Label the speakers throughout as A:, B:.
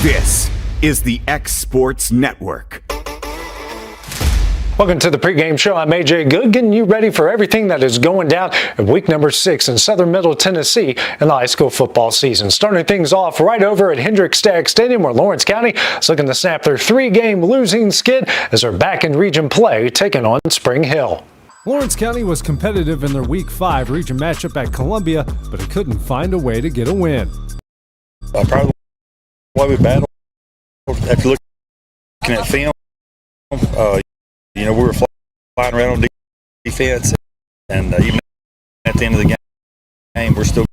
A: This is the X Sports Network.
B: Welcome to the pregame show. I'm AJ Good, getting you ready for everything that is going down in week number 6 in Southern Middle Tennessee in the high school football season. Starting things off right over at Hendrick Stagg Stadium, where Lawrence County is looking to snap their 3-game losing skid as they're back in region play, taking on Spring Hill.
C: Lawrence County was competitive in their Week 5 region matchup at Columbia, but it couldn't find a way to get a win.
D: Probably why we battled. After looking at film, we were flying around on defense, and even at the end of the game, we're still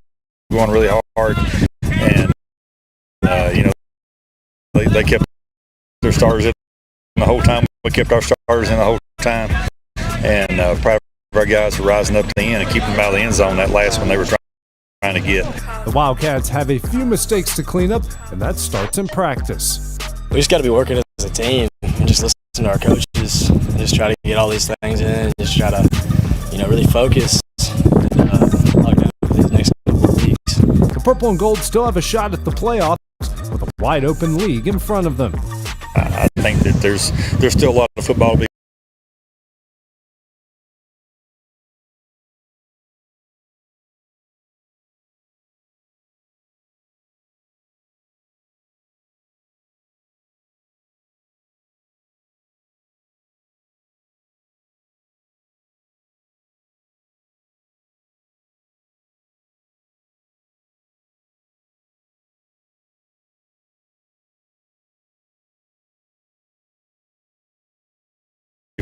D: going really hard. And they kept their starters in the whole time. We kept our starters in the whole time, and proud of our guys for rising up to the end and keeping them out of the end zone that last one they were trying to get.
C: The Wildcats have a few mistakes to clean up, and that starts in practice.
E: We just got to be working as a team and just listen to our coaches and just try to get all these things in, just try to, really focus and lock down for these next couple of weeks.
C: The Purple and Gold still have a shot at the playoffs with a wide open league in front of them.
D: I think that there's still a lot of football to be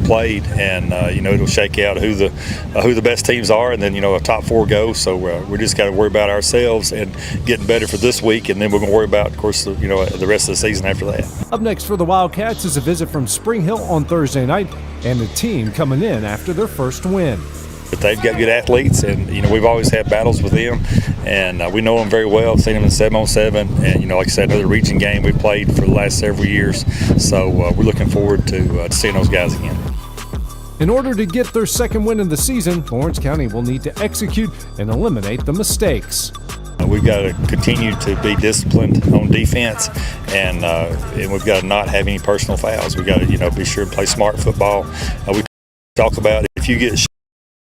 D: played, and it'll shake out who the best teams are, and then a top 4 go. So we just got to worry about ourselves and getting better for this week, and then we're going to worry about, of course, the rest of the season after that.
C: Up next for the Wildcats is a visit from Spring Hill on Thursday night, and the team coming in after their first win.
D: But they've got good athletes, and we've always had battles with them, and we know them very well. I've seen them in 7-on-7, and like I said, another region game we played for the last several years. So we're looking forward to seeing those guys again.
C: In order to get their second win of the season, Lawrence County will need to execute and eliminate the mistakes.
D: We've got to continue to be disciplined on defense, and we've got to not have any personal fouls. We've got to be sure to play smart football. We talk about if you get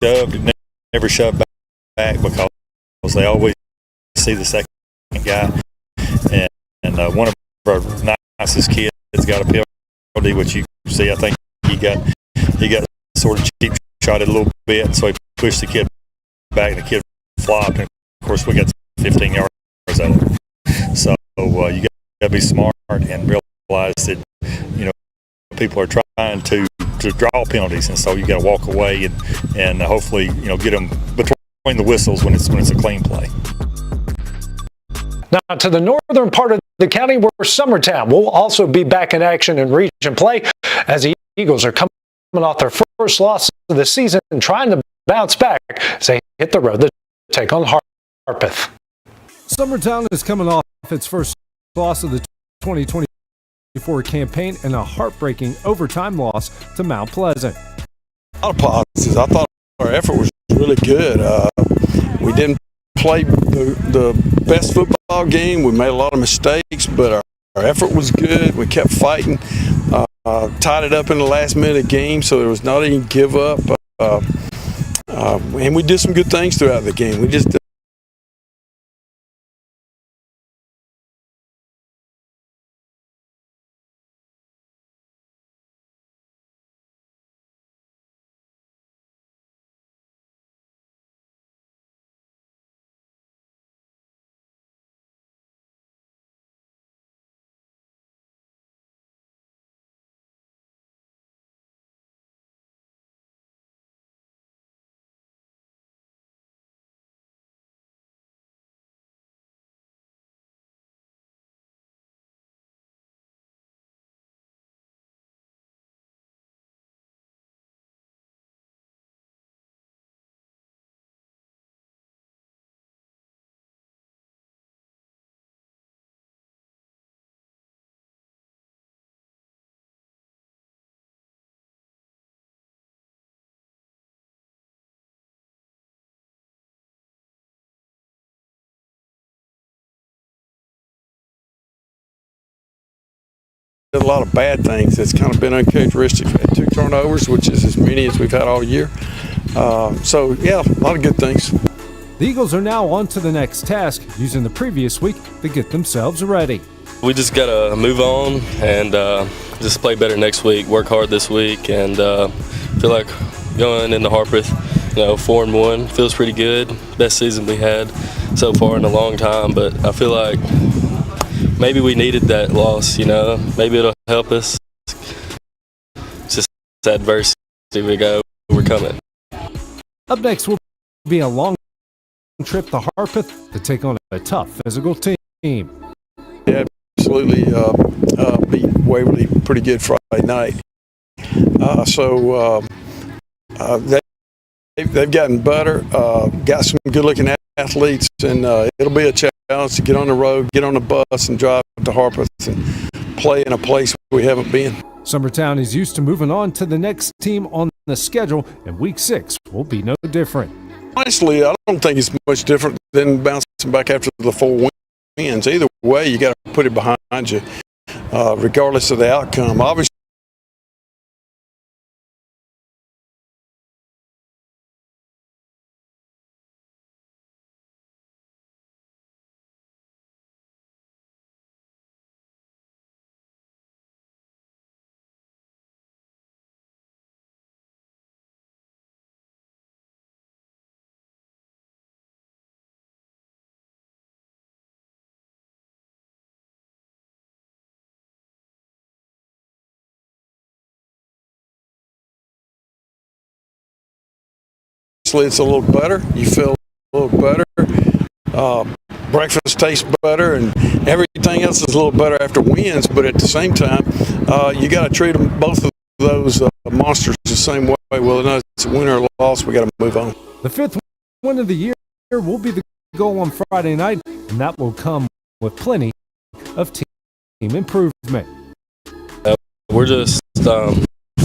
D: shoved, never shove back, because they always see the second guy. And one of our nicest kids got a penalty, which you see. I think he got sort of cheap shot it a little bit, so he pushed the kid back, and the kid flopped. And of course, we got 15 yards out of it. So you got to be smart and realize that people are trying to draw penalties, and so you got to walk away and hopefully get them between the whistles when it's a clean play.
B: Now to the northern part of the county, where Summertown will also be back in action in region play as the Eagles are coming off their first loss of the season and trying to bounce back as they hit the road to take on Harpeth.
C: Summertown is coming off its first loss of the 2024 campaign and a heartbreaking overtime loss to Mount Pleasant.
F: A lot of positives. I thought our effort was really good. We didn't play the best football game. We made a lot of mistakes, but our effort was good. We kept fighting. Tied it up in the last minute of the game, so there was not any give up. And we did some good things throughout the game. We just a lot of bad things. That's kind of been uncharacteristic. We had 2 turnovers, which is as many as we've had all year. So, yeah, a lot of good things.
C: The Eagles are now on to the next task, using the previous week to get themselves ready.
G: We just got to move on and just play better next week, work hard this week, and feel like going into Harpeth, 4-1 feels pretty good. Best season we had so far in a long time, but I feel like maybe we needed that loss, Maybe it'll help us. It's just adversity we got to overcome it.
C: Up next will be a long trip to Harpeth to take on a tough physical team.
F: Yeah, absolutely. Beat Waverly pretty good Friday night. They've gotten better, got some good-looking athletes, and it'll be a challenge to get on the road, get on the bus, and drive to Harpeth and play in a place we haven't been.
C: Summertown is used to moving on to the next team on the schedule, and Week 6 will be no different.
F: Honestly, I don't think it's much different than bouncing back after the 4 wins. Either way, you got to put it behind you, regardless of the outcome. Obviously, it's a little better. You feel a little better. Breakfast tastes better, and everything else is a little better after wins. But at the same time, you got to treat them, both of those monsters, the same way. Whether it's a win or a loss, we got to move on.
C: The 5th win of the year will be the goal on Friday night, and that will come with plenty of team improvement.
G: We're just we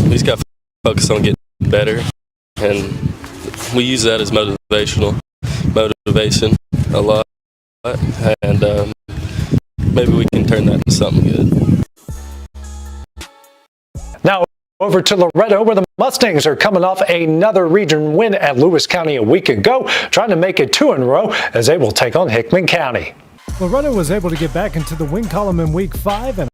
G: just got to focus on getting better, and we use that as motivation a lot, and maybe we can turn that into something good.
B: Now over to Loretto, where the Mustangs are coming off another region win at Lewis County a week ago, trying to make it 2 in a row as they will take on Hickman County.
C: Loretto was able to get back into the win column in Week 5 and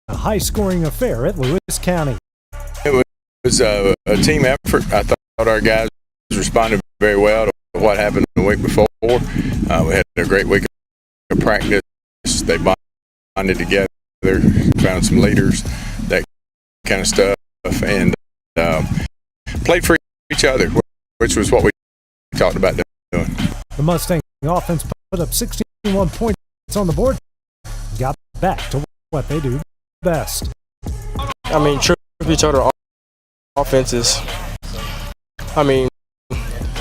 C: a high-scoring affair at Lewis County.
H: It was a team effort. I thought our guys responded very well to what happened the week before. We had a great week of practice. They bonded together, found some leaders, that kind of stuff, and played for each other, which was what we talked about doing.
C: The Mustang offense put up 61 points on the board, got back to what they do best.
E: I mean, tribute to our offenses. I mean,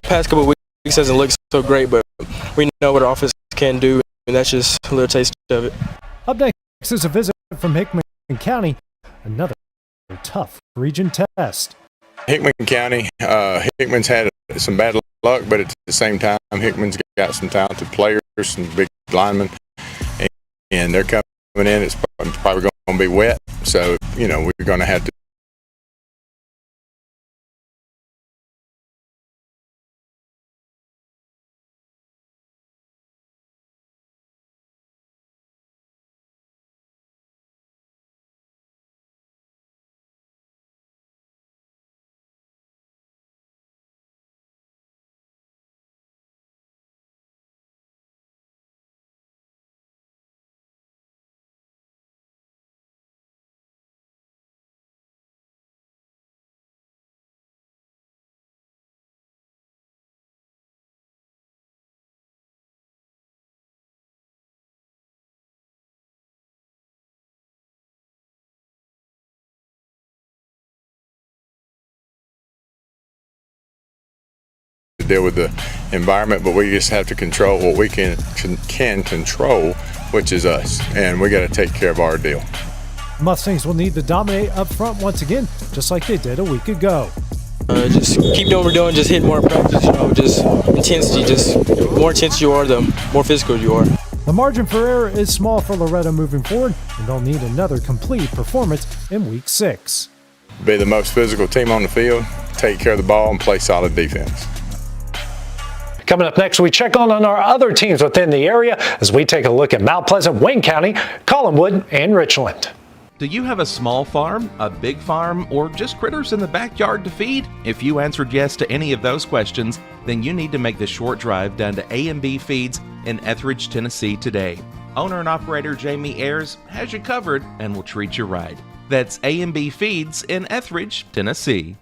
E: past couple of weeks hasn't looked so great, but we know what our offense can do, and that's just a little taste of it.
C: Up next is a visit from Hickman County, another tough region test.
H: Hickman County, Hickman's had some bad luck, but at the same time, Hickman's got some talented players, some big linemen, and they're coming in. It's probably going to be wet, so we're going to have to deal with the environment, but we just have to control what we can control, which is us, and we got to take care of our deal.
C: Mustangs will need to dominate up front once again, just like they did a week ago.
E: Just keep doing what we're doing, just hit more practice, just intensity. Just the more intense you are, the more physical you are.
C: The margin for error is small for Loretto moving forward, and they'll need another complete performance in Week 6.
H: Be the most physical team on the field, take care of the ball, and play solid defense.
B: Coming up next, we check on our other teams within the area as we take a look at Mount Pleasant, Wayne County, Collinwood, and Richland.
I: Do you have a small farm, a big farm, or just critters in the backyard to feed? If you answered yes to any of those questions, then you need to make the short drive down to A&B Feeds in Etheridge, Tennessee today. Owner and operator Jamie Ayers has you covered and will treat you right. That's A&B Feeds in Etheridge, Tennessee.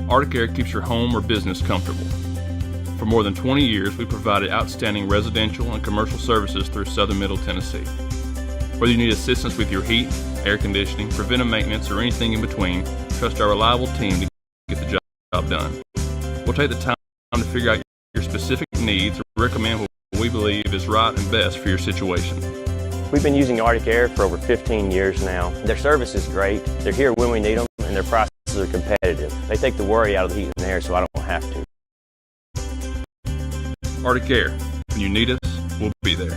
J: Arctic Air keeps your home or business comfortable. For more than 20 years, we provided outstanding residential and commercial services through southern Middle Tennessee. Whether you need assistance with your heat, air conditioning, preventive maintenance, or anything in between, trust our reliable team to get the job done. We'll take the time to figure out your specific needs or recommend what we believe is right and best for your situation.
K: We've been using Arctic Air for over 15 years now. Their service is great. They're here when we need them, and their prices are competitive. They take the worry out of the heat and air, so I don't have to.
J: Arctic Air. When you need us, we'll be there.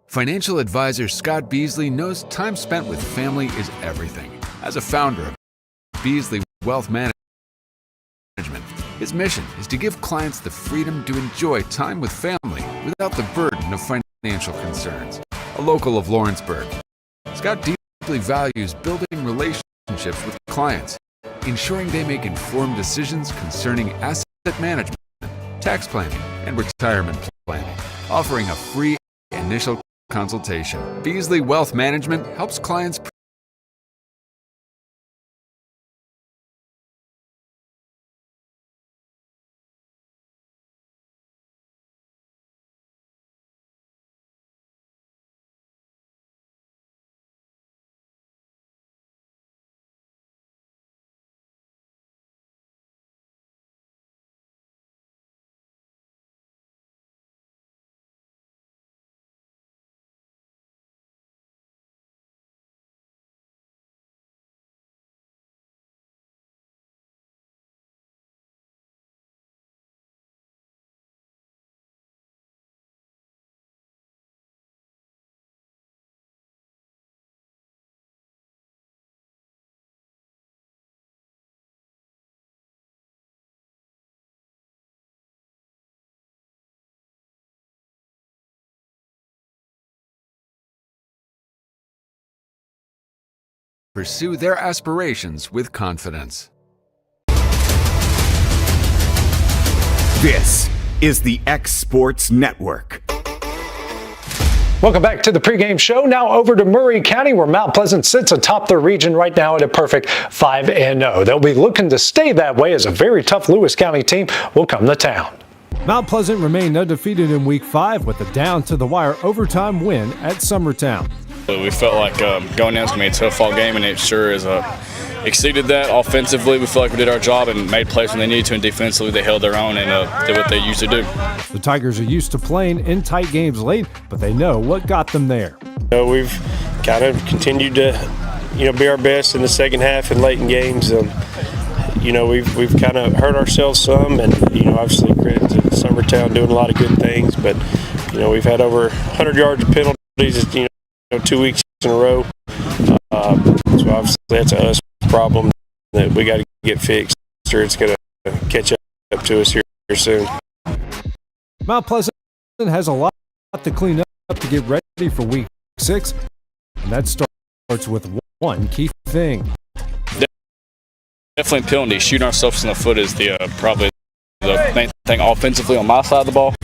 L: Financial advisor Scott Beasley knows time spent with family is everything. As a founder of Beasley Wealth Management, his mission is to give clients the freedom to enjoy time with family without the burden of financial concerns. A local of Lawrenceburg, Scott deeply values building relationships with clients, ensuring they make informed decisions concerning asset management, tax planning, and retirement planning, offering a free initial consultation. Beasley Wealth Management helps clients pursue their aspirations with confidence.
A: This is the X Sports Network.
B: Welcome back to the pregame show. Now over to Murray County, where Mount Pleasant sits atop the region right now at a perfect 5-0. They'll be looking to stay that way as a very tough Lewis County team will come to town.
C: Mount Pleasant remained undefeated in Week 5 with a down-to-the-wire overtime win at Summertown.
M: We felt like going down was going to be a tough fall game, and it sure is exceeded that. Offensively, we feel like we did our job and made plays when they needed to, and defensively they held their own and did what they used to do.
C: The Tigers are used to playing in tight games late, but they know what got them there.
N: We've kind of continued to be our best in the second half and late in games. We've kind of hurt ourselves some, and obviously credit to Summertown doing a lot of good things, but we've had over 100 yards of penalties 2 weeks in a row. So obviously that's a us problem that we got to get fixed, or it's going to catch up to us here soon.
C: Mount Pleasant has a lot to clean up to get ready for Week 6, and that starts with one key thing.
M: Definitely penalties. Shooting ourselves in the foot is probably the main thing offensively on my side of the ball.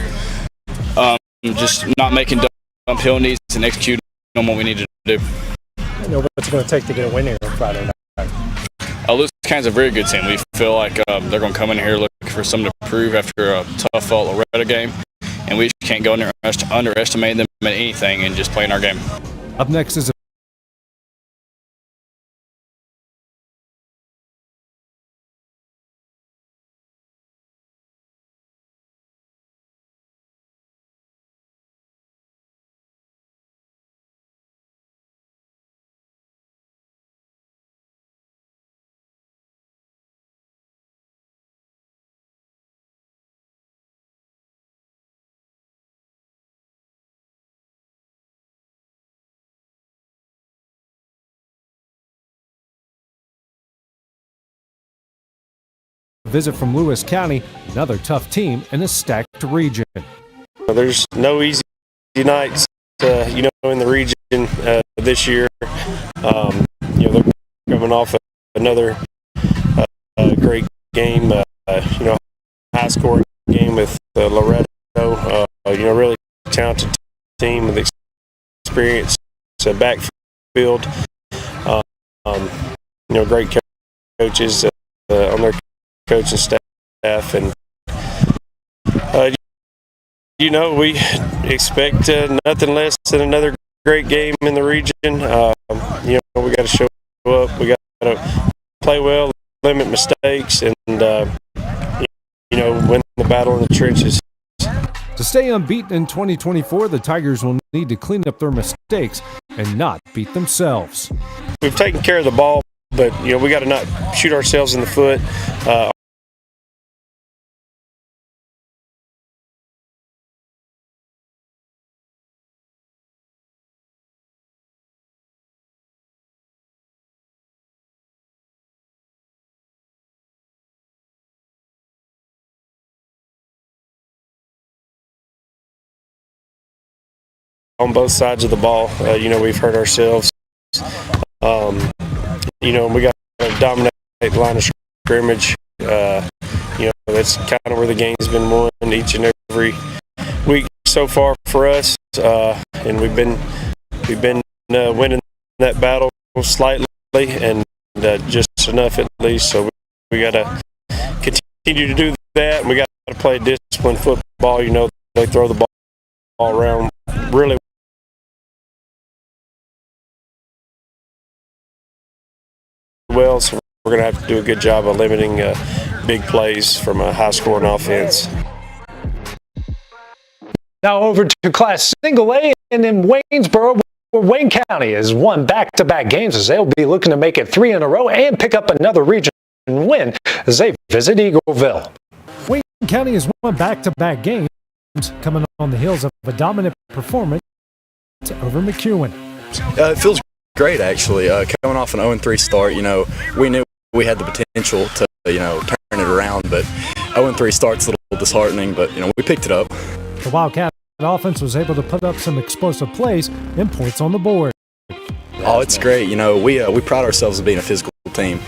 M: Just not making dumb penalties and executing on what we need to do.
B: I know what it's going to take to get a win here on Friday night.
M: This County's a very good team. We feel like they're going to come in here looking for something to prove after a tough Loretta game, and we just can't go in there and underestimate them in anything and just play in our game.
C: Up next is a visit from Lewis County, another tough team in a stacked region.
N: There's no easy nights, in the region this year. They're coming off another great game, high-scoring game with Loretto. Really talented team with experience, backfield. Great coaches on their coaching staff, and we expect nothing less than another great game in the region. We got to show up, we got to play well, limit mistakes, and win the battle in the trenches.
C: To stay unbeaten in 2024, the Tigers will need to clean up their mistakes and not beat themselves.
N: We've taken care of the ball, but we got to not shoot ourselves in the foot. On both sides of the ball, we've hurt ourselves. We got to dominate the line of scrimmage. That's kind of where the game's been won each and every week so far for us, and we've been winning that battle slightly, and just enough at least. So we got to continue to do that, and we got to play disciplined football. They throw the ball around really well, so we're going to have to do a good job of limiting big plays from a high-scoring offense.
B: Now over to Class Single A, and in Waynesboro, where Wayne County has won back-to-back games as they'll be looking to make it 3 in a row and pick up another region win as they visit Eagleville.
C: Wayne County has won back-to-back games, coming on the heels of a dominant performance over McEwen.
O: It feels great, actually. Coming off an 0-3 start, we knew we had the potential to, turn it around, but 0-3 start's a little disheartening, but, we picked it up.
C: The Wildcat offense was able to put up some explosive plays and points on the board.
O: Oh, it's great. We pride ourselves as being a physical team,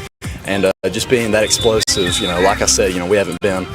O: and just being that explosive, like I said, we haven't been.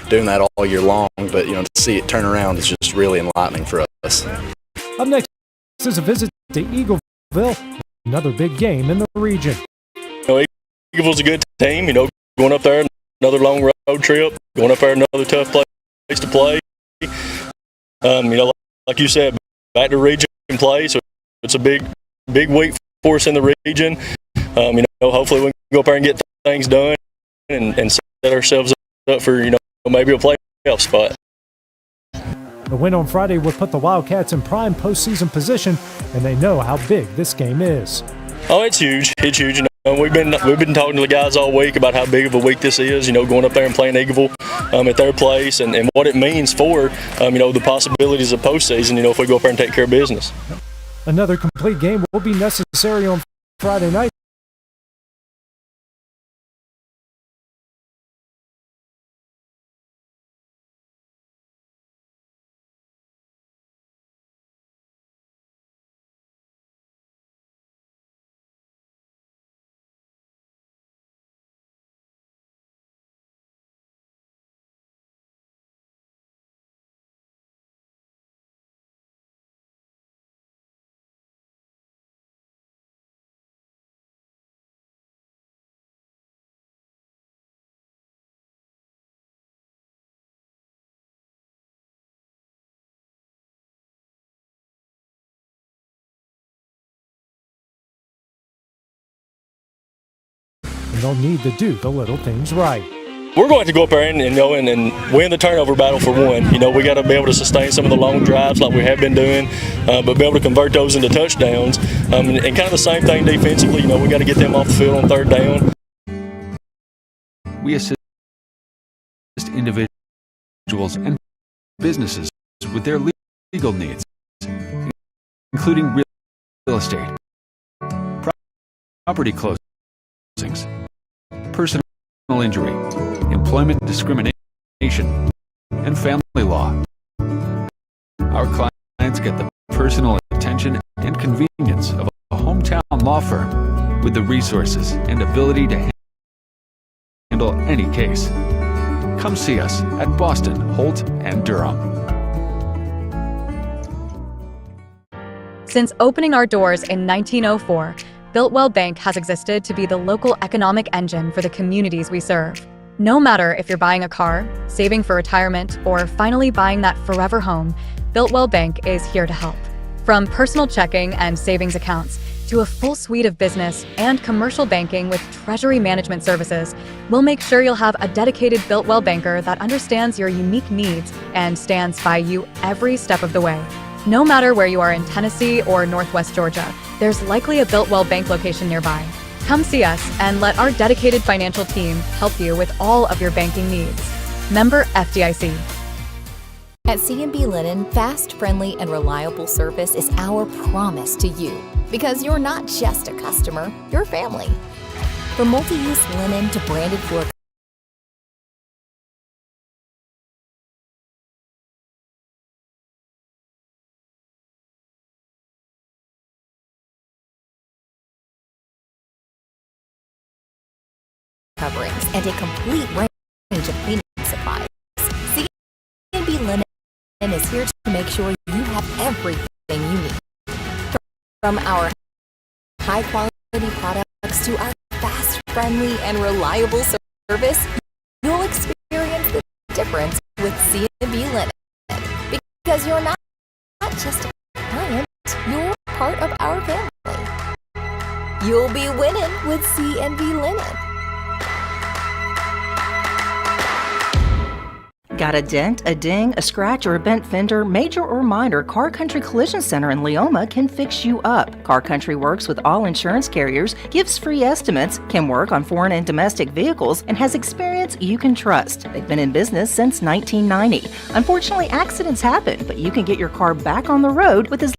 O: Doing that all year long, but to see it turn around is just really enlightening for us.
C: Up next is a visit to Eagleville, another big game in the region.
M: Eagleville's a good team, going up there, another long
G: road trip, going up there another tough place to play. Like you said, back to region play, so it's a big week for us in the region. Hopefully we can go up there and get things done and set ourselves up for maybe a playoff spot.
C: The win on Friday would put the Wildcats in prime postseason position, and they know how big this game is.
G: Oh, it's huge. It's huge. We've been talking to the guys all week about how big of a week this is. Going up there and playing Eagleville at their place, and what it means for the possibilities of postseason. If we go up there and take care of business.
C: Another complete game will be necessary on Friday night. And they'll need to do the little things right.
G: We're going to go up there and win the turnover battle for one. We got to be able to sustain some of the long drives like we have been doing, but be able to convert those into touchdowns. And kind of the same thing defensively. We got to get them off the field on third down.
L: We assist individuals and businesses with their legal needs, including real estate, property closings, personal injury, employment discrimination, and family law. Our clients get the personal attention and convenience of a hometown law firm with the resources and ability to handle any case. Come see us at Boston, Holt, and Durham.
P: Since opening our doors in 1904, Builtwell Bank has existed to be the local economic engine for the communities we serve. No matter if you're buying a car, saving for retirement, or finally buying that forever home, Builtwell Bank is here to help. From personal checking and savings accounts to a full suite of business and commercial banking with treasury management services, we'll make sure you'll have a dedicated Builtwell banker that understands your unique needs and stands by you every step of the way. No matter where you are in Tennessee or Northwest Georgia, there's likely a Builtwell Bank location nearby. Come see us and let our dedicated financial team help you with all of your banking needs. Member FDIC.
Q: At C&B Linen, fast, friendly, and reliable service is our promise to you. Because you're not just a customer, you're family. From multi-use linen to branded floor coverings and a complete range of cleaning supplies. C&B Linen is here to make sure you have everything you need. From our high-quality products to our fast, friendly, and reliable service, you'll experience the difference with C&B Linen. Because you're not just a client, you're part of our family. You'll be winning with C&B Linen.
R: Got a dent, a ding, a scratch, or a bent fender? Major or minor, Car Country Collision Center in Leoma can fix you up. Car Country works with all insurance carriers, gives free estimates, can work on foreign and domestic vehicles, and has experience you can trust. They've been in business since 1990. Unfortunately, accidents happen, but you can get your car back on the road with as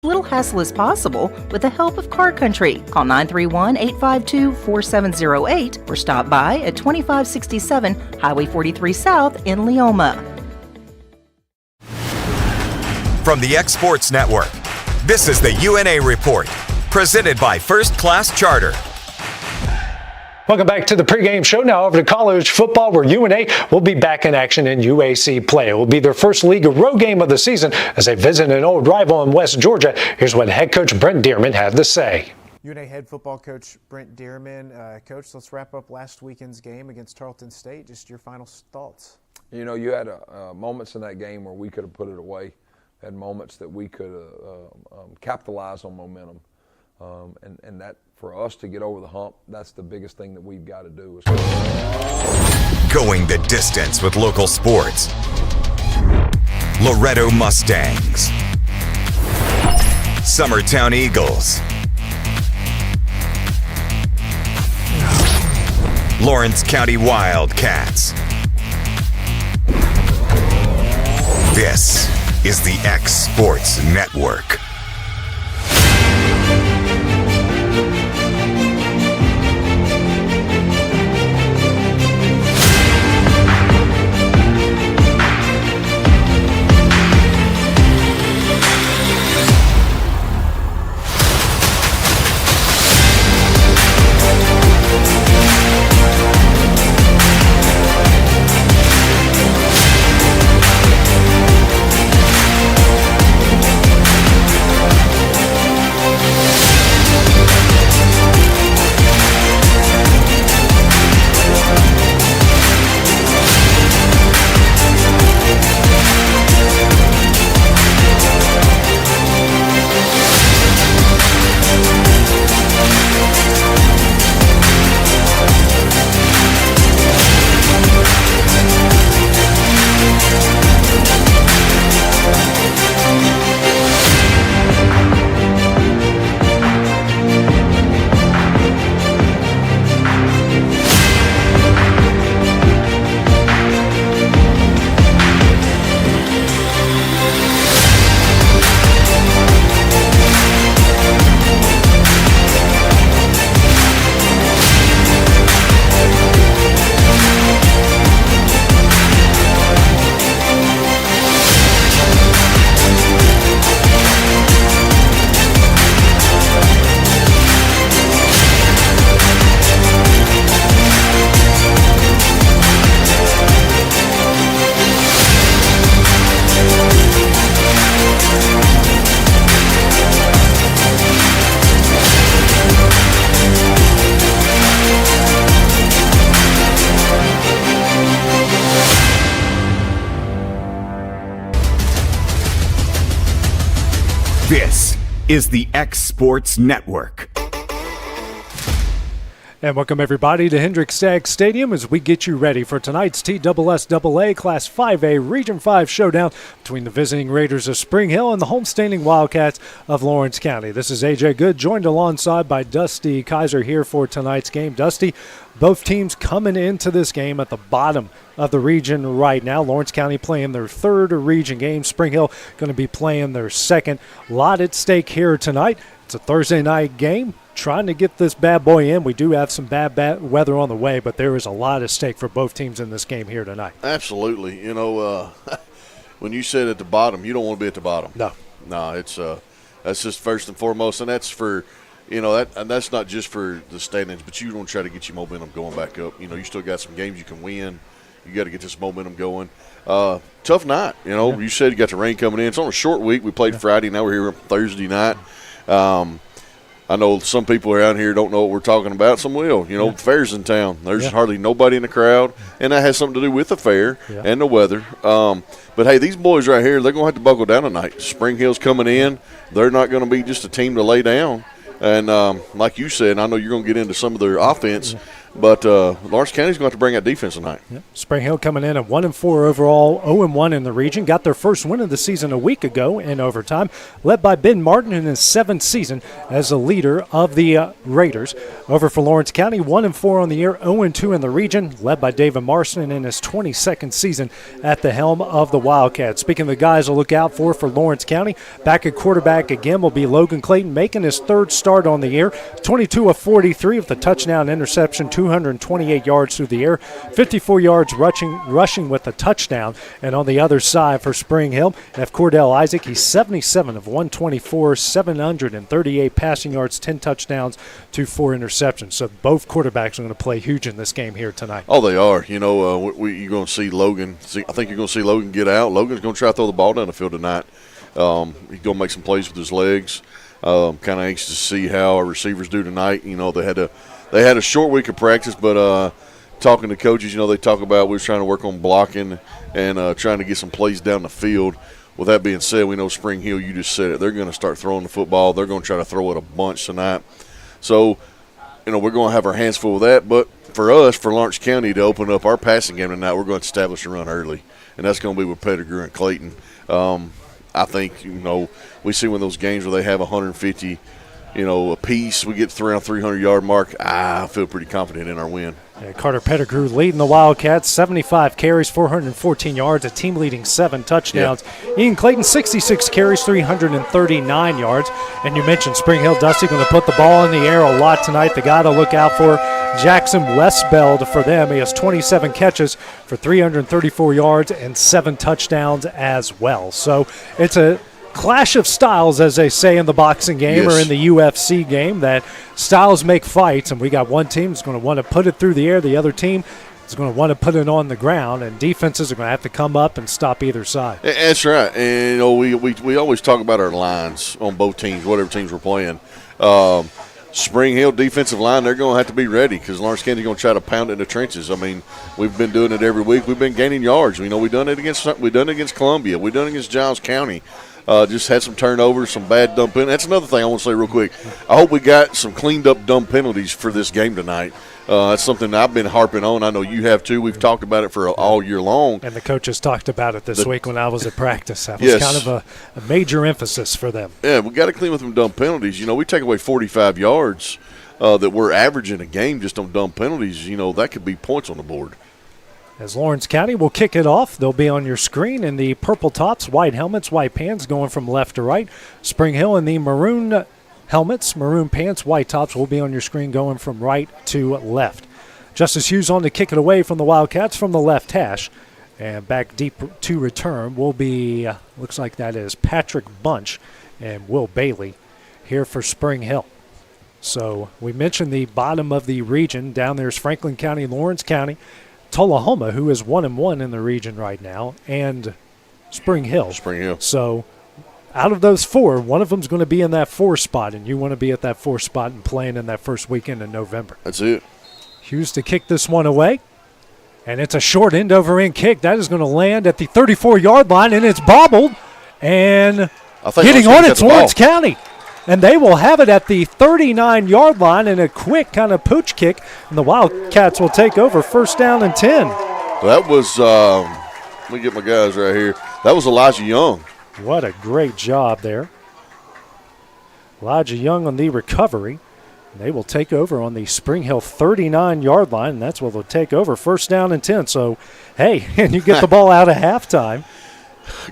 R: little hassle as possible with the help of Car Country. Call 931-852-4708 or stop by at 2567 Highway 43 South in Leoma.
A: From the X Sports Network, this is the UNA Report, presented by First Class Charter.
B: Welcome back to the pregame show. Now over to college football, where UNA will be back in action in UAC play. It will be their first league road game of the season as they visit an old rival in West Georgia. Here's what head coach Brent Dearman had to say.
S: UNA head football coach Brent Dearman. Coach, let's wrap up last weekend's game against Tarleton State. Just your final thoughts.
T: You know, you had moments in that game where we could have put it away. Had moments that we could capitalize on momentum. And that, for us to get over the hump, that's the biggest thing that we've got to do.
A: Going the distance with local sports. Loretto Mustangs. Summertown Eagles. Lawrence County Wildcats. This is the X Sports Network. This is the X Sports Network.
C: And welcome everybody to Hendrick Stagg Stadium as we get you ready for tonight's TSSAA Class 5A Region 5 showdown between the visiting Raiders of Spring Hill and the homestanding Wildcats of Lawrence County. This is AJ Good, joined alongside by Dusty Kaiser here for tonight's game. Dusty, both teams coming into this game at the bottom of the region right now. Lawrence County playing their third region game. Spring Hill going to be playing their second. A lot at stake here tonight. It's a Thursday night game. Trying to get this bad boy in. We do have some bad weather on the way, but there is a lot at stake for both teams in this game here tonight.
U: Absolutely. You know, when you said at the bottom, you don't want to be at the bottom.
C: No,
U: it's that's just first and foremost, and that's for, you know, that's not just for the standings, but you want to try to get your momentum going back up. You know, you still got some games you can win. You got to get this momentum going. Tough night. You know, you said you got the rain coming in. It's on a short week. We played Friday. Now we're here Thursday night. I know some people around here don't know what we're talking about. Some will. You know, the fair's in town. There's hardly nobody in the crowd, and that has something to do with the fair and the weather. But, hey, these boys right here, they're going to have to buckle down tonight. Spring Hill's coming in. They're not going to be just a team to lay down. And like you said, I know you're going to get into some of their offense. But Lawrence County's going to have to bring out defense tonight.
C: Yep. Spring Hill coming in at 1-4 overall, 0-1 in the region. Got their first win of the season a week ago in overtime, led by Ben Martin in his 7th season as the leader of the Raiders. Over for Lawrence County, 1-4 on the year, 0-2 in the region, led by David Marston in his 22nd season at the helm of the Wildcats. Speaking of the guys to look out for Lawrence County, back at quarterback again will be Logan Clayton, making his 3rd start on the year, 22 of 43 with a touchdown interception, 228 yards through the air, 54 yards rushing with a touchdown. And on the other side for Spring Hill, you have Cordell Isaac. He's 77 of 124, 738 passing yards, 10 touchdowns to 4 interceptions. So both quarterbacks are going to play huge in this game here tonight.
U: Oh, they are. You know, you're going to see Logan. I think you're going to see Logan get out. Logan's going to try to throw the ball down the field tonight. He's going to make some plays with his legs. Kind of anxious to see how our receivers do tonight. You know, they had a short week of practice, but talking to coaches, you know, they talk about we were trying to work on blocking and trying to get some plays down the field. With that being said, we know Spring Hill, you just said it, they're going to start throwing the football. They're going to try to throw it a bunch tonight. So, you know, we're going to have our hands full with that. But for us, for Lawrence County to open up our passing game tonight, we're going to establish a run early, and that's going to be with Pettigrew and Clayton. I think, you know, we see when those games where they have 150, you know, a piece, we get around 300-yard mark, I feel pretty confident in our win.
C: Yeah, Carter Pettigrew leading the Wildcats, 75 carries, 414 yards, a team-leading 7 touchdowns. Yeah. Ian Clayton, 66 carries, 339 yards. And you mentioned Spring Hill Dusty going to put the ball in the air a lot tonight. The guy to look out for, Jackson Westbeld for them. He has 27 catches for 334 yards and 7 touchdowns as well. So it's a clash of styles, as they say in the boxing game or in the UFC game, that styles make fights, and we got one team that's going to want to put it through the air, the other team is going to want to put it on the ground, and defenses are going to have to come up and stop either side.
U: That's right. And, you know, we always talk about our lines on both teams, whatever teams we're playing. Spring Hill defensive line, they're going to have to be ready because Lawrence County's going to try to pound it in the trenches. I mean, we've been doing it every week. We've been gaining yards. You know, we've done it against Columbia. We've done it against Giles County. Just had some turnovers, some bad dumb penalties. That's another thing I want to say real quick. I hope we got some cleaned up dumb penalties for this game tonight. That's something that I've been harping on. I know you have too. We've talked about it for all year long.
C: And the coaches talked about it this week when I was at practice. That was kind of a major emphasis for them.
U: Yeah, we got to clean with them dumb penalties. You know, we take away 45 yards that we're averaging a game just on dumb penalties. You know, that could be points on the board.
C: As Lawrence County will kick it off, they'll be on your screen in the purple tops, white helmets, white pants going from left to right. Spring Hill in the maroon helmets, maroon pants, white tops will be on your screen going from right to left. Justice Hughes on to kick it away from the Wildcats from the left hash. And back deep to return will be, looks like that is Patrick Bunch and Will Bailey here for Spring Hill. So we mentioned the bottom of the region. Down there is Franklin County, Lawrence County, Tullahoma, who is 1-1 in the region right now, and Spring Hill. So out of those 4, one of them's going to be in that 4 spot, and you want to be at that 4 spot and playing in that first weekend in November.
U: That's it.
C: Hughes to kick this one away, and it's a short end-over-end kick. That is going to land at the 34-yard line, and it's bobbled, and getting on it's Lawrence County. And they will have it at the 39-yard line in a quick kind of pooch kick, and the Wildcats will take over first down and 10.
U: That was, let me get my guys right here. That was Elijah Young.
C: What a great job there. Elijah Young on the recovery. They will take over on the Spring Hill 39-yard line, and that's where they'll take over first down and 10. So, hey, and you get the ball out of halftime.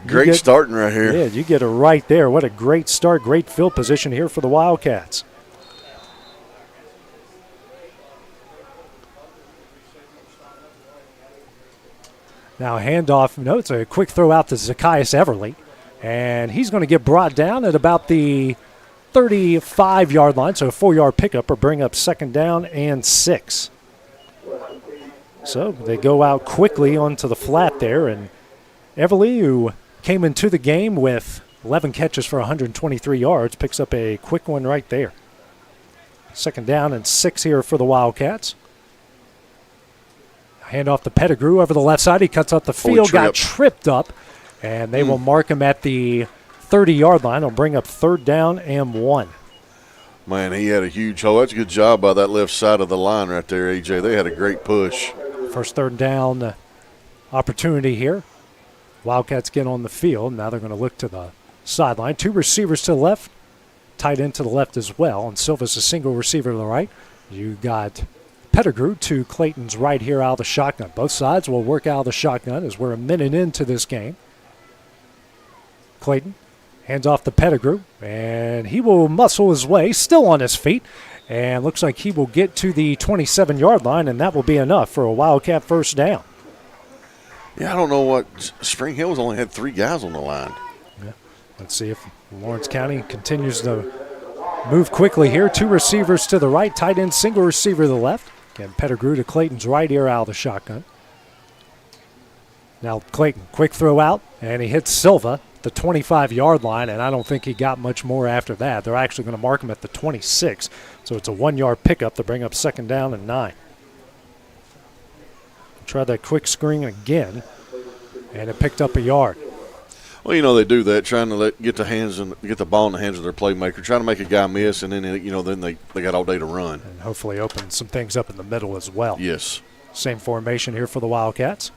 U: Great starting right here.
C: Yeah, you get it right there. What a great start, great field position here for the Wildcats. Now handoff, no, it's a quick throw out to Zacchaeus Everly, and he's going to get brought down at about the 35-yard line, so a 4-yard pickup or bring up second down and 6. So they go out quickly onto the flat there, and Everly, who came into the game with 11 catches for 123 yards, picks up a quick one right there. Second down and 6 here for the Wildcats. Hand off to Pettigrew over the left side. He cuts up the field, got tripped up, and they will mark him at the 30-yard line. It'll bring up third down and 1.
U: Man, he had a huge hole. That's a good job by that left side of the line right there, AJ. They had a great push.
C: First third down opportunity here. Wildcats get on the field. Now they're going to look to the sideline. 2 receivers to the left, tight end to the left as well. And Silva's a single receiver to the right. You got Pettigrew to Clayton's right here out of the shotgun. Both sides will work out of the shotgun as we're a minute into this game. Clayton hands off to Pettigrew, and he will muscle his way, still on his feet, and looks like he will get to the 27-yard line, and that will be enough for a Wildcat first down.
U: Yeah, I don't know what Spring Hill's only had 3 guys on the line.
C: Yeah. Let's see if Lawrence County continues to move quickly here. 2 receivers to the right, tight end, single receiver to the left. Again, Pettigrew to Clayton's right here out of the shotgun. Now Clayton, quick throw out, and he hits Silva, the 25-yard line, and I don't think he got much more after that. They're actually going to mark him at the 26, so it's a 1-yard pickup to bring up second down and 9. Try that quick screen again, and it picked up a yard.
U: Well, you know they do that, trying to get the ball in the hands of their playmaker, trying to make a guy miss, and then then they got all day to run.
C: And hopefully open some things up in the middle as well.
U: Yes.
C: Same formation here for the Wildcats.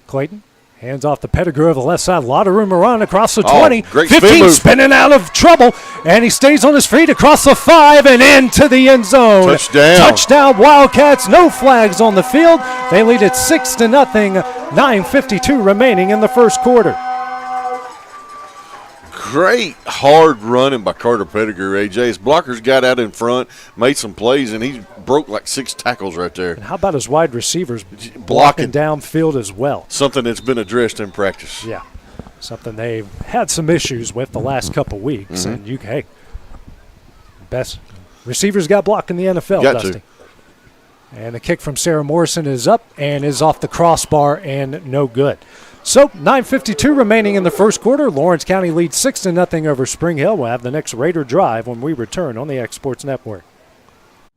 C: Clayton hands off the Pettigrew of the left side. A lot of room to run across the 20.
U: Great
C: 15 spinning out of trouble, and he stays on his feet across the 5 and into the end zone.
U: Touchdown.
C: Touchdown Wildcats. No flags on the field. They lead it 6-0. 9:52 remaining in the first quarter.
U: Great hard running by Carter Pettigrew, AJ. His blockers got out in front, made some plays, and he broke like 6 tackles right there.
C: And how about his wide receivers blocking downfield as well?
U: Something that's been addressed in practice.
C: Yeah, something they've had some issues with the last couple weeks.
U: Mm-hmm.
C: And hey, best receivers got blocked in the NFL,
U: Got
C: Dusty.
U: to.
C: And the kick from Sarah Morrison is up and is off the crossbar and no good. So 9:52 remaining in the first quarter. Lawrence County leads 6-0 over Spring Hill. We'll have the next Raider Drive when we return on the X Sports Network.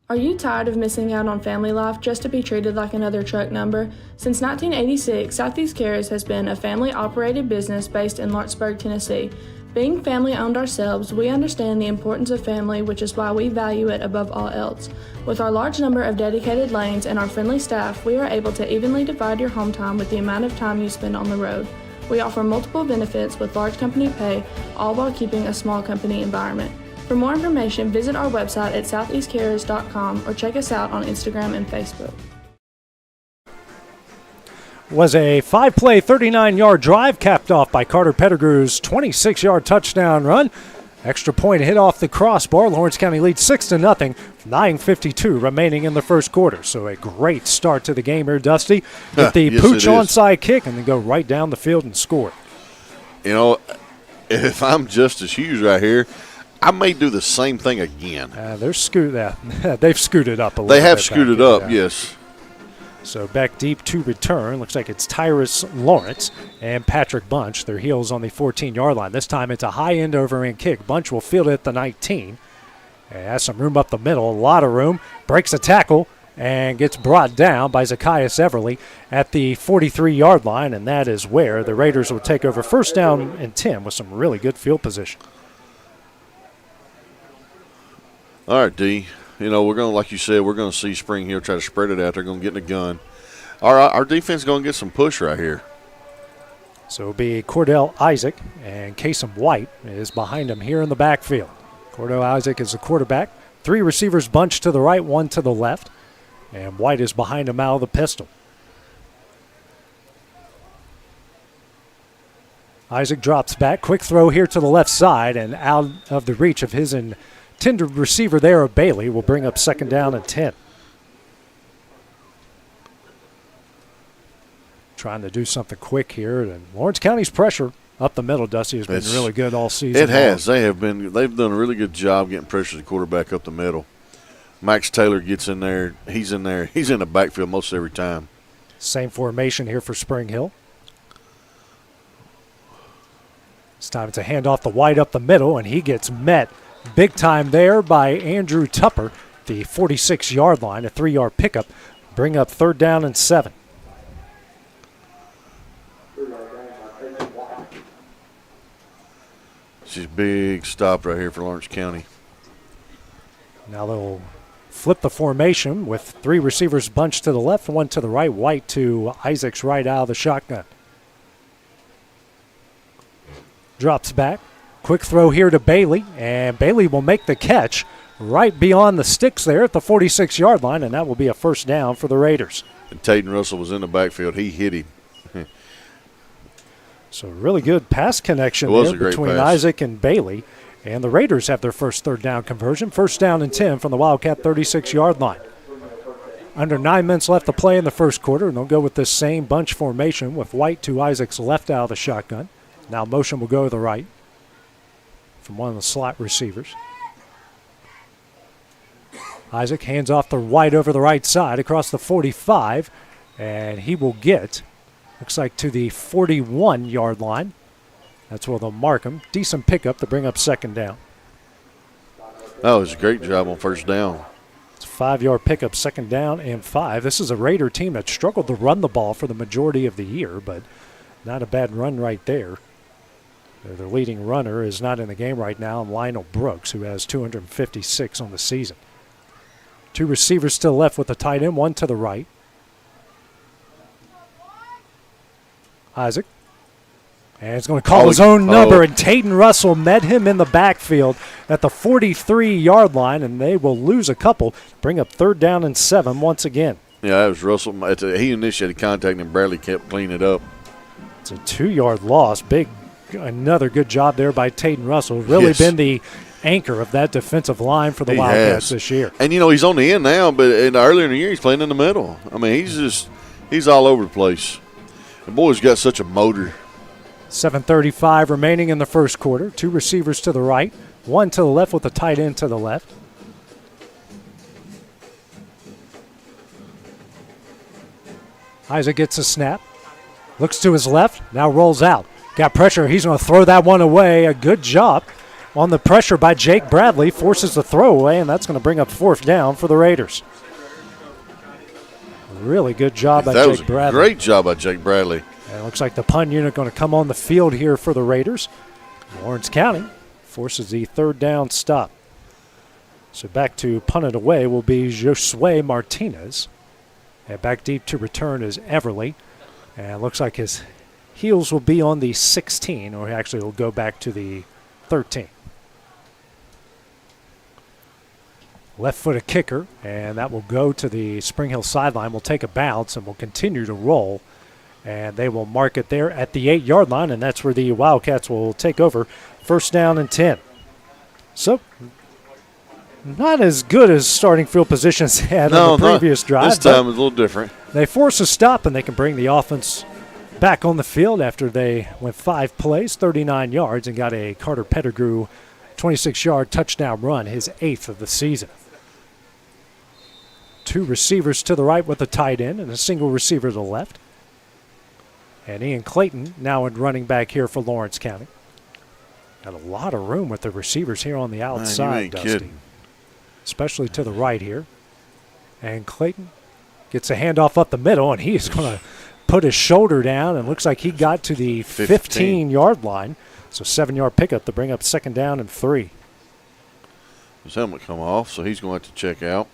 D: Are you tired of missing out on family life just to be treated like another truck number? Since 1986, Southeast Cares has been a family-operated business based in Lawrenceburg, Tennessee. Being family-owned ourselves, we understand the importance of family, which is why we value it above all else. With our large number of dedicated lanes and our friendly staff, we are able to evenly divide your home time with the amount of time you spend on the road. We offer multiple benefits with large company pay, all while keeping a small company environment. For more information, visit our website at southeastcarriers.com or check us out on Instagram and Facebook.
C: Was a 5-play, 39-yard drive capped off by Carter Pettigrew's 26-yard touchdown run. Extra point hit off the crossbar. Lawrence County leads 6-0. 9:52 remaining in the first quarter. So a great start to the game here, Dusty. Get the
U: Yes,
C: pooch
U: it is.
C: onside kick and then go right down the field and score.
U: You know, if I'm Justice Hughes right here, I may do the same thing again.
C: They've scooted up a little bit.
U: They have
C: back
U: scooted
C: here,
U: up,
C: yeah.
U: yes.
C: So back deep to return. Looks like it's Tyrus Lawrence and Patrick Bunch. Their heels on the 14-yard line. This time it's a high end over end kick. Bunch will field it at the 19. Has some room up the middle, a lot of room. Breaks a tackle and gets brought down by Zacchaeus Everly at the 43-yard line, and that is where the Raiders will take over first down and 10 with some really good field position.
U: All right, D. You know, we're going to, like you said, we're going to see Spring Hill try to spread it out. They're going to get in the gun. Our defense is going to get some push right here.
C: So it'll be Cordell Isaac, and Kasem White is behind him here in the backfield. Cordell Isaac is the quarterback. 3 receivers bunched to the right, 1 to the left. And White is behind him out of the pistol. Isaac drops back. Quick throw here to the left side, and out of the reach of his intended receiver there of Bailey will bring up second down and 10. Trying to do something quick here, and Lawrence County's pressure up the middle, Dusty, has been really good all season.
U: It has. They've done a really good job getting pressure to the quarterback up the middle. Max Taylor gets in there. He's in there. He's in the backfield most every time.
C: Same formation here for Spring Hill. It's time to hand off the White up the middle, and he gets met big time there by Andrew Tupper, the 46-yard line, a 3-yard pickup. Bring up third down and 7.
U: This is a big stop right here for Lawrence County.
C: Now they'll flip the formation with 3 receivers bunched to the left, 1 to the right. White to Isaac's right out of the shotgun. Drops back. Quick throw here to Bailey, and Bailey will make the catch right beyond the sticks there at the 46-yard line, and that will be a first down for the Raiders.
U: And Taden Russell was in the backfield. He hit him.
C: So really good pass connection
U: It was
C: there
U: a great
C: between
U: pass.
C: Isaac and Bailey. And the Raiders have their first third down conversion. First down and 10 from the Wildcat 36-yard line. Under 9 minutes left to play in the first quarter, and they'll go with this same bunch formation with White to Isaac's left out of the shotgun. Now motion will go to the right from one of the slot receivers. Isaac hands off to White over the right side across the 45, and he will get, looks like, to the 41-yard line. That's where they'll mark him. Decent pickup to bring up second down.
U: That was a great job on first down.
C: It's a 5-yard pickup, second down and 5. This is a Raider team that struggled to run the ball for the majority of the year, but not a bad run right there. Their leading runner is not in the game right now, Lionel Brooks, who has 256 on the season. 2 receivers still left with the tight end, 1 to the right. Isaac. And he's going to call his own number, and Taden Russell met him in the backfield at the 43-yard line, and they will lose a couple, bring up third down and 7 once again.
U: Yeah, that was Russell. He initiated contact, and Bradley kept cleaning it up.
C: It's a 2-yard loss. Another good job there by Taden Russell. Really been the anchor of that defensive line for the Wildcats this year.
U: And, he's on the end now, but earlier in the year he's playing in the middle. I mean, he's all over the place. The boy's got such a motor.
C: 7:35 remaining in the first quarter. 2 receivers to the right, 1 to the left with the tight end to the left. Isaac gets a snap, looks to his left, now rolls out. Got pressure, he's going to throw that one away. A good job on the pressure by Jake Bradley, forces the throw away, and that's going to bring up fourth down for the Raiders. Really good job by Jake Bradley.
U: Great job by Jake Bradley.
C: And it looks like the punt unit going to come on the field here for the Raiders. Lawrence County forces the third down stop. So back to punt it away will be Josue Martinez. And back deep to return is Everly. And it looks like his heels will be on the 16, or actually will go back to the 13. Left-footed kicker, and that will go to the Spring Hill sideline. Will take a bounce and will continue to roll. And they will mark it there at the 8-yard line, and that's where the Wildcats will take over. First down and 10. So, not as good as starting field positions had on the previous drive.
U: This time is a little different.
C: They force a stop, and they can bring the offense back on the field after they went 5 plays, 39 yards, and got a Carter Pettigrew 26-yard touchdown run, his 8th of the season. 2 receivers to the right with a tight end and a single receiver to the left. And Ian Clayton now in running back here for Lawrence County. Got a lot of room with the receivers here on the outside, Dusty.
U: Kidding.
C: Especially to the right here. And Clayton gets a handoff up the middle, and he is going to put his shoulder down, and looks like he got to the 15-yard line. So 7-yard pickup to bring up second down and 3.
U: His helmet come off, so he's going to have to check out.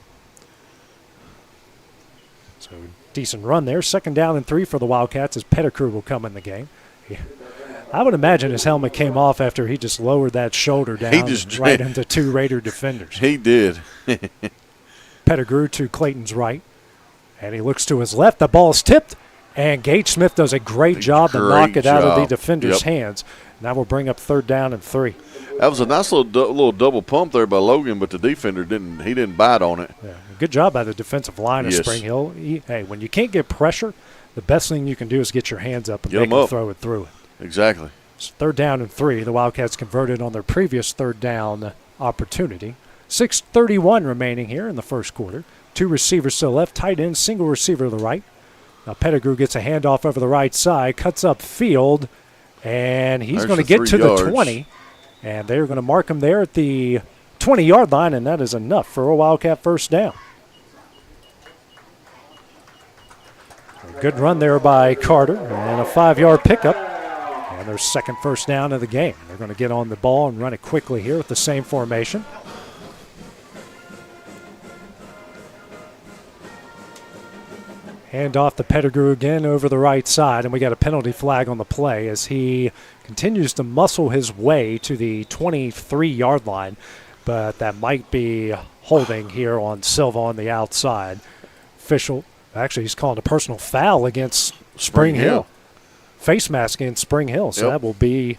C: So decent run there. Second down and 3 for the Wildcats as Pettigrew will come in the game. I would imagine his helmet came off after he just lowered that shoulder down right into 2 Raider defenders.
U: He did.
C: Pettigrew to Clayton's right. And he looks to his left. The ball is tipped. And Gage Smith does a great job to knock it out of the defender's hands. And that will bring up third down and 3.
U: That was a nice little double pump there by Logan, but the defender didn't bite on it.
C: Yeah, good job by the defensive line of Spring Hill. Hey, when you can't get pressure, the best thing you can do is get your hands up and make them throw it through it.
U: Exactly.
C: It's third down and 3. The Wildcats converted on their previous third down opportunity. 6:31 remaining here in the first quarter. 2 receivers to the left, tight end, single receiver to the right. Now Pettigrew gets a handoff over the right side, cuts up field, and he's going to get to the 20. And they're going to mark him there at the 20-yard line, and that is enough for a Wildcat first down. A good run there by Carter, and a 5-yard pickup. And their second first down of the game. They're going to get on the ball and run it quickly here with the same formation. Hand off to Pettigrew again over the right side, and we got a penalty flag on the play as he continues to muscle his way to the 23-yard line, but that might be holding here on Silva on the outside. Official, actually, he's calling a personal foul against Spring Hill. Face mask against Spring Hill, so that will be,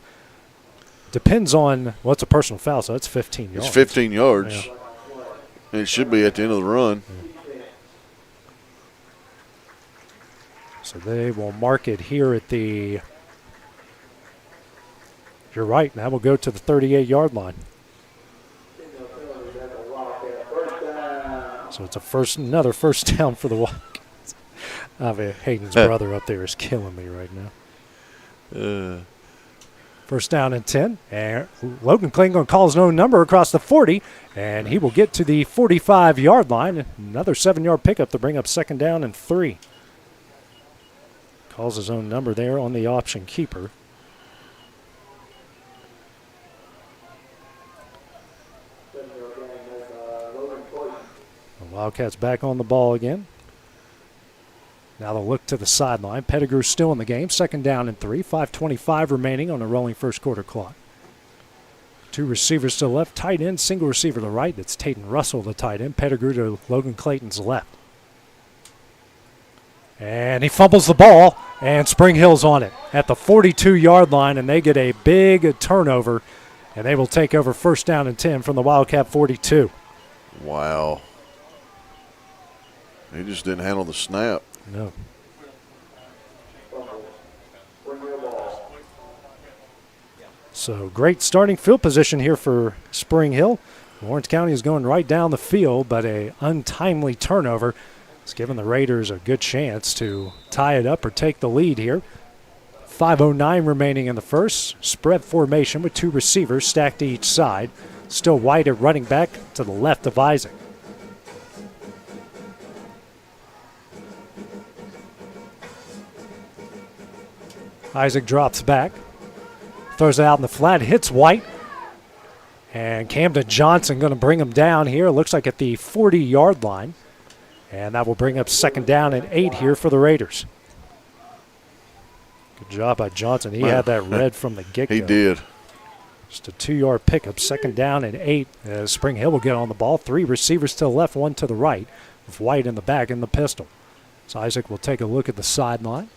C: depends on what's a personal foul, so that's 15 yards.
U: It's 15 yards. Yeah. And it should be at the end of the run.
C: So they will mark it here at the, you're right, now we'll go to the 38-yard line. So it's another first down for the Wildcats. Hayden's brother up there is killing me right now. First down and 10. And Logan Kling going to call his own number across the 40, and he will get to the 45-yard line. Another 7-yard pickup to bring up second down and 3. Calls his own number there on the option keeper. The Wildcats back on the ball again. Now they'll look to the sideline. Pettigrew still in the game. Second down and 3. 5:25 remaining on the rolling first quarter clock. 2 receivers to the left. Tight end, single receiver to the right. That's Tatum Russell, the tight end. Pettigrew to Logan Clayton's left. And he fumbles the ball, and Spring Hill's on it at the 42-yard line, and they get a big turnover, and they will take over first down and 10 from the Wildcat 42.
U: Wow. He just didn't handle the snap.
C: No. So great starting field position here for Spring Hill. Lawrence County is going right down the field, but a untimely turnover. It's given the Raiders a good chance to tie it up or take the lead here. 5:09 remaining in the first. Spread formation with 2 receivers stacked to each side. Still White at running back to the left of Isaac. Isaac drops back. Throws it out in the flat. Hits White. And Camden Johnson going to bring him down here. Looks like at the 40-yard line. And that will bring up second down and 8 here for the Raiders. Good job by Johnson. He had that read from the get-go.
U: He did.
C: Just a 2-yard pickup, second down and 8. Spring Hill will get on the ball. 3 receivers to the left, 1 to the right, with White in the back in the pistol. So Isaac will take a look at the sideline.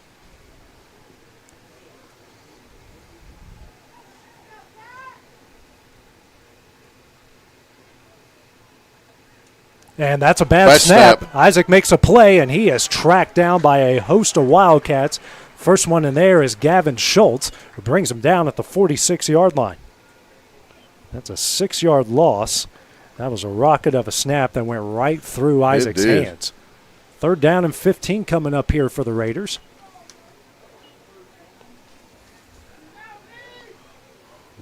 C: And that's a bad snap. Isaac makes a play, and he is tracked down by a host of Wildcats. First one in there is Gavin Schultz, who brings him down at the 46-yard line. That's a 6-yard loss. That was a rocket of a snap that went right through Isaac's hands. Third down and 15 coming up here for the Raiders.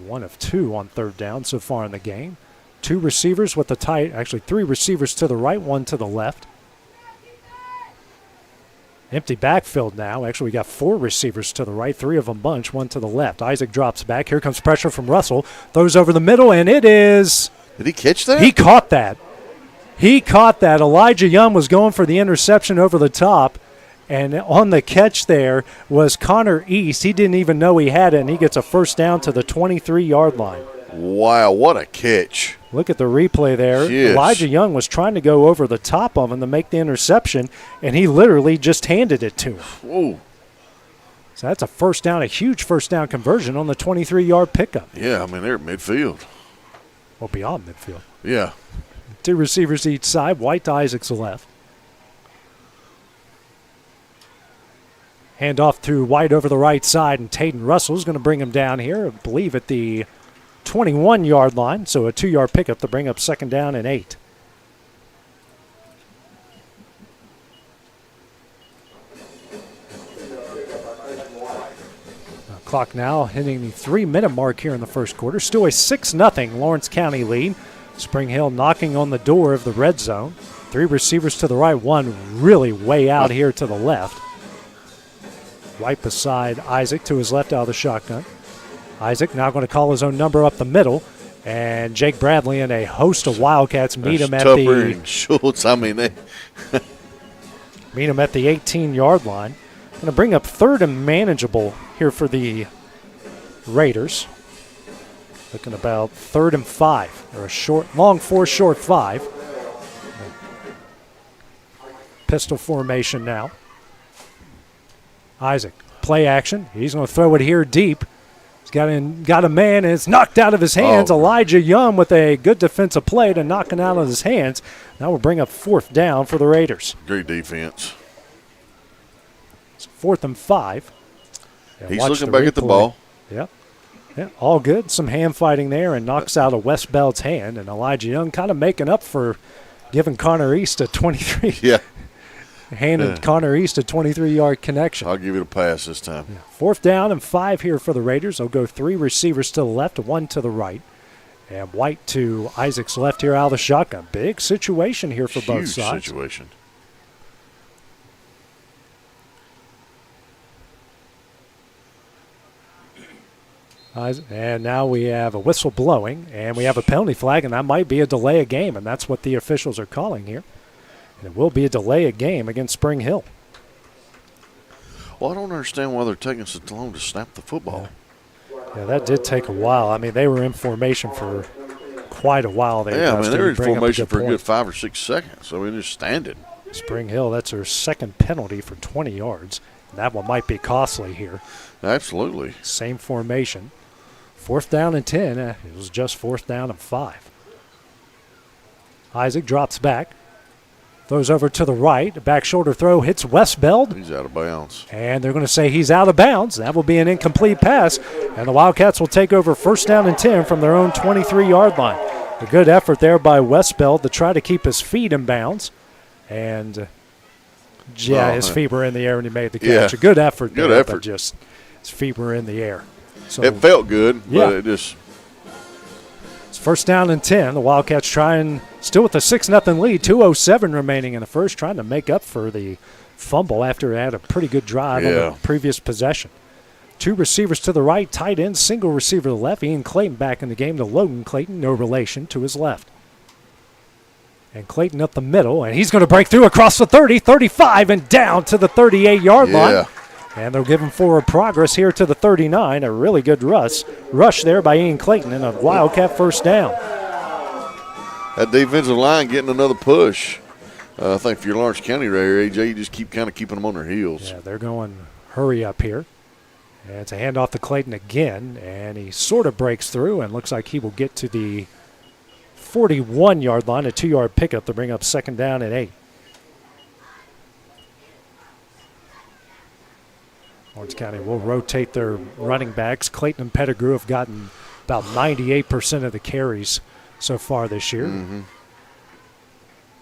C: One of 2 on third down so far in the game. 2 receivers with the tight, actually 3 receivers to the right, 1 to the left. Empty backfield now. Actually, we got 4 receivers to the right, 3 of them bunch, 1 to the left. Isaac drops back. Here comes pressure from Russell. Throws over the middle, and it is.
U: Did he catch that?
C: He caught that. He caught that. Elijah Young was going for the interception over the top, and on the catch there was Connor East. He didn't even know he had it, and he gets a first down to the 23-yard line.
U: Wow, what a catch.
C: Look at the replay there.
U: Yes.
C: Elijah Young was trying to go over the top of him to make the interception, and he literally just handed it to him.
U: Whoa.
C: So that's a first down, a huge first down conversion on the 23-yard pickup.
U: Yeah, I mean, they're at midfield.
C: Well, beyond midfield.
U: Yeah.
C: 2 receivers each side. White to Isaac's left. Hand off to White over the right side, and Tatum Russell's going to bring him down here, I believe, at the 21-yard line, so a 2-yard pickup to bring up second down and 8. Clock now hitting the 3-minute mark here in the first quarter. Still a 6-0 Lawrence County lead. Spring Hill knocking on the door of the red zone. 3 receivers to the right, 1 really way out here to the left. White beside Isaac to his left out of the shotgun. Isaac now going to call his own number up the middle, and Jake Bradley and a host of Wildcats meet him at
U: Tupper
C: the.
U: And Schultz, I mean, they
C: meet him at the 18-yard line. Going to bring up 3rd and manageable here for the Raiders. Looking about 3rd and 5. Or a long 4, short 5. Pistol formation now. Isaac, play action. He's going to throw it here deep. He's got a man, and it's knocked out of his hands. Elijah Young with a good defensive play to knock it out of his hands. Now we'll bring up 4th down for the Raiders.
U: Great defense.
C: It's 4th and 5.
U: He's looking back at the ball.
C: Yep. Yeah, all good. Some hand fighting there, and knocks out of West Belt's hand. And Elijah Young kind of making up for giving Connor East a 23.
U: Yeah.
C: Handed Connor East a 23-yard connection.
U: I'll give it a pass this time.
C: Yeah. 4th down and 5 here for the Raiders. They'll go 3 receivers to the left, 1 to the right. And White to Isaac's left here out of the shotgun. Big situation here for both sides.
U: Huge situation.
C: And now we have a whistle blowing, and we have a penalty flag, and that might be a delay of game, and that's what the officials are calling here. And it will be a delay of game against Spring Hill.
U: Well, I don't understand why they're taking so long to snap the football.
C: Yeah, that did take a while. I mean, they were in formation for quite a while.
U: They were in formation for a good 5 or 6 seconds. So we just standing.
C: Spring Hill, that's their 2nd penalty for 20 yards. And that one might be costly here.
U: Absolutely.
C: Same formation. 4th down and 10. It was just 4th down and 5. Isaac drops back. Throws over to the right. A back shoulder throw hits Westbeld.
U: He's out of bounds.
C: And they're going to say he's out of bounds. That will be an incomplete pass. And the Wildcats will take over 1st down and 10 from their own 23-yard line. A good effort there by Westbeld to try to keep his feet in bounds. And, his feet were in the air when he made the catch.
U: Yeah.
C: A good effort
U: Good
C: there,
U: effort.
C: but just his feet were in the air. So
U: it felt good, but it just...
C: It's 1st down and 10. The Wildcats trying, still with a 6-0 lead, 2:07 remaining in the first, trying to make up for the fumble after it had a pretty good drive on the previous possession. 2 receivers to the right, tight end, single receiver to the left. Ian Clayton back in the game to Logan Clayton, no relation, to his left. And Clayton up the middle, and he's going to break through across the 30, 35, and down to the 38-yard line. And they'll give him forward progress here to the 39. A really good rush there by Ian Clayton, and a Wildcat 1st down.
U: That defensive line getting another push. I think for your Lawrence County right here, AJ, you just keeping them on their heels.
C: Yeah, they're going hurry up here. And it's a handoff to Clayton again, and he sort of breaks through and looks like he will get to the 41-yard line, a 2-yard pickup to bring up 2nd down and 8. Lawrence County will rotate their running backs. Clayton and Pettigrew have gotten about 98% of the carries so far this year.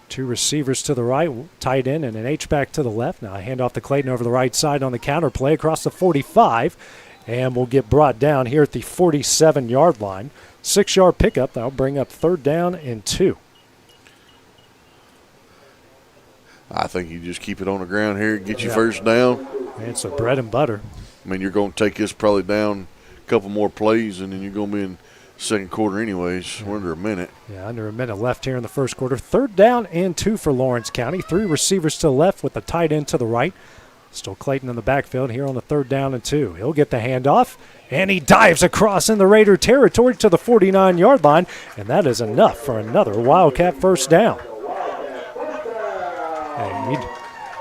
C: 2 receivers to the right, tight end, and an H-back to the left. Now a handoff to Clayton over the right side on the counter play across the 45, and will get brought down here at the 47-yard line. 6-yard pickup. That'll bring up 3rd down and 2.
U: I think you just keep it on the ground here, get your 1st down.
C: It's a bread and butter.
U: I mean, you're going to take this probably down a couple more plays, and then you're going to be in 2nd quarter anyways. We're under a minute.
C: Yeah, under a minute left here in the 1st quarter. 3rd down and 2 for Lawrence County. 3 receivers to the left with the tight end to the right. Still Clayton in the backfield here on the 3rd down and 2. He'll get the handoff, and he dives across in the Raider territory to the 49-yard line, and that is enough for another Wildcat 1st down.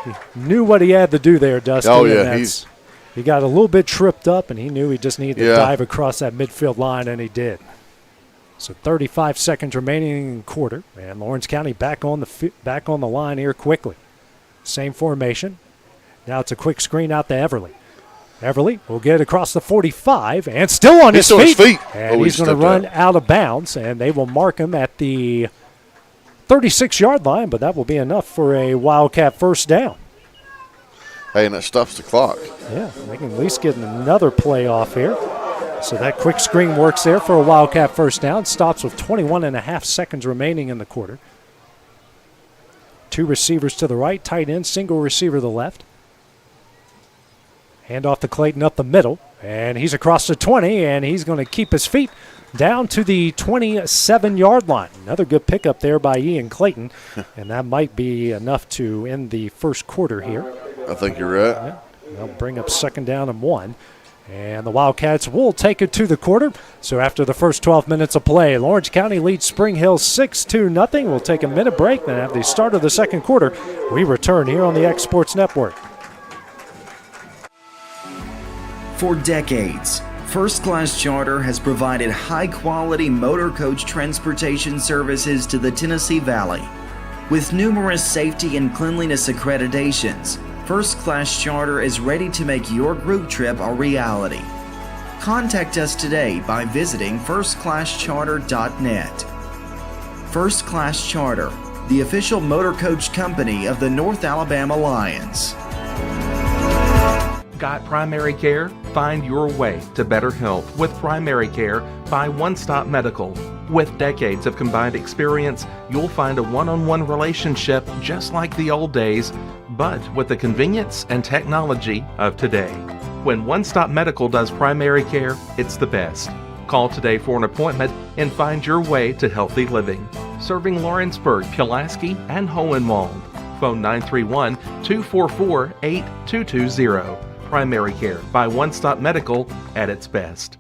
C: He knew what he had to do there, Dustin.
U: Oh, yeah.
C: He got a little bit tripped up, and he knew he just needed to dive across that midfield line, and he did. So 35 seconds remaining in the quarter, and Lawrence County back on the line here quickly. Same formation. Now it's a quick screen out to Everly. Everly will get across the 45, and still on his feet. And he's going to run out of bounds, and they will mark him at the 36-yard line, but that will be enough for a Wildcat 1st down.
U: Hey, and that stops the clock.
C: Yeah, they can at least get another play off here. So that quick screen works there for a Wildcat 1st down. Stops with 21.5 seconds remaining in the quarter. 2 receivers to the right, tight end, single receiver to the left. Hand off to Clayton up the middle, and he's across the 20, and he's going to keep his feet down to the 27-yard line. Another good pickup there by Ian Clayton, and that might be enough to end the first quarter here.
U: I think you're right.
C: Yeah, they'll bring up 2nd down and 1. And the Wildcats will take it to the quarter. So after the first 12 minutes of play, Lawrence County leads Spring Hill 6-0. We'll take a minute break, then at the start of the second quarter, we return here on the X Sports Network.
F: For decades, First Class Charter has provided high-quality motor coach transportation services to the Tennessee Valley. With numerous safety and cleanliness accreditations, First Class Charter is ready to make your group trip a reality. Contact us today by visiting firstclasscharter.net. First Class Charter, the official motor coach company of the North Alabama Lions.
I: Got primary care? Find your way to better health with primary care by One Stop Medical. With decades of combined experience, you'll find a one-on-one relationship just like the old days, but with the convenience and technology of today. When One Stop Medical does primary care, it's the best. Call today for an appointment and find your way to healthy living. Serving Lawrenceburg, Pulaski, and Hohenwald. Phone 931-244-8220. Primary care by One Stop Medical at its best.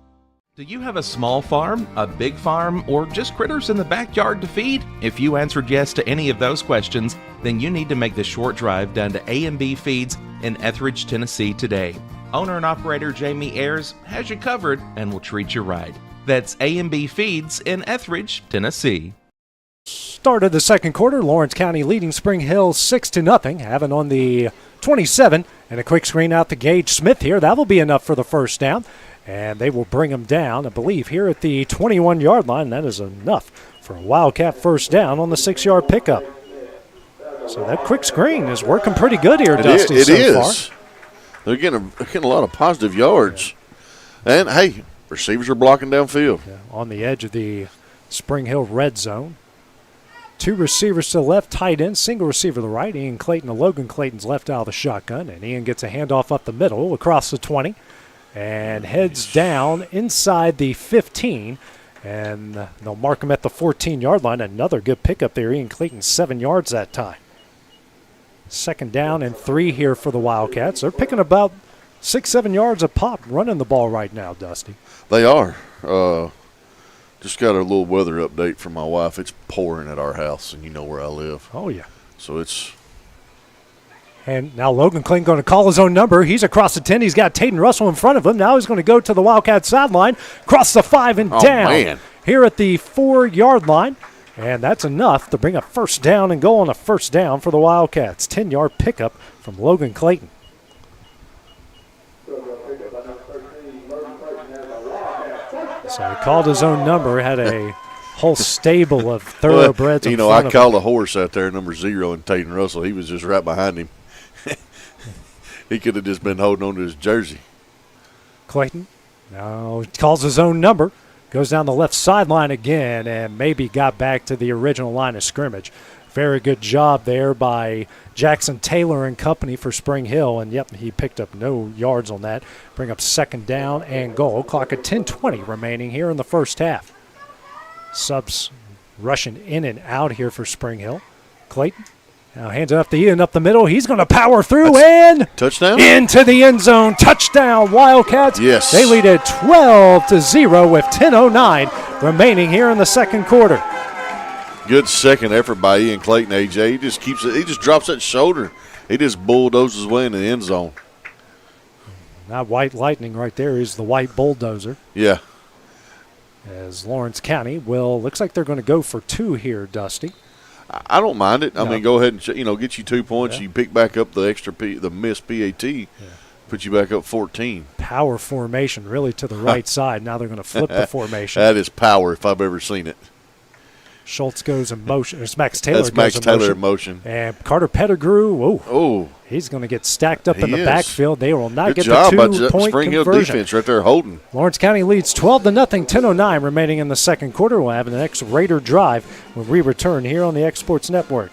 I: Do you have a small farm, a big farm, or just critters in the backyard to feed? If you answered yes to any of those questions, then you need to make the short drive down to A&B Feeds in Etheridge, Tennessee today. Owner and operator Jamie Ayers has you covered and will treat you right. That's A&B Feeds in Etheridge, Tennessee.
C: Start of the second quarter, Lawrence County leading Spring Hill 6-0, having on the 27, and a quick screen out to Gage Smith here. That will be enough for the first down, and they will bring him down, I believe, here at the 21-yard line. That is enough for a Wildcat first down on the 6-yard pickup. So that quick screen is working pretty good here, Dusty,
U: It
C: so
U: is.
C: far.
U: They're getting a lot of positive yards. And, hey, receivers are blocking downfield.
C: Yeah, on the edge of the Spring Hill red zone. Two receivers to the left, tight end, single receiver to the right. Ian Clayton and Logan Clayton's left out of the shotgun, and Ian gets a handoff up the middle across the 20 and heads down inside the 15, and they'll mark him at the 14-yard line. Another good pickup there. Ian Clayton 7 yards that time. 2nd down and 3 here for the Wildcats. They're picking about 6-7 yards a pop running the ball right now, Dusty.
U: They are. Just got a little weather update from my wife. It's pouring at our house, and you know where I live.
C: Oh, yeah.
U: So it's.
C: And now Logan Clayton going to call his own number. He's across the 10. He's got Tayden Russell in front of him. Now he's going to go to the Wildcat sideline, cross the 5 and down.
U: Man.
C: Here at the 4-yard line. And that's enough to bring a first down and go on a first down for the Wildcats. 10-yard pickup from Logan Clayton. So he called his own number, had a whole stable of thoroughbreds in front of him.
U: I called a horse out there, number 0, and Tayden Russell. He was just right behind him. He could have just been holding on to his jersey.
C: Clayton now calls his own number, goes down the left sideline again, and maybe got back to the original line of scrimmage. Very good job there by Jackson Taylor and company for Spring Hill. And, yep, he picked up no yards on that. Bring up 2nd down and goal. Clock at 10:20 remaining here in the first half. Subs rushing in and out here for Spring Hill. Clayton now hands it up to Ian up the middle. He's going to power through and
U: touchdown
C: into the end zone. Touchdown, Wildcats.
U: Yes.
C: They lead it 12-0 with 10:09 remaining here in the second quarter.
U: Good second effort by Ian Clayton, AJ. He just keeps it. He just drops that shoulder. He just bulldozes his way in the end zone.
C: That white lightning right there is the white bulldozer.
U: Yeah.
C: As Lawrence County looks like they're going to go for 2 here, Dusty.
U: I don't mind it.
C: No.
U: I mean, go ahead and get you 2 points. Yeah. You pick back up the extra the missed PAT. Yeah. Put you back up 14.
C: Power formation really to the right side. Now they're going to flip the formation.
U: That is power if I've ever seen it.
C: Schultz goes in motion. It's Max Taylor.
U: That's Max Taylor in motion.
C: And Carter Pettigrew, he's going to get stacked up in the backfield. They will not get the 2-point
U: Spring Hill
C: conversion.
U: defense right there holding.
C: Lawrence County leads 12-0, 10:09 remaining in the second quarter. We'll have the next Raider drive when we return here on the X Sports Network.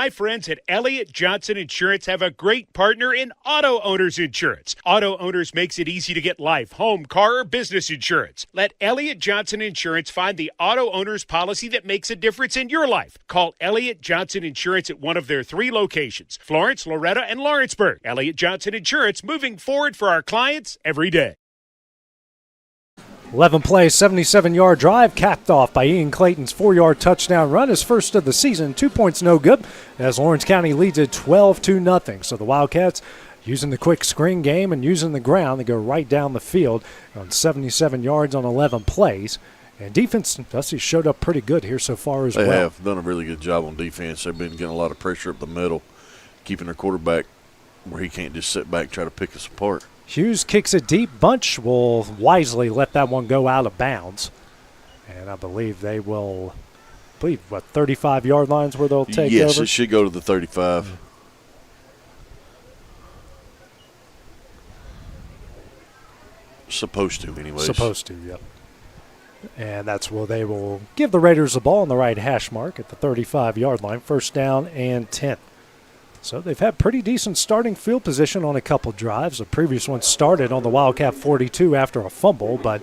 E: My friends at Elliott Johnson Insurance have a great partner in Auto Owners Insurance. Auto Owners makes it easy to get life, home, car, or business insurance. Let Elliott Johnson Insurance find the Auto Owners policy that makes a difference in your life. Call Elliott Johnson Insurance at one of their 3 locations, Florence, Loretta, and Lawrenceburg. Elliott Johnson Insurance, moving forward for our clients every day.
C: 11-play, 77-yard drive capped off by Ian Clayton's 4-yard touchdown run, his first of the season. 2 points no good as Lawrence County leads it 12-0. So the Wildcats, using the quick screen game and using the ground, they go right down the field on 77 yards on 11 plays. And defense, Dusty, showed up pretty good here so far as well.
U: They have done a really good job on defense. They've been getting a lot of pressure up the middle, keeping their quarterback where he can't just sit back and try to pick us apart.
C: Hughes kicks it deep. Bunch will wisely let that one go out of bounds. And I believe they will, 35-yard lines where they'll take over?
U: Yes, it should go to the 35. Supposed to, anyways.
C: Supposed to, yep. And that's where they will give the Raiders the ball on the right hash mark at the 35-yard line. First down and 10. So they've had pretty decent starting field position on a couple drives. The previous one started on the Wildcat 42 after a fumble, but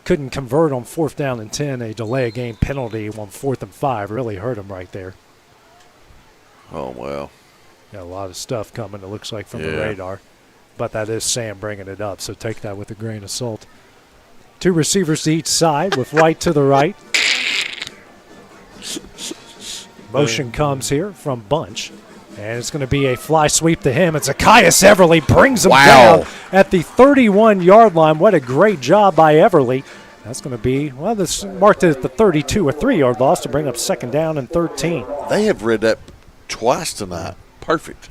C: couldn't convert on 4th down and 10. A delay of game penalty on 4th and 5 really hurt them right there.
U: Oh, well.
C: Got a lot of stuff coming, it looks like, from the radar. But that is Sam bringing it up, so take that with a grain of salt. 2 receivers to each side with White to the right. Motion comes here from Bunch. And it's going to be a fly sweep to him. It's Achias Everly brings him down at the 31-yard line. What a great job by Everly. That's going to be, well, this marked it at the 32, a 3-yard loss to bring up 2nd down and 13.
U: They have read that twice tonight. Perfect.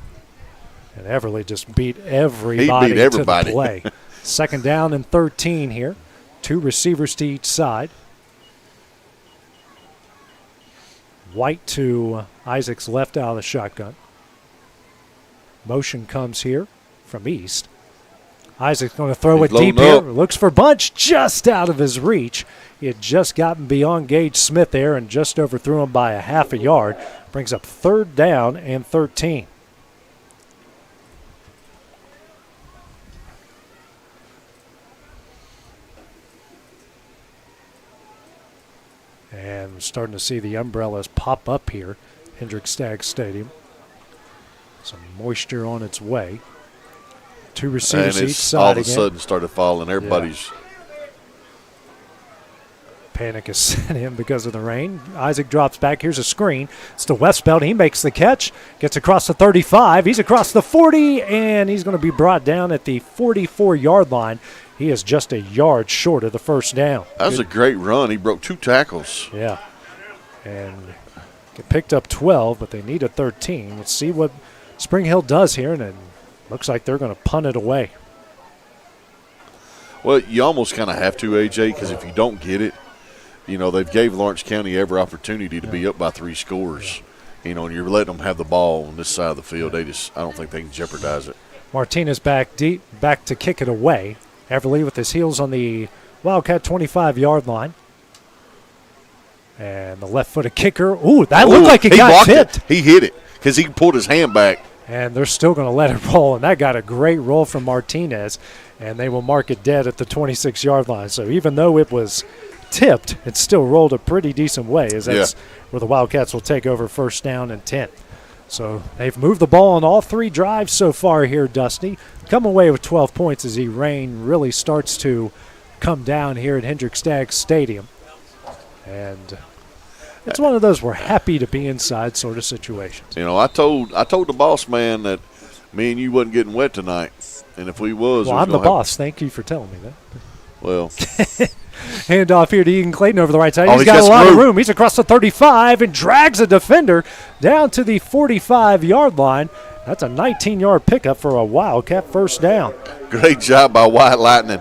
C: And Everly just beat everybody, to the play. 2nd down and 13 here. 2 receivers to each side. White to Isaac's left out of the shotgun. Motion comes here from East. Isaac's going to throw it deep here. Looks for Bunch just out of his reach. He had just gotten beyond Gage Smith there and just overthrew him by a half a yard. Brings up 3rd down and 13. And we're starting to see the umbrellas pop up here, Hendrick Staggs Stadium. Some moisture on its way. 2 receivers each side
U: all of a
C: again.
U: sudden started falling. Everybody's
C: panic is set in because of the rain. Isaac drops back. Here's a screen. It's to Westbelt. He makes the catch. Gets across the 35. He's across the 40, and he's going to be brought down at the 44-yard line. He is just a yard short of the 1st down.
U: That was a great run. He broke 2 tackles.
C: Yeah. And it picked up 12, but they need a 13. Let's see what Spring Hill does here, and it looks like they're going to punt it away.
U: Well, you almost kind of have to, AJ, because if you don't get it, you know, they've gave Lawrence County every opportunity to be up by 3 scores. You know, and you're letting them have the ball on this side of the field. I don't think they can jeopardize it.
C: Martinez back deep, back to kick it away. Everly with his heels on the Wildcat 25-yard line. And the left-footed kicker. Ooh, that looked like it got tipped.
U: He hit it because he pulled his hand back.
C: And they're still going to let it roll. And that got a great roll from Martinez. And they will mark it dead at the 26-yard line. So even though it was tipped, it still rolled a pretty decent way, as that's where the Wildcats will take over 1st down and 10. So they've moved the ball on all 3 drives so far here, Dusty. Come away with 12 points as the rain really starts to come down here at Hendrick Staggs Stadium. And it's one of those we're happy to be inside sort of situations.
U: You know, I told the boss man that me and you wasn't getting wet tonight. And if we was,
C: well, I'm the boss. Thank you for telling me that.
U: Well.
C: Hand off here to Ian Clayton over the right side. He's got a lot of room. He's across the 35 and drags a defender down to the 45-yard line. That's a 19-yard pickup for a Wildcat 1st down.
U: Great job by White Lightning.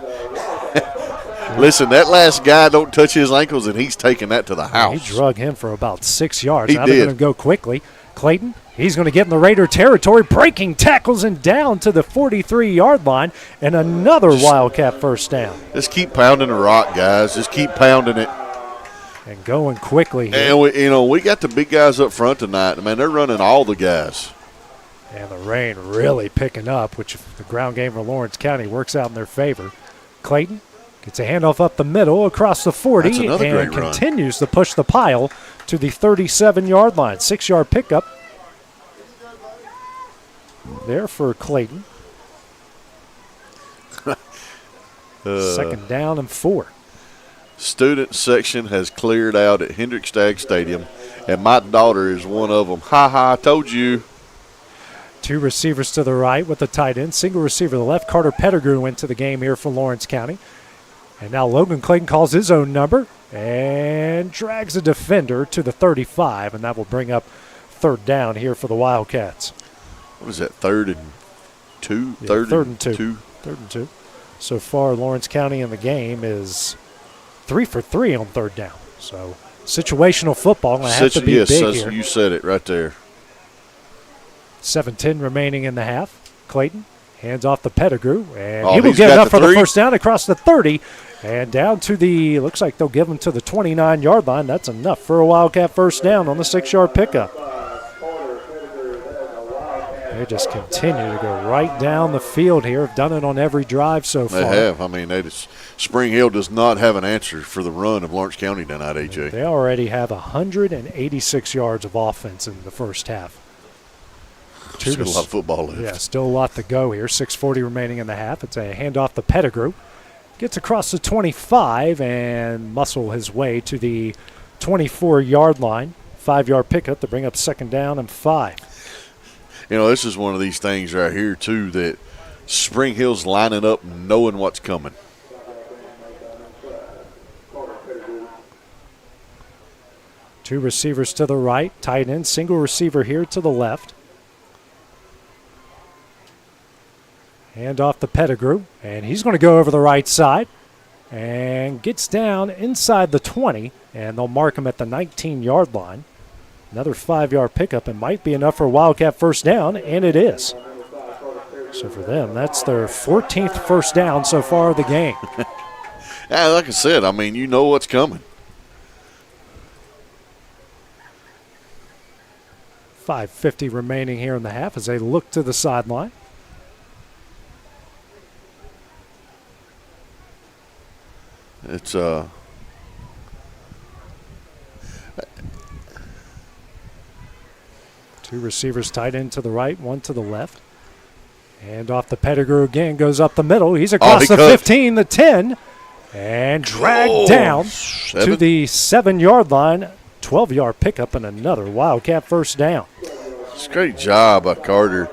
U: Listen, that last guy don't touch his ankles, and he's taking that to the house.
C: He drug him for about 6 yards.
U: He
C: now
U: did.
C: They're going to go quickly. Clayton, he's going to get in the Raider territory, breaking tackles and down to the 43-yard line, and another Wildcat 1st down.
U: Just keep pounding the rock, guys. Just keep pounding it.
C: and going quickly here.
U: And we got the big guys up front tonight. Man, they're running all the guys.
C: And the rain really picking up, which the ground game for Lawrence County works out in their favor. Clayton gets a handoff up the middle across the 40 and continues to push the pile to the 37-yard line. 6-yard pickup there for Clayton. Second down and 4.
U: Student section has cleared out at Hendrick Stagg Stadium, and my daughter is one of them. Ha, I told you.
C: 2 receivers to the right with the tight end. Single receiver to the left. Carter Pettigrew into the game here for Lawrence County. And now Logan Clayton calls his own number and drags a defender to the 35, and that will bring up third down here for the Wildcats.
U: What was that, 3rd and 2?
C: Yeah, third and two. So far, Lawrence County in the game is 3 for 3 on third down. So situational football going to have to be big here.
U: You said it right there.
C: 7:10 remaining in the half. Clayton hands off the Pettigrew, and he will get enough for the first down across the 30 and down to the, looks like they'll give him to the 29-yard line. That's enough for a Wildcat first down on the 6-yard pickup. They just continue to go right down the field here. Have done it on every drive so far.
U: They have. I mean, Spring Hill does not have an answer for the run of Lawrence County tonight, AJ.
C: They already have 186 yards of offense in the first half.
U: Still a lot of football left.
C: Yeah, still a lot to go here. 6:40 remaining in the half. It's a handoff to Pettigrew. Gets across the 25 and muscle his way to the 24-yard line. 5-yard pickup to bring up second down and 5.
U: This is one of these things right here, too, that Spring Hill's lining up knowing what's coming.
C: Two receivers to the right, tight end, single receiver here to the left. Hand off to Pettigrew, and he's going to go over the right side and gets down inside the 20, and they'll mark him at the 19-yard line. Another 5-yard pickup, and might be enough for a Wildcat first down, and it is. So for them, that's their 14th first down so far of the game.
U: Yeah, like I said, I mean, you know what's coming.
C: 5:50 remaining here in the half as they look to the sideline.
U: It's
C: two receivers tight end to the right, one to the left. And off the Pettigrew again, goes up the middle. He's across the 15, the 10, and dragged down to the 7-yard line. 12-yard pickup and another Wildcat first down.
U: It's a great job by Carter.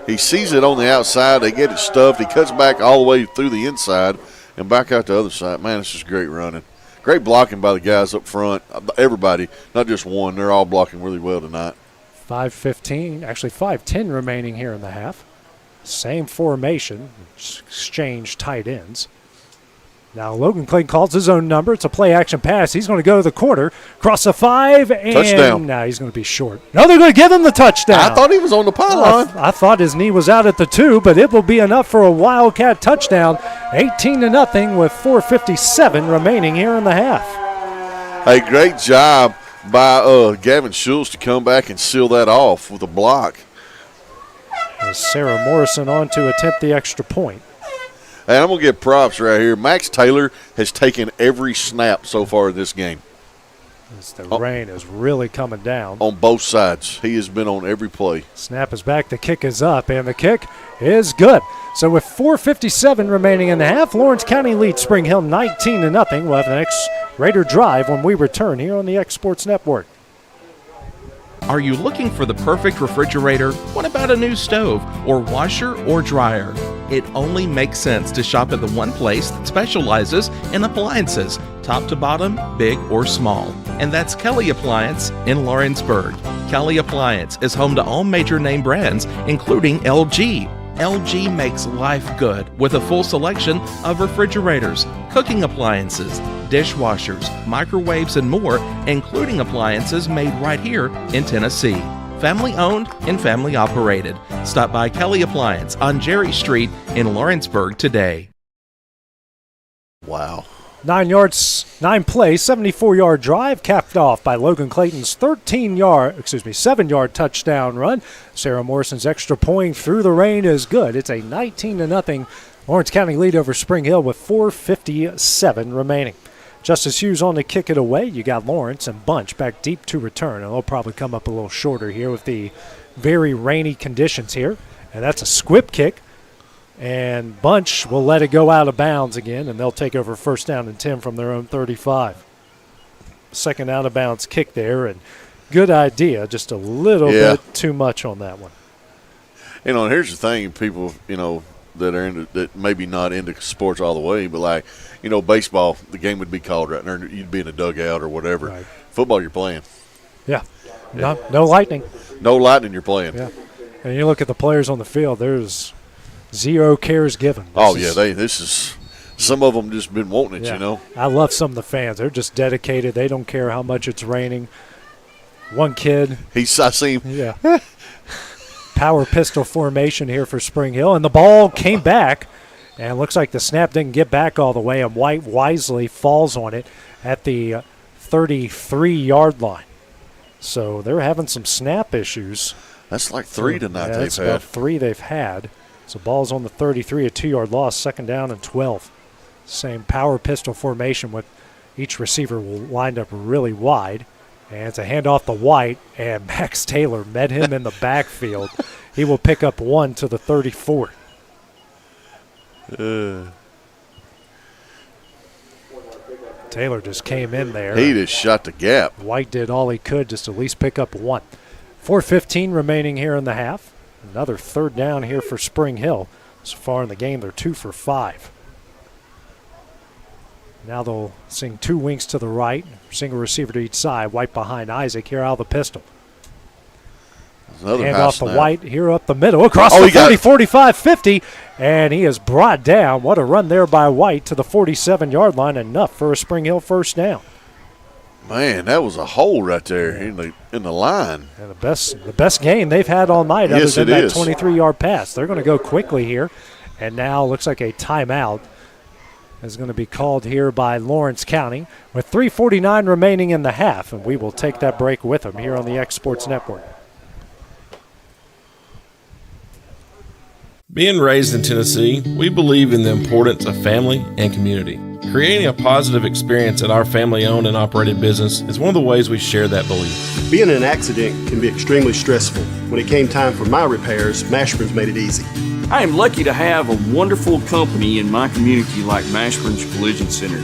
U: He sees it on the outside. They get it stuffed. He cuts back all the way through the inside and back out the other side. Man, it's just great running. Great blocking by the guys up front. Everybody, not just one. They're all blocking really well tonight.
C: 5:15, actually 5:10 remaining here in the half. Same formation, exchange tight ends. Now Logan Clayton calls his own number. It's a play-action pass. He's going to go to the corner, cross the 5, and
U: touchdown.
C: Now he's going to be short. No, they're going to give him the touchdown.
U: I thought he was on the pylon.
C: I thought his knee was out at the 2, but it will be enough for a Wildcat touchdown. 18-0 with 4:57 remaining here in the half.
U: A great job by Gavin Schultz to come back and seal that off with a block.
C: As Sarah Morrison on to attempt the extra point.
U: And I'm going to give props right here. Max Taylor has taken every snap so far in this game.
C: As the rain is really coming down.
U: On both sides. He has been on every play.
C: Snap is back. The kick is up, and the kick is good. So with 4:57 remaining in the half, Lawrence County leads Spring Hill 19-0. We'll have the next Raider drive when we return here on the X Sports Network.
I: Are you looking for the perfect refrigerator? What about a new stove or washer or dryer? It only makes sense to shop at the one place that specializes in appliances, top to bottom, big or small. And that's Kelly Appliance in Lawrenceburg. Kelly Appliance is home to all major name brands, including LG. LG makes life good with a full selection of refrigerators, cooking appliances, dishwashers, microwaves, and more, including appliances made right here in Tennessee. Family owned and family operated. Stop by Kelly Appliance on Jerry Street in Lawrenceburg today.
U: Wow.
C: 9 play, 74-yard drive capped off by Logan Clayton's 7-yard touchdown run. Sarah Morrison's extra point through the rain is good. It's a 19-0 Lawrence County lead over Spring Hill with 4:57 remaining. Justice Hughes on to kick it away. You got Lawrence and Bunch back deep to return, and they'll probably come up a little shorter here with the very rainy conditions here. And that's a squib kick. And Bunch will let it go out of bounds again, and they'll take over 1st down and 10 from their own 35. Second out of bounds kick there, and good idea, just a little bit too much on that one.
U: You know, and here's the thing, people, you know, that maybe not into sports all the way, but like, you know, baseball, the game would be called right there. You'd be in a dugout or whatever.
C: Right.
U: Football, you're playing.
C: Yeah. No lightning.
U: No lightning, you're playing.
C: Yeah. And you look at the players on the field, there's zero cares given.
U: Some of them just been wanting it, you know.
C: I love some of the fans. They're just dedicated. They don't care how much it's raining. One kid.
U: I see him.
C: Yeah. Power pistol formation here for Spring Hill, and the ball came back, and looks like the snap didn't get back all the way, and White wisely falls on it at the 33-yard line. So they're having some snap issues.
U: That's like 3 tonight they've
C: that's
U: had.
C: about 3 they've had. So ball's on the 33, a 2-yard loss, 2nd down and 12. Same power pistol formation with each receiver lined up really wide. And it's a handoff to White, and Max Taylor met him in the backfield. He will pick up 1 to the 34. Taylor just came in there.
U: He just shot the gap.
C: White did all he could just at least pick up 1. 4:15 remaining here in the half. Another 3rd down here for Spring Hill. So far in the game, they're 2 for 5. Now they'll sing 2 winks to the right, single receiver to each side. White behind Isaac. Here out of the pistol. Hand off to White here up the middle, across the 30, 45, 50, and he is brought down. What a run there by White to the 47-yard line, enough for a Spring Hill 1st down.
U: Man, that was a hole right there in the line.
C: And the best game they've had all night, other than that 23-yard pass. They're going to go quickly here, and now looks like a timeout is going to be called here by Lawrence County with 3:49 remaining in the half, and we will take that break with them here on the X Sports Network.
H: Being raised in Tennessee, we believe in the importance of family and community. Creating a positive experience at our family-owned and operated business is one of the ways we share that belief.
V: Being in an accident can be extremely stressful. When it came time for my repairs, Mashburn's made it easy.
W: I am lucky to have a wonderful company in my community like Mashburn's Collision Center.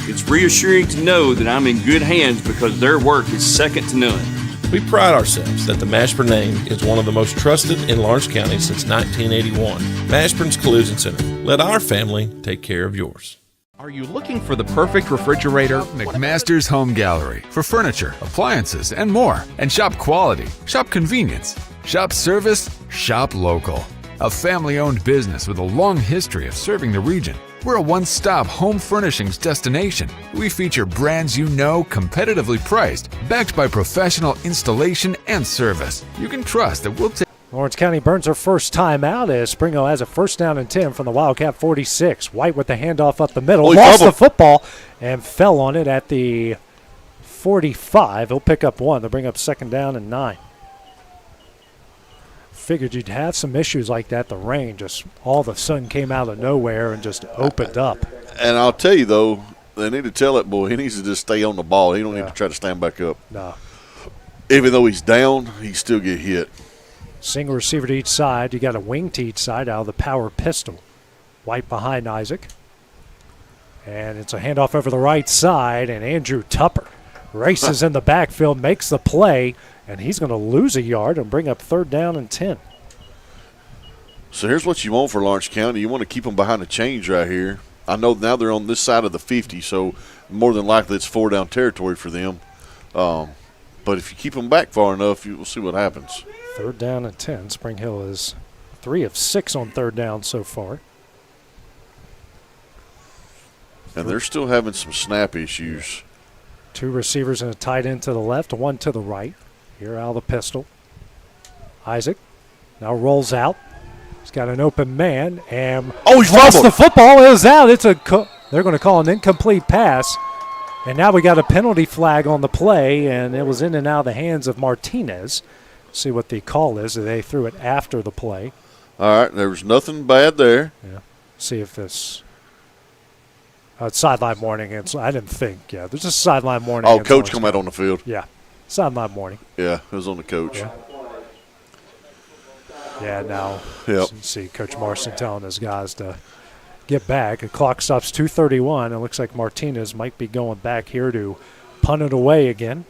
W: It's reassuring to know that I'm in good hands because their work is second to none.
H: We pride ourselves that the Mashburn name is one of the most trusted in Lawrence County since 1981. Mashburn's Collision Center. Let our family take care of yours.
I: Are you looking for the perfect refrigerator?
L: McMaster's Home Gallery for furniture, appliances, and more. And shop quality, shop convenience, shop service, shop local. A family-owned business with a long history of serving the region. We're a one-stop home furnishings destination. We feature brands you know, competitively priced, backed by professional installation and service. You can trust that we'll take.
C: Lawrence County burns their first time out as Spring Hill has a 1st down and 10 from the Wildcat 46. White with the handoff up the middle. Lost the football and fell on it at the 45. He'll pick up 1. They'll bring up 2nd down and 9. Figured you'd have some issues like that. The rain just all of a sudden came out of nowhere and just opened up.
U: And I'll tell you, though, they need to tell that boy he needs to just stay on the ball. He don't need to try to stand back up.
C: No.
U: Even though he's down, he still get hit.
C: Single receiver to each side. You got a wing to each side out of the power pistol. White behind Isaac. And it's a handoff over the right side, and Andrew Tupper races in the backfield, makes the play, and he's going to lose a yard and bring up 3rd down and 10.
U: So here's what you want for Lawrence County. You want to keep them behind the chains right here. I know now they're on this side of the 50, so more than likely it's 4-down territory for them. But if you keep them back far enough, we'll see what happens.
C: 3rd down and 10. Spring Hill is 3 of 6 on 3rd down so far.
U: And they're still having some snap issues.
C: 2 receivers and a tight end to the left, 1 to the right. Here out of the pistol. Isaac now rolls out. He's got an open man, and
U: he's
C: lost
U: fumbled.
C: The football is out. It's a They're going to call an incomplete pass. And now we got a penalty flag on the play, and it was in and out of the hands of Martinez. See what the call is. They threw it after the play.
U: All right, there was nothing bad there.
C: Yeah. See if this it's sideline warning. I didn't think. Yeah, there's just sideline warning.
U: Oh, coach come out on the field.
C: Yeah, sideline warning.
U: Yeah, it was on the coach.
C: Yeah, now
U: you
C: see Coach Marston telling his guys to get back. The clock stops 2:31. It looks like Martinez might be going back here to punt it away again.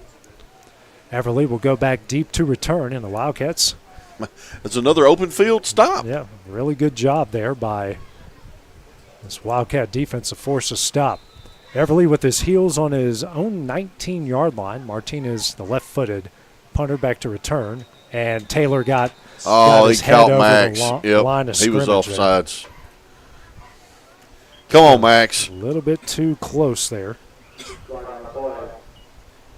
C: Everly will go back deep to return, and the Wildcats.
U: It's another open field stop.
C: Yeah, really good job there by this Wildcat defense to force a stop. Everly with his heels on his own 19-yard line. Martinez, the left-footed punter, back to return. And Taylor got his head over
U: Max.
C: the line of
U: he was
C: scrimmage
U: offsides. Come on, Max.
C: A little bit too close there.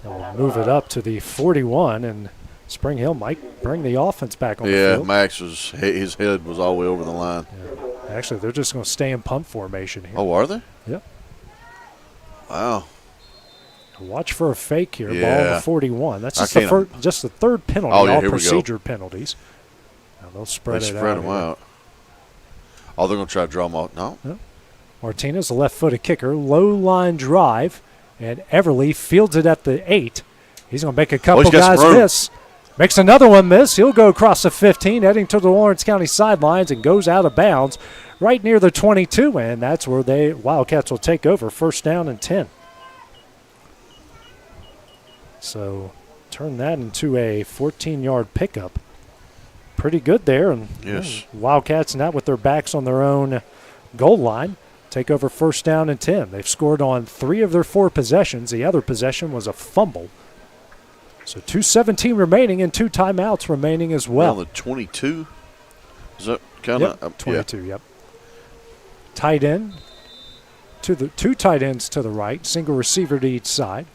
C: And we'll move it up to the 41, and Spring Hill might bring the offense back on the field.
U: Yeah, Max his head was all the way over the line.
C: Yeah. Actually, they're just going to stay in punt formation here.
U: Oh, are they?
C: Yep.
U: Wow.
C: Watch for a fake here.
U: Yeah.
C: Ball on the 41. That's just the third penalty.
U: Oh, yeah,
C: all
U: here
C: procedure penalties. Now they'll spread
U: them
C: out.
U: out. Oh, they're going to try to draw them out. No.
C: Martinez, a left-footed kicker, low line drive, and Everly fields it at the 8. He's going to make a couple guys miss. Makes another one miss. He'll go across the 15, heading to the Lawrence County sidelines, and goes out of bounds right near the 22, and that's where Wildcats will take over. First down and 10. So turn that into a 14-yard pickup. Pretty good there. And
U: yes.
C: Wildcats now with their backs on their own goal line take over first down and 10. They've scored on 3 of their 4 possessions. The other possession was a fumble. So 2:17 remaining and 2 timeouts remaining as well.
U: The 22? Is that kind of?
C: 22, yep. Tight end. 2 tight ends to the right. Single receiver to each side.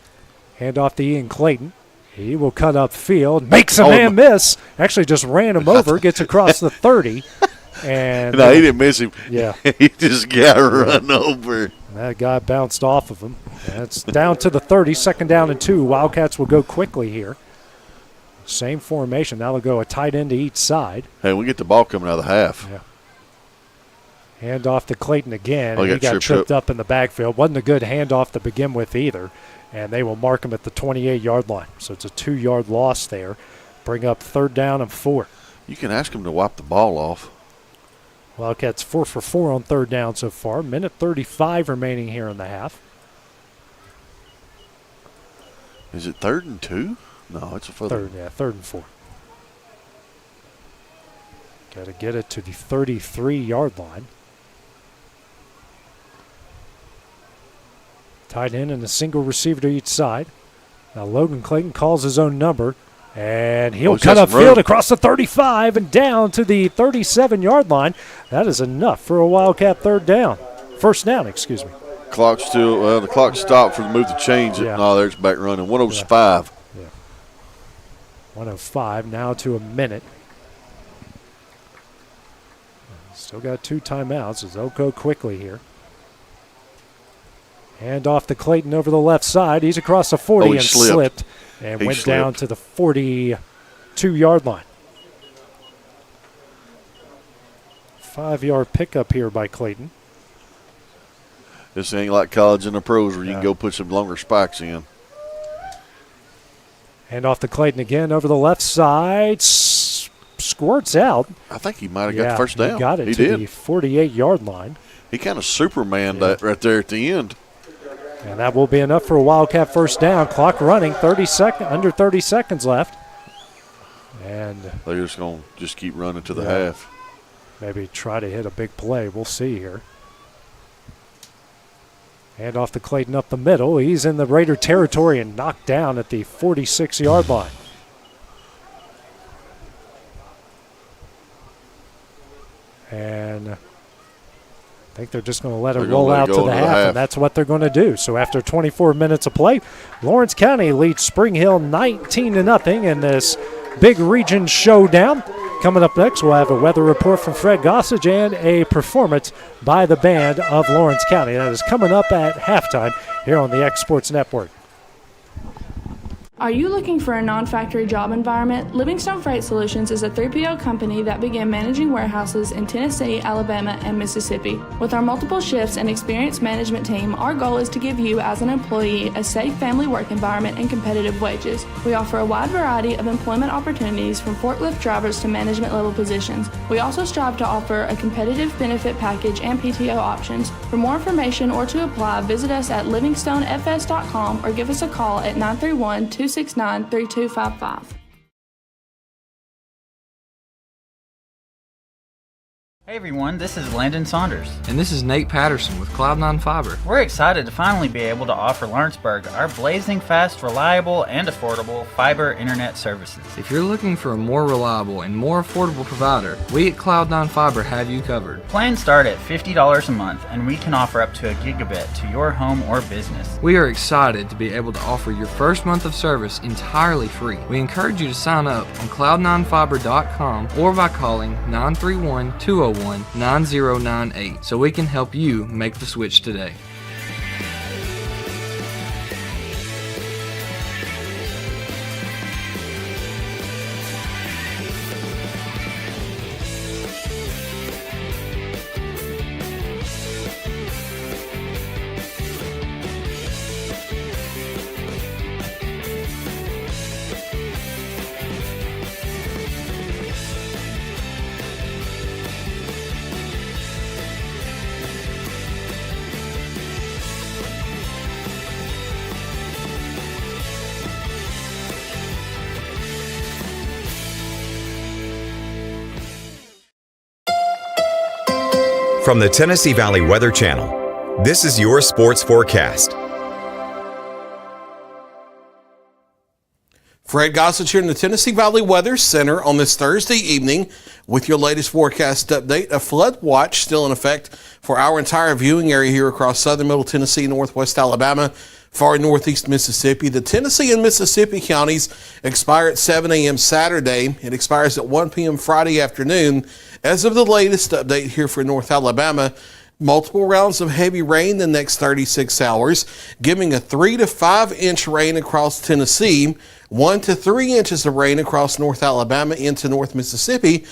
C: Hand off to Ian Clayton. He will cut up field. Makes a man miss. Actually just ran him over. Gets across the 30. And
U: no, he didn't miss him.
C: Yeah.
U: He just got run over.
C: That guy bounced off of him. That's down to the 30. Second down and 2. Wildcats will go quickly here. Same formation. Now they'll go a tight end to each side.
U: Hey, we get the ball coming out of the half.
C: Yeah. Hand off to Clayton again.
U: Oh,
C: he got tripped up in the backfield. Wasn't a good handoff to begin with either. And they will mark him at the 28-yard line. So it's a 2-yard loss there. Bring up third down and 4.
U: You can ask him to wipe the ball off.
C: Wildcats 4 for 4 on third down so far. Minute 35 remaining here in the half.
U: Is it 3rd and 2? No, it's a further.
C: 3rd and 4. Got to get it to the 33-yard line. Tight end and a single receiver to each side. Now Logan Clayton calls his own number, and he'll cut up field across the 35 and down to the 37-yard line. That is enough for a Wildcat first down, excuse me.
U: Clock still, the clock stopped for the move to change it.
C: Yeah.
U: No, there's back running. 105.
C: Yeah. 105 now to a minute. Still got 2 timeouts as they'll go quickly here. Hand off to Clayton over the left side. He's across the 40 and slipped and went down to the 42-yard line. 5-yard pickup here by Clayton.
U: This ain't like college and the pros where you can go put some longer spikes in.
C: Hand off to Clayton again over the left side. Squirts out.
U: I think he might have got the first down.
C: He got it to the 48-yard line.
U: He kind of Supermaned that right there at the end.
C: And that will be enough for a Wildcat first down. Clock running, under 30 seconds left. And
U: they're just going to keep running to the half.
C: Maybe try to hit a big play. We'll see here. Hand off to Clayton up the middle. He's in the Raider territory and knocked down at the 46-yard line. And I think they're just going to let it roll out to the half, and that's what they're going to do. So after 24 minutes of play, Lawrence County leads Spring Hill 19-0 in this big region showdown. Coming up next, we'll have a weather report from Fred Gossage and a performance by the band of Lawrence County. That is coming up at halftime here on the X Sports Network.
D: Are you looking for a non-factory job environment? Livingstone Freight Solutions is a 3PL company that began managing warehouses in Tennessee, Alabama, and Mississippi. With our multiple shifts and experienced management team, our goal is to give you as an employee a safe family work environment and competitive wages. We offer a wide variety of employment opportunities from forklift drivers to management level positions. We also strive to offer a competitive benefit package and PTO options. For more information or to apply, visit us at livingstonefs.com or give us a call at 931-269-3255.
J: Hey everyone, this is Landon Saunders.
K: And this is Nate Patterson with Cloud9 Fiber.
J: We're excited to finally be able to offer Lawrenceburg our blazing fast, reliable, and affordable fiber internet services.
K: If you're looking for a more reliable and more affordable provider, we at Cloud9 Fiber have you covered.
J: Plans start at $50 a month, and we can offer up to a gigabit to your home or business.
K: We are excited to be able to offer your first month of service entirely free. We encourage you to sign up on cloud9fiber.com or by calling 931-201-9098 so we can help you make the switch today.
A: From the Tennessee Valley Weather Channel, this is your sports forecast.
N: Fred Gossage here in the Tennessee Valley Weather Center on this Thursday evening with your latest forecast update. A flood watch still in effect for our entire viewing area here across southern Middle Tennessee, northwest Alabama, far northeast Mississippi. The Tennessee and Mississippi counties expire at 7 a.m. Saturday. It expires at 1 p.m. Friday afternoon. As of the latest update here for North Alabama, multiple rounds of heavy rain the next 36 hours, giving a 3 to 5 inch rain across Tennessee, 1 to 3 inches of rain across North Alabama into North Mississippi,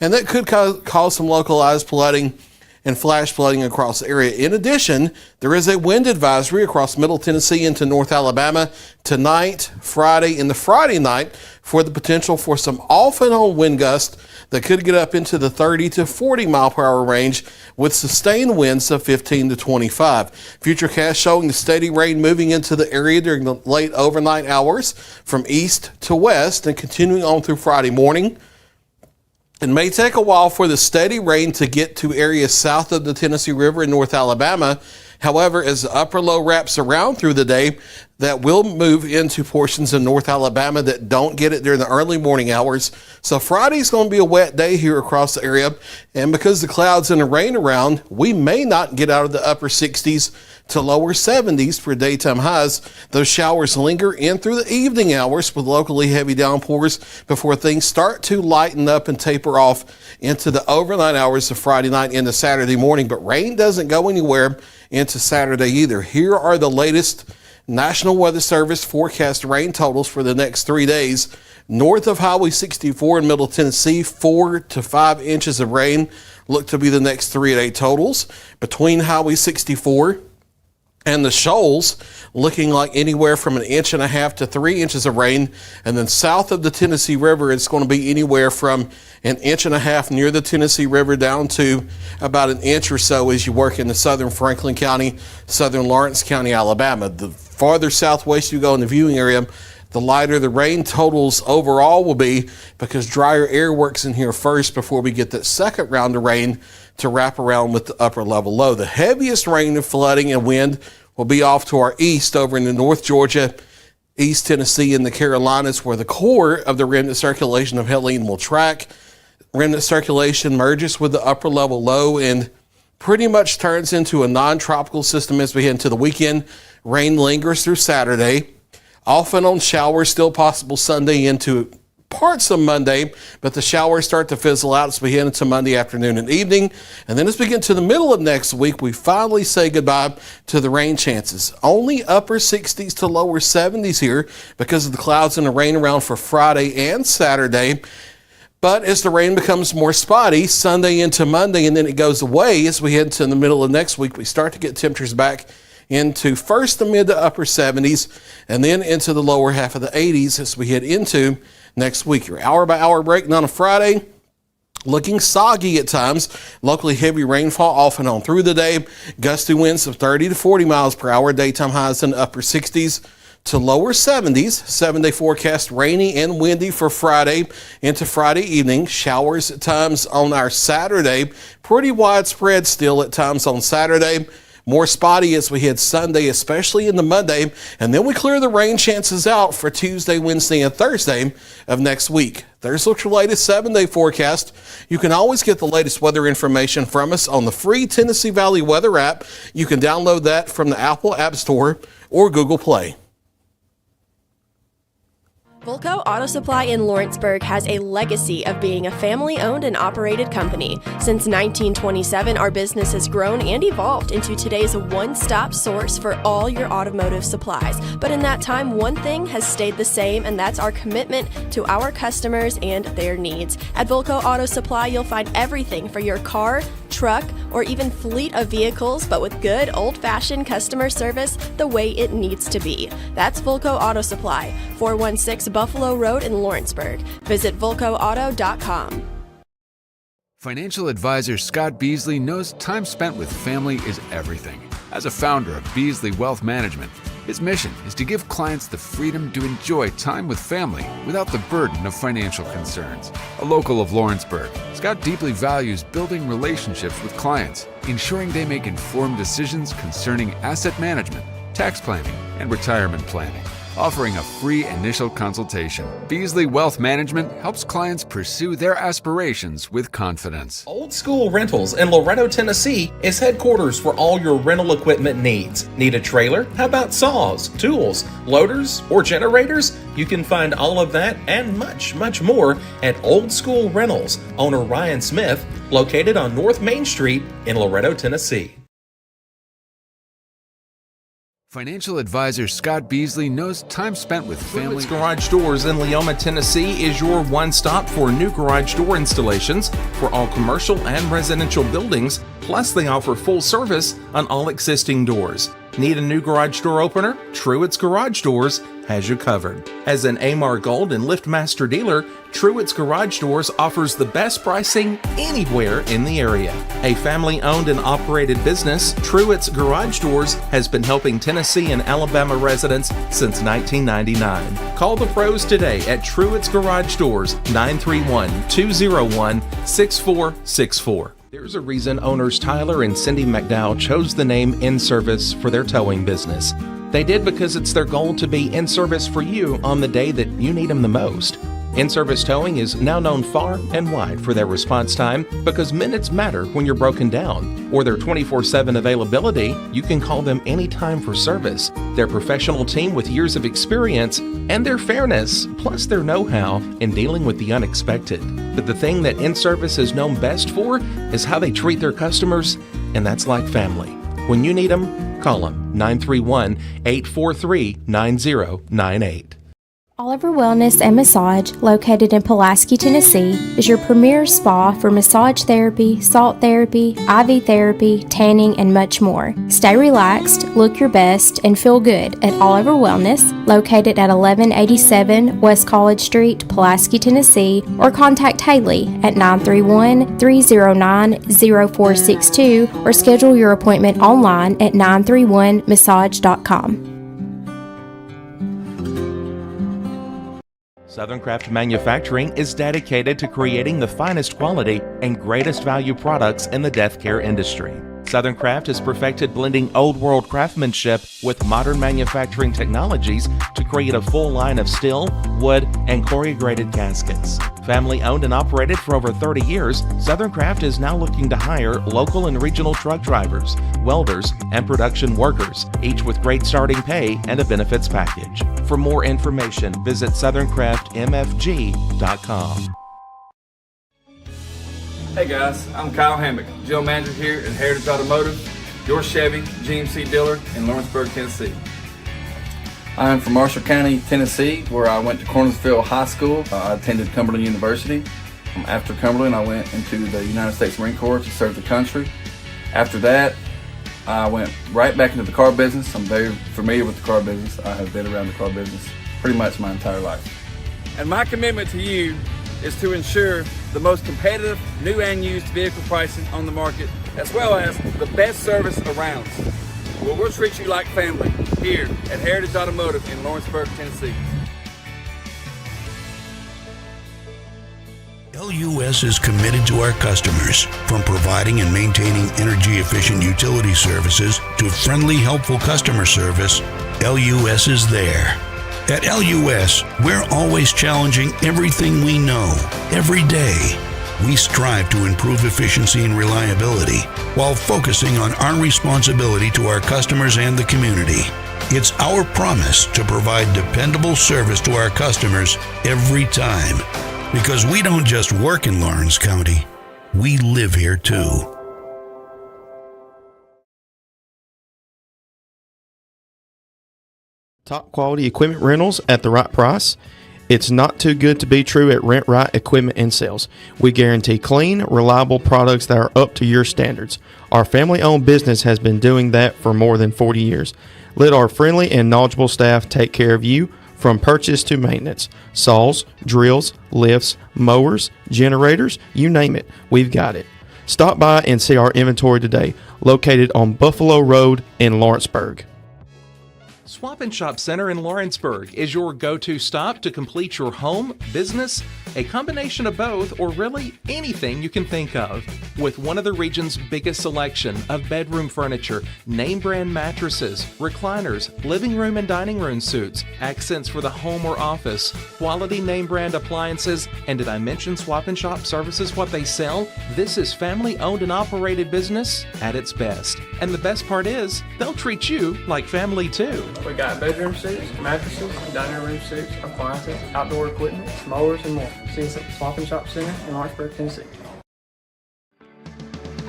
N: and that could cause some localized flooding and flash flooding across the area. In addition, there is a wind advisory across Middle Tennessee into North Alabama tonight, Friday, and the Friday night for the potential for some off and on wind gusts that could get up into the 30 to 40 mile per hour range with sustained winds of 15 to 25. Futurecast showing the steady rain moving into the area during the late overnight hours from east to west and continuing on through Friday morning. It may take a while for the steady rain to get to areas south of the Tennessee River in North Alabama. However, as the upper low wraps around through the day, that will move into portions of North Alabama that don't get it during the early morning hours. So Friday's going to be a wet day here across the area. And because the clouds and the rain around, we may not get out of the upper 60s to lower 70s for daytime highs. Those showers linger in through the evening hours with locally heavy downpours before things start to lighten up and taper off into the overnight hours of Friday night into Saturday morning. But rain doesn't go anywhere into Saturday either. Here are the latest National Weather Service forecast rain totals for the next 3 days. North of Highway 64 in Middle Tennessee, 4 to 5 inches of rain look to be the next 3-day totals. Between Highway 64 and the Shoals, looking like anywhere from 1.5 inches to 3 inches of rain. And then south of the Tennessee River, it's going to be anywhere from 1.5 inches near the Tennessee River down to about 1 inch or so as you work in the southern Franklin County, southern Lawrence County, Alabama. The farther southwest you go in the viewing area, the lighter the rain totals overall will be because drier air works in here first before we get that second round of rain to wrap around with the upper level low. The heaviest rain and flooding and wind will be off to our east over in the North Georgia, East Tennessee, and the Carolinas, where the core of the remnant circulation of Helene will track. Remnant circulation merges with the upper level low and pretty much turns into a non-tropical system as we head into the weekend. Rain lingers through Saturday. Off and on showers still possible Sunday into parts of Monday, but the showers start to fizzle out as we head into Monday afternoon and evening. And then as we get to the middle of next week, we finally say goodbye to the rain chances. Only upper 60s to lower 70s here because of the clouds and the rain around for Friday and Saturday. But as the rain becomes more spotty Sunday into Monday and then it goes away as we head to the middle of next week, we start to get temperatures back into first the mid to upper 70s and then into the lower half of the 80s as we head into next week. Your hour by hour break on a Friday. Looking soggy at times. Locally heavy rainfall off and on through the day. Gusty winds of 30 to 40 miles per hour. Daytime highs in the upper 60s to lower 70s. 7-day forecast rainy and windy for Friday into Friday evening. Showers at times on our Saturday. Pretty widespread still at times on Saturday. More spotty as we head Sunday, especially into Monday. And then we clear the rain chances out for Tuesday, Wednesday, and Thursday of next week. There's your latest 7-day forecast. You can always get the latest weather information from us on the free Tennessee Valley Weather app. You can download that from the Apple App Store or Google Play.
G: Volco Auto Supply in Lawrenceburg has a legacy of being a family-owned and operated company. Since 1927, our business has grown and evolved into today's one-stop source for all your automotive supplies. But in that time, one thing has stayed the same, and that's our commitment to our customers and their needs. At Volco Auto Supply, you'll find everything for your car, truck, or even fleet of vehicles, but with good old-fashioned customer service the way it needs to be. That's Volco Auto Supply, 416 Buffalo Road in Lawrenceburg. Visit VolcoAuto.com.
L: Financial advisor Scott Beasley knows time spent with family is everything. As a founder of Beasley Wealth Management, his mission is to give clients the freedom to enjoy time with family without the burden of financial concerns. A local of Lawrenceburg, Scott deeply values building relationships with clients, ensuring they make informed decisions concerning asset management, tax planning, and retirement planning. Offering a free initial consultation, Beasley Wealth Management helps clients pursue their aspirations with confidence.
I: Old School Rentals in Loretto, Tennessee is headquarters for all your rental equipment needs. Need a trailer? How about saws, tools, loaders, or generators? You can find all of that and much, much more at Old School Rentals. Owner Ryan Smith, located on North Main Street in Loretto, Tennessee.
L: Financial advisor Scott Beasley knows time spent with family.
I: Truett's Garage Doors in Leoma, Tennessee is your one-stop for new garage door installations for all commercial and residential buildings, plus they offer full service on all existing doors. Need a new garage door opener? Truett's Garage Doors has you covered. As an AMAR Gold and LiftMaster dealer, Truett's Garage Doors offers the best pricing anywhere in the area. A family-owned and operated business, Truett's Garage Doors has been helping Tennessee and Alabama residents since 1999. Call the pros today at Truett's Garage Doors, 931-201-6464. There's a reason owners Tyler and Cindy McDowell chose the name In Service for their towing business. They did because it's their goal to be in service for you on the day that you need them the most. In-Service Towing is now known far and wide for their response time because minutes matter when you're broken down. Or their 24/7 availability, you can call them anytime for service. Their professional team with years of experience and their fairness, plus their know-how in dealing with the unexpected. But the thing that In-Service is known best for is how they treat their customers, and that's like family. When you need them, call them 931-843-9098.
M: Oliver Wellness and Massage, located in Pulaski, Tennessee, is your premier spa for massage therapy, salt therapy, IV therapy, tanning, and much more. Stay relaxed, look your best, and feel good at Oliver Wellness, located at 1187 West College Street, Pulaski, Tennessee, or contact Haley at 931-309-0462 or schedule your appointment online at 931massage.com.
I: Southern Craft Manufacturing is dedicated to creating the finest quality and greatest value products in the death care industry. Southern Craft has perfected blending old world craftsmanship with modern manufacturing technologies to create a full line of steel, wood, and corrugated caskets. Family owned and operated for over 30 years, Southern Craft is now looking to hire local and regional truck drivers, welders, and production workers, each with great starting pay and a benefits package. For more information, visit southerncraftmfg.com.
K: Hey guys, I'm Kyle Hammock, General Manager here at Heritage Automotive, your Chevy GMC dealer in Lawrenceburg, Tennessee. I am from Marshall County, Tennessee, where I went to Cornersville High School. I attended Cumberland University. After Cumberland, I went into the United States Marine Corps to serve the country. After that, I went right back into the car business. I'm very familiar with the car business. I have been around the car business pretty much my entire life. And my commitment to you is to ensure the most competitive new and used vehicle pricing on the market, as well as the best service around. Well, we'll treat you like family here at Heritage Automotive in Lawrenceburg, Tennessee.
O: LUS is committed to our customers, from providing and maintaining energy-efficient utility services to friendly, helpful customer service. LUS is there. At LUS, we're always challenging everything we know, every day. We strive to improve efficiency and reliability while focusing on our responsibility to our customers and the community. It's our promise to provide dependable service to our customers every time. Because we don't just work in Lawrence County, we live here too.
H: Top quality equipment rentals at the right price. It's not too good to be true at Rent Right Equipment and Sales. We guarantee clean, reliable products that are up to your standards. Our family-owned business has been doing that for more than 40 years. Let our friendly and knowledgeable staff take care of you from purchase to maintenance. Saws, drills, lifts, mowers, generators, you name it, we've got it. Stop by and see our inventory today, located on Buffalo Road in Lawrenceburg.
I: Swap and Shop Center in Lawrenceburg is your go-to stop to complete your home, business, a combination of both, or really anything you can think of. With one of the region's biggest selection of bedroom furniture, name brand mattresses, recliners, living room and dining room suites, accents for the home or office, quality name brand appliances, and did I mention Swap and Shop Services, what they sell? This is family owned and operated business at its best. And the best part is, they'll treat you like family too.
P: We got bedroom suites, mattresses, dining room suites, appliances, outdoor equipment, mowers, and more. See us at Swap and Shop Center in Lawrenceburg, Tennessee.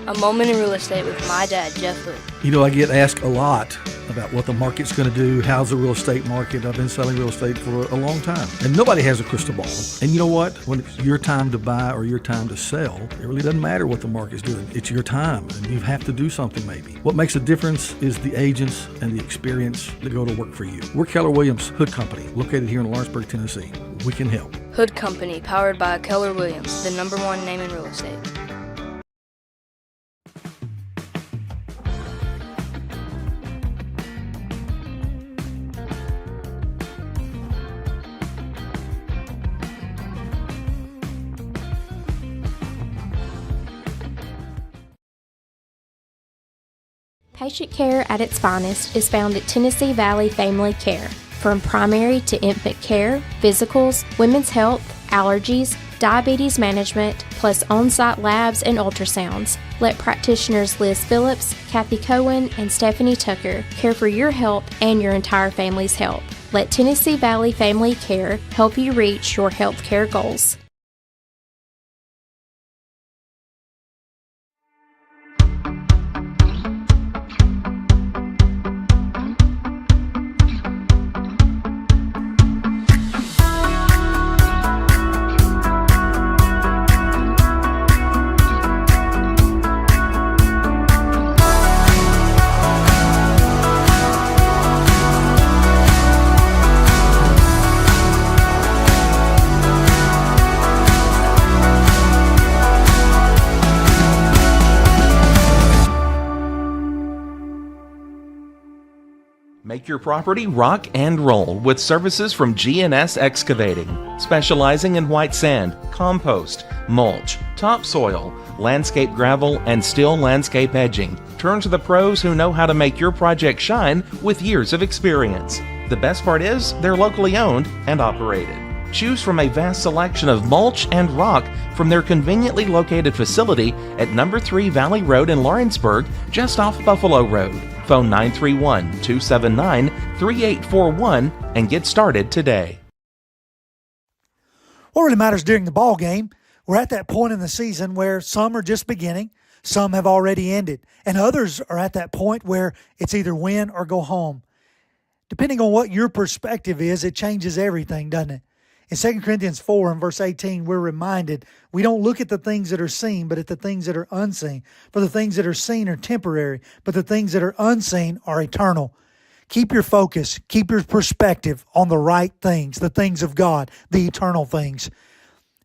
Q: A moment in real estate with my dad, Jeff Hood.
X: You know, I get asked a lot about what the market's going to do, how's the real estate market. I've been selling real estate for a long time, and nobody has a crystal ball. And you know what? When it's your time to buy or your time to sell, it really doesn't matter what the market's doing. It's your time, and you have to do something maybe. What makes a difference is the agents and the experience that go to work for you. We're Keller Williams Hood Company, located here in Lawrenceburg, Tennessee. We can help.
Q: Hood Company, powered by Keller Williams, the #1 name in real estate.
M: Patient care at its finest is found at Tennessee Valley Family Care. From primary to infant care, physicals, women's health, allergies, diabetes management, plus on-site labs and ultrasounds. Let practitioners Liz Phillips, Kathy Cohen, and Stephanie Tucker care for your health and your entire family's health. Let Tennessee Valley Family Care help you reach your health care goals.
I: Make your property rock and roll with services from G&S Excavating, specializing in white sand, compost, mulch, topsoil, landscape gravel, and steel landscape edging. Turn to the pros who know how to make your project shine with years of experience. The best part is they're locally owned and operated. Choose from a vast selection of mulch and rock from their conveniently located facility at number 3 Valley Road in Lawrenceburg, just off Buffalo Road. Phone 931-279-3841 and get started today.
B: What really matters during the ball game, we're at that point in the season where some are just beginning, some have already ended, and others are at that point where it's either win or go home. Depending on what your perspective is, it changes everything, doesn't it? In 2 Corinthians 4 and verse 18, we're reminded we don't look at the things that are seen, but at the things that are unseen. For the things that are seen are temporary, but the things that are unseen are eternal. Keep your focus, keep your perspective on the right things, the things of God, the eternal things.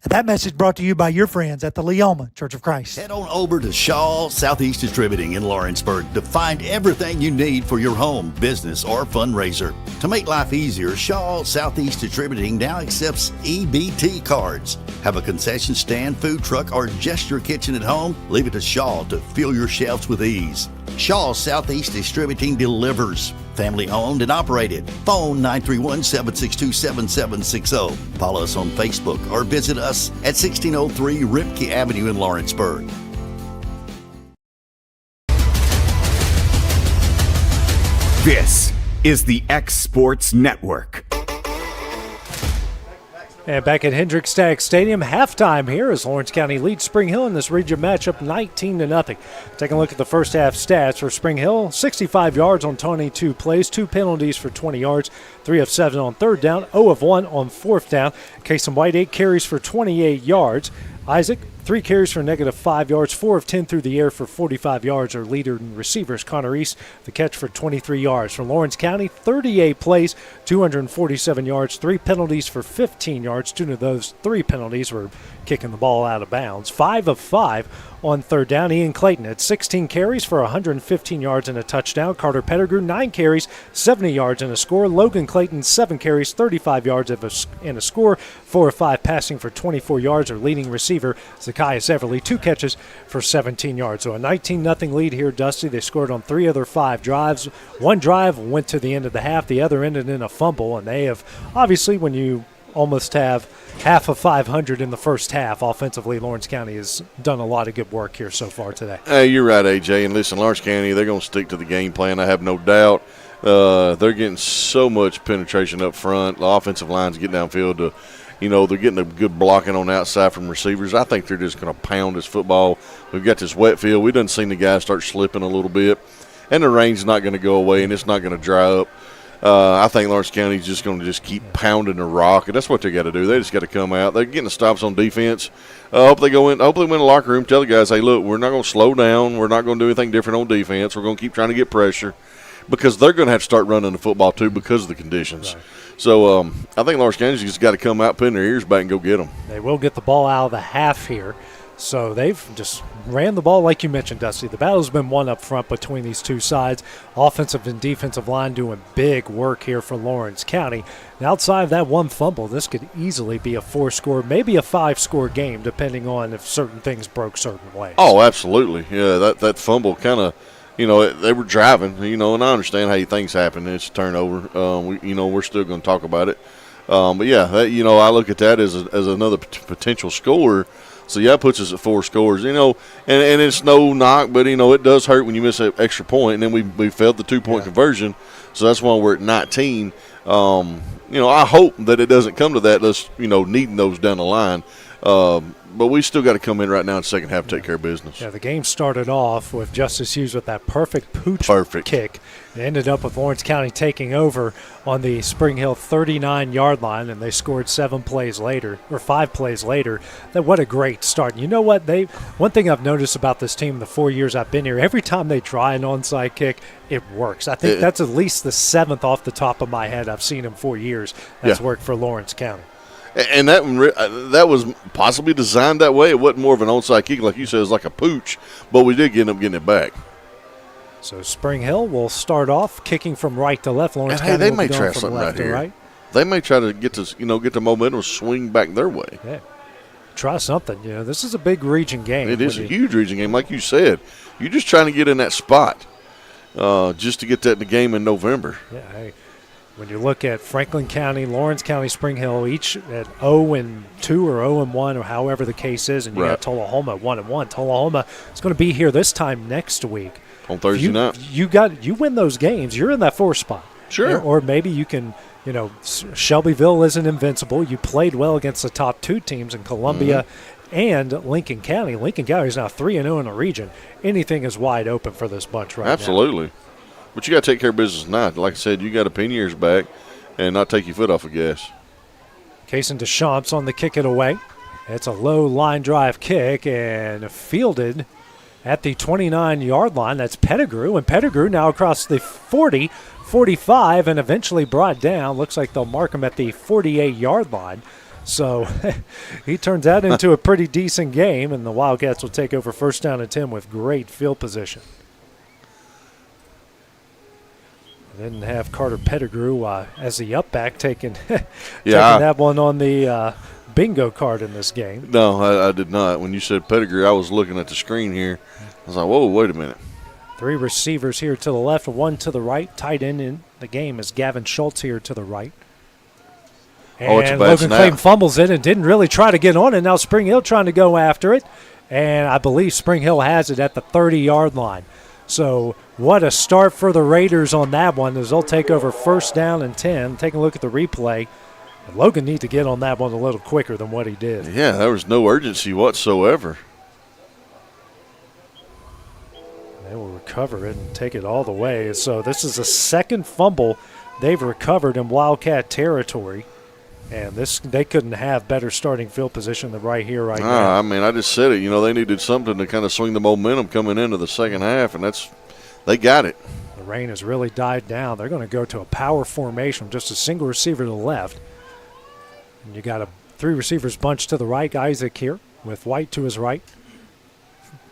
B: And that message brought to you by your friends at the Leoma Church of Christ.
R: Head on over to Shaw Southeast Distributing in Lawrenceburg to find everything you need for your home, business, or fundraiser. To make life easier, Shaw Southeast Distributing now accepts EBT cards. Have a concession stand, food truck, or just your kitchen at home? Leave it to Shaw to fill your shelves with ease. Shaw Southeast Distributing delivers. Family owned and operated. Phone 931-762-7760. Follow us on Facebook or visit us at 1603 Ripke Avenue in Lawrenceburg.
A: This is the X Sports Network.
C: And back at Hendrick Stagg Stadium, halftime here as Lawrence County leads Spring Hill in this region matchup 19-0. Taking a look at the first half stats for Spring Hill, 65 yards on 22 plays, 2 penalties for 20 yards, 3 of 7 on third down, 0 of 1 on fourth down. Kason White, 8 carries for 28 yards. Isaac, 3 carries for -5 yards, 4 of 10 through the air for 45 yards. Our leader in receivers, Connor East, the catch for 23 yards. From Lawrence County, 38 plays, 247 yards, 3 penalties for 15 yards. 2 of those 3 penalties were kicking the ball out of bounds. 5 of 5 on third down. Ian Clayton had 16 carries for 115 yards and a touchdown. Carter Pettigrew, 9 carries, 70 yards and a score. Logan Clayton, 7 carries, 35 yards and a score. 4 of 5 passing for 24 yards. Our leading receiver, Zacchaeus Everly, 2 catches for 17 yards. So a 19-0 lead here, Dusty. They scored on 3 other 5 drives. One drive went to the end of the half. The other ended in a fumble, and they have, obviously, when you almost have half of 500 in the first half, offensively, Lawrence County has done a lot of good work here so far today.
U: Hey, you're right, AJ. And listen, Lawrence County, they're going to stick to the game plan, I have no doubt. They're getting so much penetration up front. The offensive line's getting downfield to, they're getting a good blocking on the outside from receivers. I think they're just going to pound this football. We've got this wet field. We done seen the guys start slipping a little bit, and the rain's not going to go away, and it's not going to dry up. I think Lawrence County's just going to keep pounding the rock, and that's what they got to do. They just got to come out. They're getting the stops on defense. Hopefully they win the locker room, tell the guys, hey, look, we're not going to slow down. We're not going to do anything different on defense. We're going to keep trying to get pressure because they're going to have to start running the football too because of the conditions. Right. So I think Lawrence County's just got to come out, putting their ears back, and go get them.
C: They will get the ball out of the half here. So they've just ran the ball like you mentioned, Dusty. The battle's been won up front between these two sides. Offensive and defensive line doing big work here for Lawrence County. And outside of that one fumble, this could easily be a 4-score, maybe a 5-score game, depending on if certain things broke certain ways.
U: Oh, absolutely. Yeah, that fumble kind of, they were driving, and I understand how things happen. It's a turnover. We're still going to talk about it. But, yeah, I look at that as another potential score. So, yeah, it puts us at 4 scores, and it's no knock, but, it does hurt when you miss an extra point, and then we failed the 2-point conversion, so that's why we're at 19. I hope that it doesn't come to that, needing those down the line. But we still got to come in right now in the second half to take care of business.
C: Yeah, the game started off with Justice Hughes with that perfect pooch kick. It ended up with Lawrence County taking over on the Spring Hill 39-yard line, and they scored 5 plays later. What a great start. You know what? One thing I've noticed about this team in the 4 years I've been here, every time they try an onside kick, it works. I think that's at least the 7th off the top of my head I've seen in 4 years that's worked for Lawrence County.
U: And that was possibly designed that way. It wasn't more of an onside kick, like you said. It was like a pooch, but we did end up getting it back.
C: So Spring Hill will start off kicking from right to left. Lawrence County
U: they
C: will
U: may
C: be
U: try
C: going from
U: something
C: left
U: right here.
C: To right.
U: They may try to get the momentum, swing back their way.
C: Yeah, try something. This is a big region game.
U: It is a huge region game, like you said. You're just trying to get in that spot, just to get that in the game in November.
C: Yeah. When you look at Franklin County, Lawrence County, Spring Hill, each at 0-2 or 0-1 or however the case is, and you got Tullahoma at 1-1. Tullahoma is going to be here this time next week.
U: On Thursday night.
C: You win those games, you're in that 4th spot.
U: Sure.
C: Or maybe you can, Shelbyville isn't invincible. You played well against the top 2 teams in Columbia and Lincoln County. Lincoln County is now 3-0 in the region. Anything is wide open for this bunch right now.
U: Absolutely. But you got to take care of business tonight. Like I said, you got to pin yours back and not take your foot off the gas.
C: Kason Deschamps on the kick it away. It's a low line drive kick and fielded at the 29-yard line. That's Pettigrew. And Pettigrew now across the 40, 45, and eventually brought down. Looks like they'll mark him at the 48-yard line. So he turns that into a pretty decent game, and the Wildcats will take over 1st down and 10 with great field position. Didn't have Carter Pettigrew as the up back taking that one on the bingo card in this game.
U: No, I did not. When you said Pettigrew, I was looking at the screen here. I was like, whoa, wait a minute.
C: 3 receivers here to the left, 1 to the right. Tight end in the game is Gavin Schultz here to the right. And
U: it's a bad
C: Logan
U: snap.
C: Clayton fumbles it and didn't really try to get on it. Now Spring Hill trying to go after it. And I believe Spring Hill has it at the 30-yard line. So what a start for the Raiders on that one as they'll take over 1st down and 10. Taking a look at the replay. Logan need to get on that one a little quicker than what he did.
U: Yeah, there was no urgency whatsoever.
C: They will recover it and take it all the way. So this is the 2nd fumble they've recovered in Wildcat territory. And they couldn't have better starting field position than right here, right now.
U: I mean, I just said it. They needed something to kind of swing the momentum coming into the second half, and they got it.
C: The rain has really died down. They're going to go to a power formation, just a single receiver to the left. And you got 3 receivers bunched to the right. Isaac here with White to his right.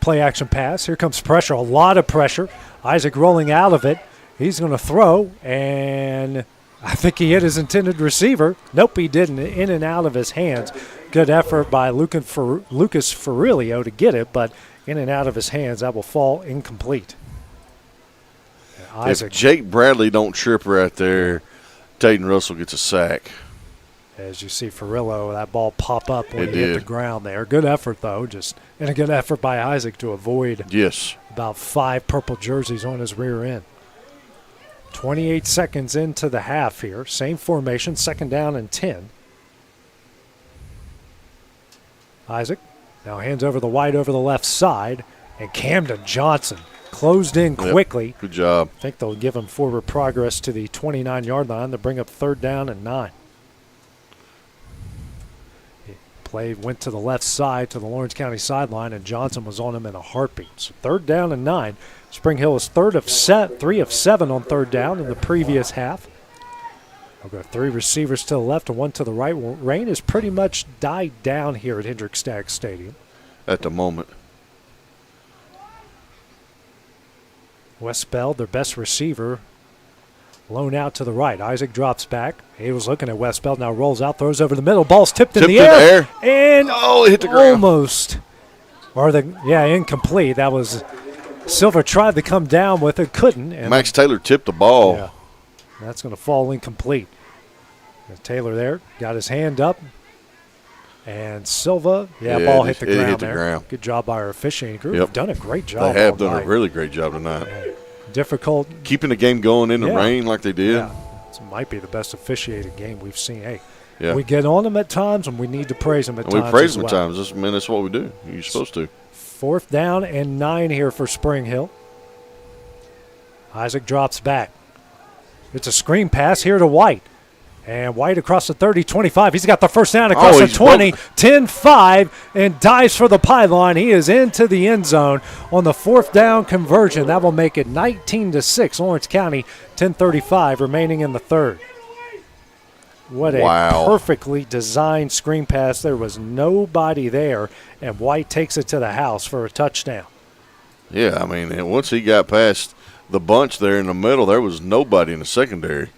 C: Play action pass. Here comes pressure, a lot of pressure. Isaac rolling out of it. He's going to throw, and I think he hit his intended receiver. Nope, he didn't. In and out of his hands. Good effort by Lucas Ferrilio to get it, but in and out of his hands, that will fall incomplete. Isaac.
U: If Jake Bradley don't trip right there, Tayden Russell gets a sack.
C: As you see Ferrillo, that ball pop up when
U: It
C: he hit
U: did.
C: the ground there. Good effort, though, and a good effort by Isaac to avoid about 5 purple jerseys on his rear end. 28 seconds into the half here. Same formation, 2nd down and 10. Isaac now hands over the wide over the left side, and Camden Johnson closed in quickly.
U: Good job.
C: I think they'll give him forward progress to the 29-yard line to bring up 3rd down and 9. Play went to the left side to the Lawrence County sideline, and Johnson was on him in a heartbeat. So 3rd down and 9. Spring Hill is 3 of 7 on 3rd down in the previous half. I've got 3 receivers to the left and 1 to the right. Well, rain has pretty much died down here at Hendrick Staggs Stadium.
U: At the moment.
C: West Bell, their best receiver, loan out to the right. Isaac drops back. He was looking at West Bell, now rolls out, throws over the middle. Ball's tipped in the air. And
U: it hit the ground.
C: Almost. Incomplete. That was Silver tried to come down with it, couldn't. And
U: Max Taylor tipped the ball.
C: Yeah, that's going to fall incomplete. Taylor there got his hand up. And Silva, ball hit the ground there. Good job by our officiating crew. They've done a great job.
U: They have done a really great job tonight.
C: Difficult.
U: Keeping the game going in the rain like they did.
C: Yeah. This might be the best officiated game we've seen. Hey, we get on them at times, and we need to praise them at times.
U: We praise them at times. That's what we do. You're supposed to.
C: 4th down and 9 here for Spring Hill. Isaac drops back. It's a screen pass here to White. And White across the 30, 25. He's got the 1st down across the 20, 10-5, and dives for the pylon. He is into the end zone on the 4th down conversion. That will make it 19-6. Lawrence County, 10:35 remaining in the 3rd. What a perfectly designed screen pass. There was nobody there, and White takes it to the house for a touchdown.
U: Yeah, I mean, once he got past the bunch there in the middle, there was nobody in the secondary.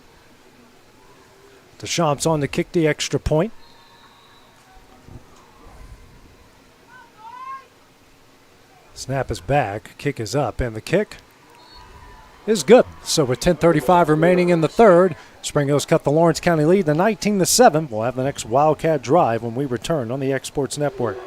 C: Deschamps on to kick the extra point. Snap is back, kick is up, and the kick is good. So with 10:35 remaining in the third, Spring Hill's cut the Lawrence County lead to 19-7. We'll have the next Wildcat drive when we return on the X Sports Network.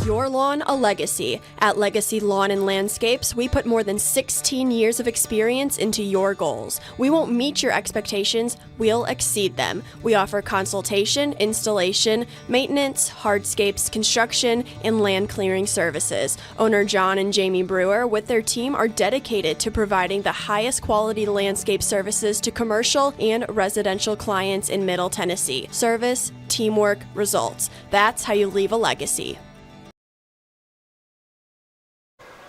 G: Your lawn a legacy. At Legacy Lawn and Landscapes, we put more than 16 years of experience into your goals. We won't meet your expectations, we'll exceed them. We offer consultation, installation, maintenance, hardscapes, construction, and land clearing services. Owner John and Jamie Brewer with their team are dedicated to providing the highest quality landscape services to commercial and residential clients in Middle Tennessee. Service, teamwork, results. That's how you leave a legacy.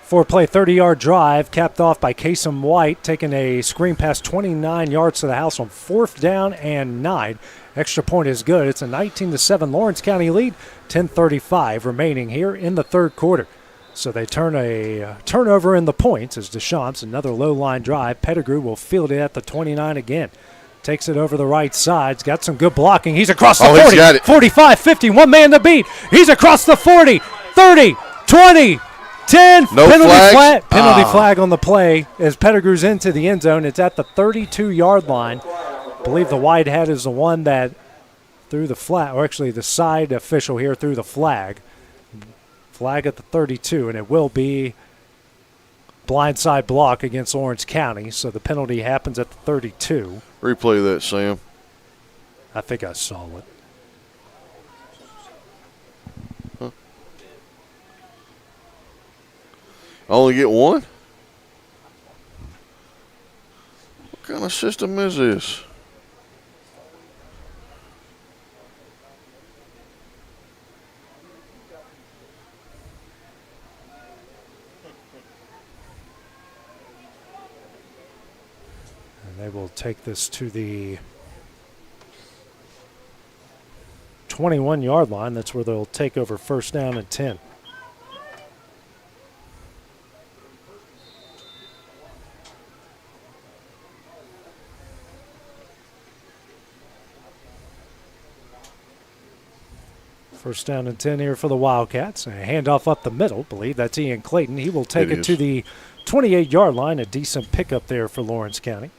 C: Four-play 30-yard drive capped off by Kasem White, taking a screen pass 29 yards to the house on 4th down and 9. Extra point is good. It's a 19-7 Lawrence County lead, 10:35 remaining here in the third quarter. So they turn a turnover in the points as Deschamps, another low-line drive. Pettigrew will field it at the 29 again. Takes it over the right side. He's got some good blocking. He's across the 40,
U: he's got it.
C: 45, 50, one man to beat. He's across the 40, 30, 20, 10,
U: no
C: penalty flag on the play as Pettigrew's into the end zone. It's at the 32-yard line. I believe the wide hat is the one that threw the flag, or actually the side official here threw the flag. Flag at the 32, and it will be blindside block against Lawrence County, so the penalty happens at the 32.
U: Replay that, Sam.
C: I think I saw it.
U: I only get one? What kind of system is this?
C: And they will take this to the 21-yard line. That's where they'll take over 1st down and 10. First down and 10 here for the Wildcats. A handoff up the middle. Believe that's Ian Clayton. He will take it to the 28-yard line. A decent pickup there for Lawrence County.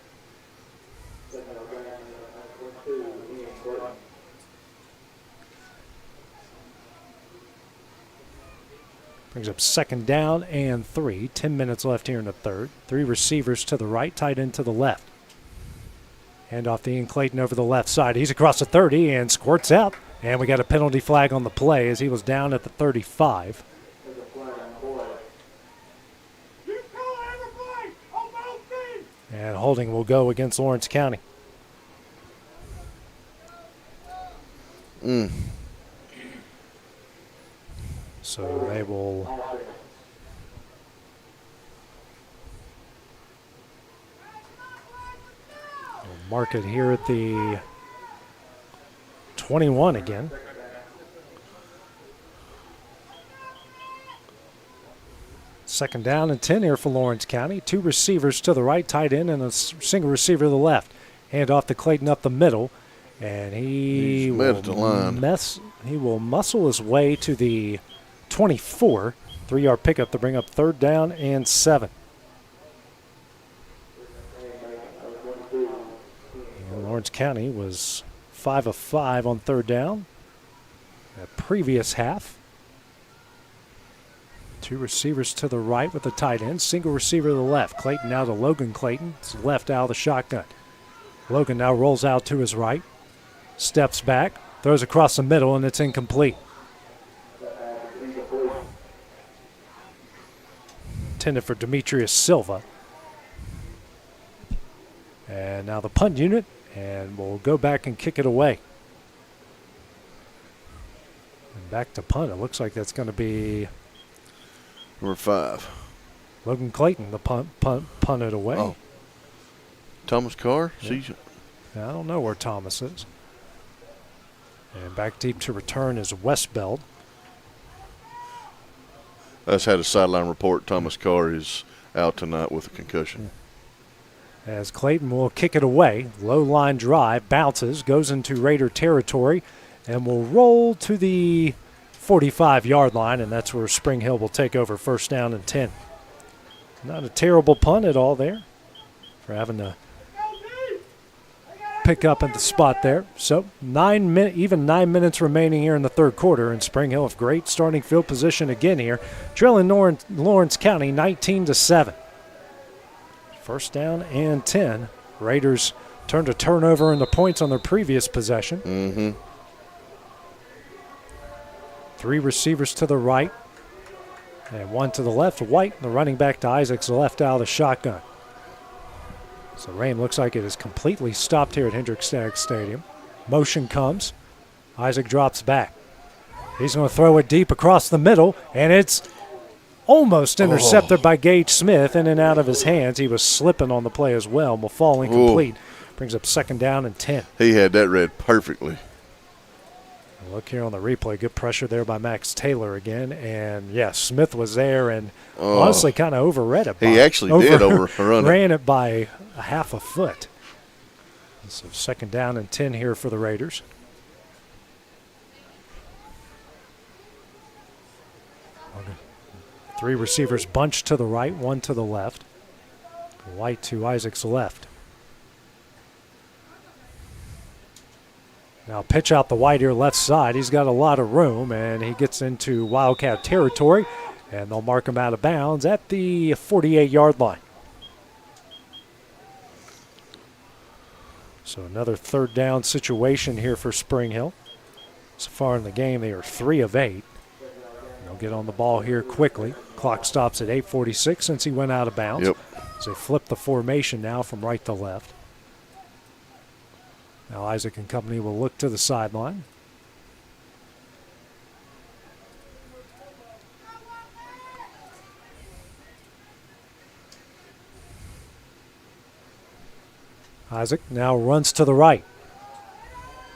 C: Brings up 2nd down and 3. 10 minutes left here in the third. 3 receivers to the right, tight end to the left. Handoff to Ian Clayton over the left side. He's across the 30 and squirts out. And we got a penalty flag on the play as he was down at the 35. And holding will go against Lawrence County. So they will mark it here at the 21 again. Second down and 10 here for Lawrence County. 2 receivers to the right, tight end, and a single receiver to the left. Hand off to Clayton up the middle, and he will muscle his way to the 24. 3-yard pickup to bring up 3rd down and 7. And Lawrence County was 5 of 5 on 3rd down. That previous half. 2 receivers to the right with the tight end. Single receiver to the left. Clayton now to Logan Clayton. It's left out of the shotgun. Logan now rolls out to his right. Steps back. Throws across the middle, and it's incomplete. Intended for Demetrius Silva. And now the punt unit. And we'll go back and kick it away. And back to punt. It looks like that's going to be
U: number 5.
C: Logan Clayton, the punt it away.
U: Oh. Thomas Carr?
C: Yeah. I don't know where Thomas is. And back deep to return is Westbeld.
U: That's had a sideline report. Thomas Carr is out tonight with a concussion.
C: As Clayton will kick it away. Low line drive, bounces, goes into Raider territory, and will roll to the 45-yard line, and that's where Spring Hill will take over, first down and 10. Not a terrible punt at all there for having to pick up at the spot there. So 9 minutes remaining here in the third quarter, and Spring Hill with great starting field position again here, trailing Lawrence County 19-7. First down and 10. Raiders turned a turnover into points on their previous possession.
U: Mm-hmm.
C: 3 receivers to the right and 1 to the left. White, the running back to Isaac's left out of the shotgun. So rain looks like it is completely stopped here at Hendrick Stagg Stadium. Motion comes. Isaac drops back. He's going to throw it deep across the middle, and it's almost intercepted by Gage Smith, in and out of his hands. He was slipping on the play as well, will fall incomplete. Brings up second down and 10.
U: He had that read perfectly.
C: Look here on the replay. Good pressure there by Max Taylor again. And, yeah, Smith was there and honestly kind of overread it.
U: He actually did overrun it.
C: Ran it by a half a foot. So second down and 10 here for the Raiders. Okay. 3 receivers bunched to the right, 1 to the left. White to Isaac's left. Now pitch out the White here left side. He's got a lot of room, and he gets into Wildcat territory, and they'll mark him out of bounds at the 48-yard line. So another third down situation here for Spring Hill. So far in the game, they are 3 of 8. They'll get on the ball here quickly. Clock stops at 8:46 since he went out of bounds.
U: Yep.
C: So they flip the formation now from right to left. Now Isaac and company will look to the sideline. Isaac now runs to the right.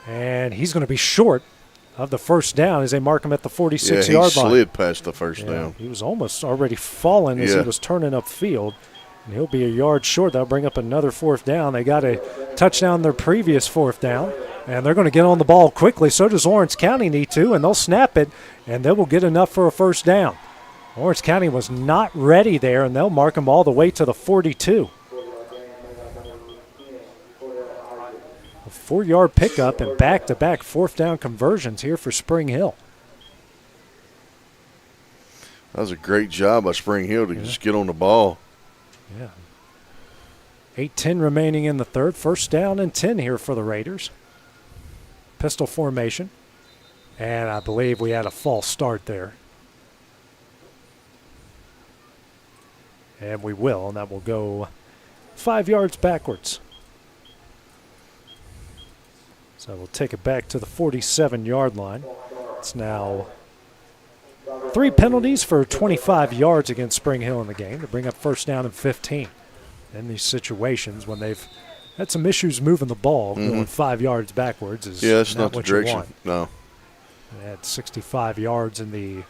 C: And he's going to be short of the first down as they mark him at the 46-yard line.
U: He slid past the first down.
C: He was almost already falling as he was turning upfield. And he'll be a yard short. That'll bring up another fourth down. They got a touchdown their previous fourth down. And they're going to get on the ball quickly. So does Lawrence County need to. And they'll snap it. And they will get enough for a first down. Lawrence County was not ready there. And they'll mark him all the way to the 42. A 4-yard pickup and back-to-back fourth down conversions here for Spring Hill.
U: That was a great job by Spring Hill to just get on the ball.
C: Yeah. 8:10 remaining in the third. First down and 10 here for the Raiders. Pistol formation. And I believe we had a false start there. And we will, and that will go 5 yards backwards. So we'll take it back to the 47-yard line. It's now 3 penalties for 25 yards against Spring Hill in the game to bring up first down and 15. In these situations when they've had some issues moving the ball, going 5 yards backwards is
U: that's not the
C: what
U: direction.
C: you want.
U: No.
C: They had 65 yards in the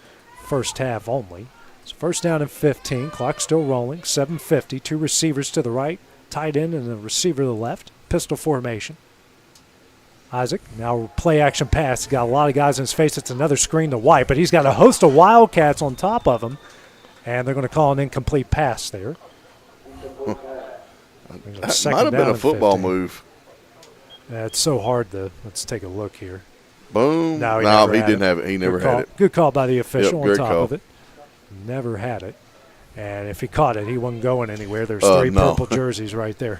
C: first half only. So first down and 15. Clock still rolling. 7:50. 2 receivers to the right, tight end and a receiver to the left. Pistol formation. Isaac, now play action pass. He's got a lot of guys in his face. It's another screen to White, but he's got a host of Wildcats on top of him, and they're going to call an incomplete pass there.
U: That might have been a football move.
C: It's so hard to – let's take a look here.
U: Boom.
C: No,
U: he didn't have it. He never had it.
C: Good call by the official on top
U: call.
C: of it. Never had it. And if he caught it, he wasn't going anywhere. There's 3 purple jerseys right there.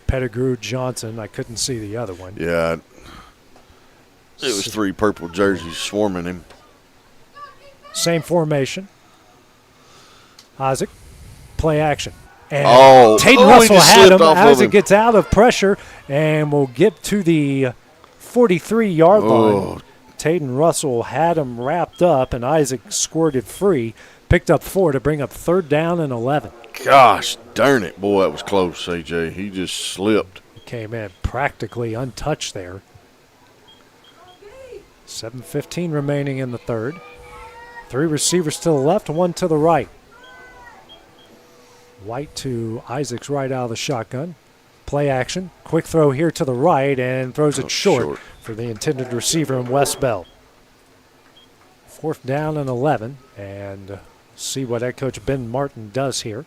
C: Pettigrew, Johnson. I couldn't see the other one.
U: Yeah. It was 3 purple jerseys swarming him.
C: Same formation. Isaac, play action. And Taden Russell had him. Isaac gets out of pressure and will get to the 43-yard line. Taden Russell had him wrapped up, and Isaac squirted free. Picked up 4 to bring up third down and 11.
U: Gosh darn it. Boy, that was close, AJ. He just slipped.
C: He came in practically untouched there. 7:15 remaining in the third. 3 receivers to the left, 1 to the right. White to Isaac's right out of the shotgun. Play action. Quick throw here to the right and throws it short for the intended receiver in West Bell. 4th down and 11. And see what head coach Ben Martin does here.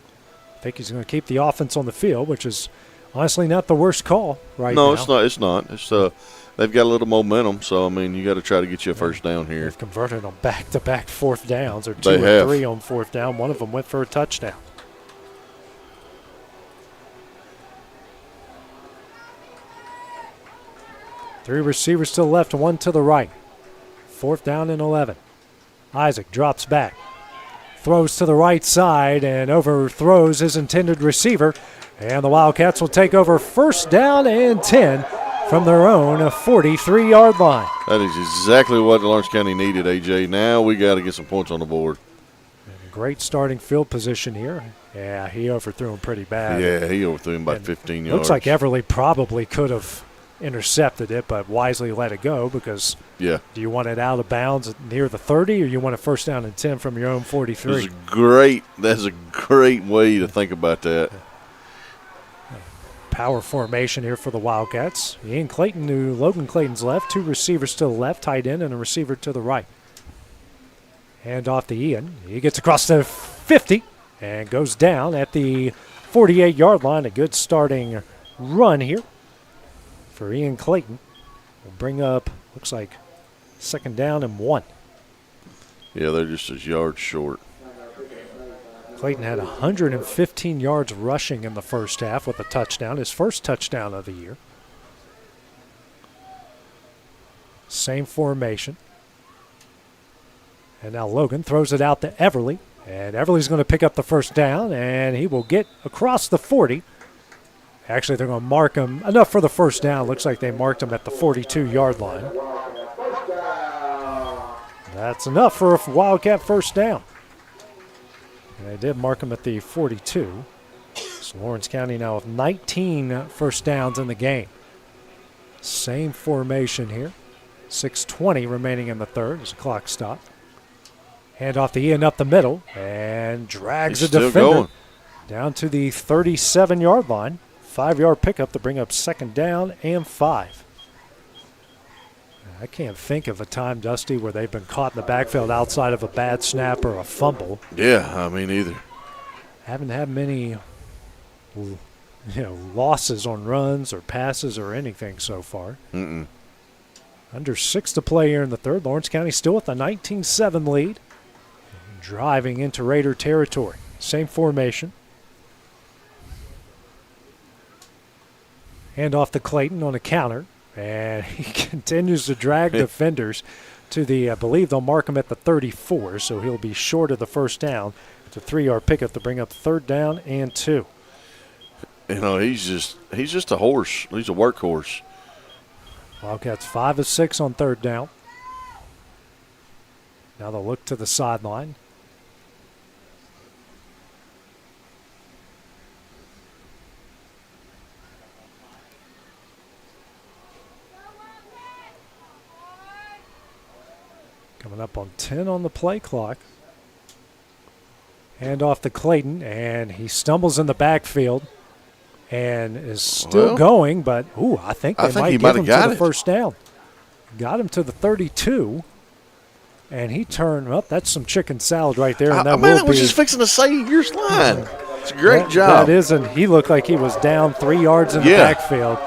C: I think he's going to keep the offense on the field, which is honestly not the worst call now.
U: No, it's not. It's not. It's they've got a little momentum, so I mean, you got to try to get you a first down here.
C: They've converted on back-to-back 4th downs, or 2 or 3 on 4th down. One of them went for a touchdown. Three receivers to the left, 1 to the right. 4th down and 11. Isaac drops back, throws to the right side and overthrows his intended receiver. And the Wildcats will take over 1st down and 10 from their own 43-yard line.
U: That is exactly what Lawrence County needed, A.J. Now we got to get some points on the board.
C: And great starting field position here. Yeah, he overthrew him pretty bad.
U: Yeah, he overthrew him about 15 yards.
C: Looks like Everly probably could have intercepted it, but wisely let it go because do you want it out of bounds near the 30 or you want a 1st down and 10 from your own 43?
U: That's a great way to think about that.
C: Power formation here for the Wildcats. Ian Clayton to Logan Clayton's left, 2 receivers to the left, tight end, and a receiver to the right. Hand off to Ian. He gets across the 50 and goes down at the 48-yard line. A good starting run here for Ian Clayton. Will bring up, looks like, 2nd down and 1.
U: Yeah, they're just a yard short.
C: Clayton had 115 yards rushing in the first half with a touchdown, his first touchdown of the year. Same formation. And now Logan throws it out to Everly. And Everly's going to pick up the 1st down, and he will get across the 40. Actually, they're going to mark him enough for the 1st down. Looks like they marked him at the 42-yard line. That's enough for a Wildcat 1st down. And they did mark him at the 42. So Lawrence County now with 19 1st downs in the game. Same formation here. 6:20 remaining in the 3rd as the clock stopped. Hand off to Ian up the middle and drags a defender down to the 37-yard line. 5-yard pickup to bring up 2nd down and 5. I can't think of a time, Dusty, where they've been caught in the backfield outside of a bad snap or a fumble.
U: Yeah, I mean, either.
C: Haven't had many losses on runs or passes or anything so far. Under 6 to play here in the 3rd. Lawrence County still with a 19-7 lead. Driving into Raider territory. Same formation. Hand off to Clayton on a counter. And he continues to drag defenders to the, I believe they'll mark him at the 34, so he'll be short of the 1st down. It's a 3-yard pickup to bring up 3rd down and 2.
U: You know, he's just a horse. He's a workhorse.
C: Wildcats 5 of 6 on 3rd down. Now they'll look to the sideline. Coming up on 10 on the play clock. Hand off to Clayton, and he stumbles in the backfield and is still going, but I think they might give him to the 1st down. Got him to the 32, and he turned up. That's some chicken salad right there. And
U: I was just fixing to say your line. It's a great job.
C: That isn't. He looked like he was down 3 yards in the backfield.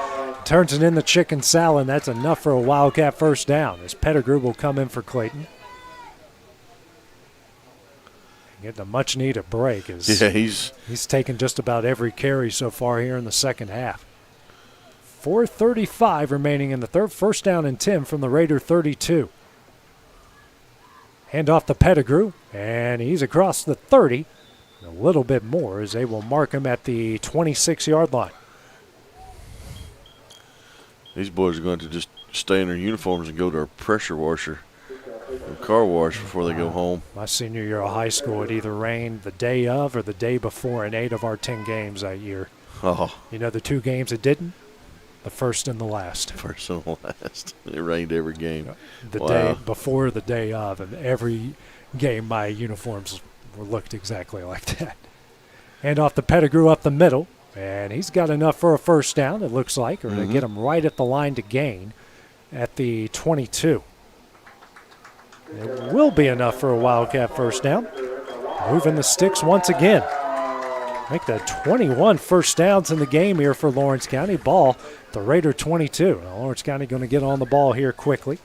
C: Turns it into chicken salad. That's enough for a Wildcat 1st down as Pettigrew will come in for Clayton. Getting a much-needed break. He's taken just about every carry so far here in the 2nd half. 4:35 remaining in the 3rd. 1st down and 10 from the Raider 32. Hand off to Pettigrew, and he's across the 30. A little bit more as they will mark him at the 26-yard line.
U: These boys are going to just stay in their uniforms and go to a pressure washer or car wash before they go home.
C: My senior year of high school, it either rained the day of or the day before in 8 of our 10 games that year.
U: Oh.
C: You know the 2 games it didn't? The first and the last.
U: First and the last. It rained every game.
C: The day before, the day of, and every game my uniforms looked exactly like that. Hand off to Pettigrew up the middle, and he's got enough for a first down, it looks like, or to get him right at the line to gain at the 22. It will be enough for a Wildcat first down. Moving the sticks once again. Make that 21 first downs in the game here for Lawrence County. Ball, the Raider 22. Now Lawrence County going to get on the ball here quickly.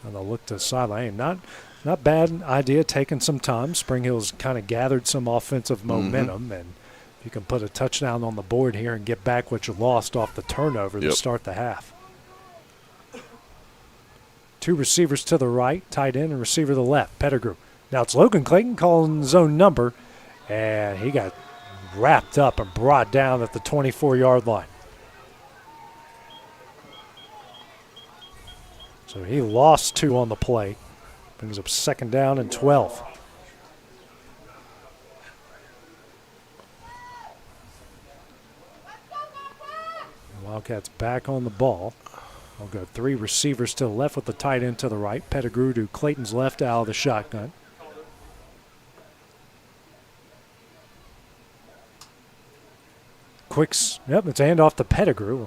C: And they'll look to the sideline. Not bad idea, taking some time. Spring Hill's kind of gathered some offensive momentum, and if you can put a touchdown on the board here and get back what you lost off the turnover to start the half. Two receivers to the right, tight end, and receiver to the left, Pettigrew. Now it's Logan Clayton calling his own number, and he got wrapped up and brought down at the 24-yard line. So he lost 2 on the play. Brings up second down and 12. Wildcats back on the ball. We'll go 3 receivers to the left with the tight end to the right. Pettigrew to Clayton's left out of the shotgun. It's a handoff to Pettigrew.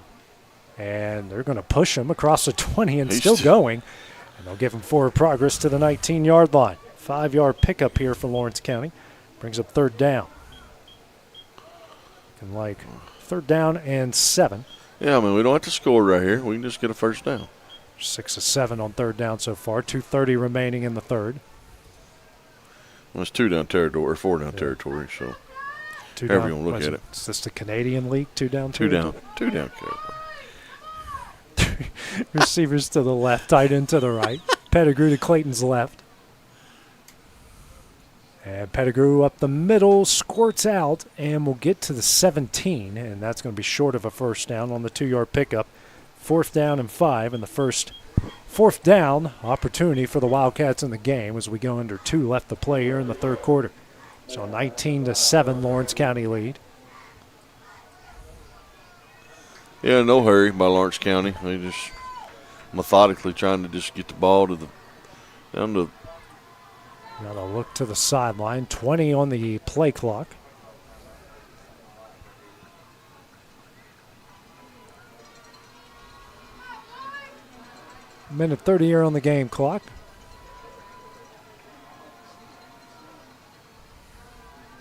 C: And they're going to push him across the 20 and still going. And they'll give him forward progress to the 19-yard line. 5-yard pickup here for Lawrence County. Brings up third down. Third down and 7.
U: Yeah, I mean, we don't have to score right here. We can just get a first down.
C: 6 of 7 on third down so far. 2:30 remaining in the third.
U: Well, it's 2 down territory, or 4 down territory, so however you want to look at it.
C: Is this the Canadian League? 2 down
U: 2
C: territory?
U: Two down territory.
C: Receivers to the left, tight end to the right. Pettigrew to Clayton's left. And Pettigrew up the middle, squirts out, and will get to the 17, and that's going to be short of a first down on the 2-yard pickup. 4th down and 5, and the first 4th down opportunity for the Wildcats in the game as we go under 2 left to play here in the third quarter. So 19-7, Lawrence County lead.
U: Yeah, no hurry by Lawrence County. They just methodically trying to just get the ball down to.
C: Now they'll look to the sideline. 20 on the play clock. Minute 30 here on the game clock.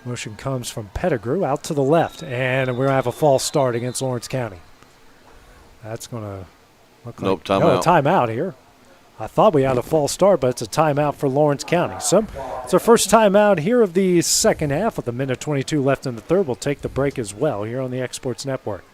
C: Motion comes from Pettigrew out to the left, and we're going to have a false start against Lawrence County. That's going to look like
U: timeout.
C: Timeout here. I thought we had a false start, but it's a timeout for Lawrence County. So it's our first timeout here of the second half with a minute 22 left in the third. We'll take the break as well here on the Exports Network.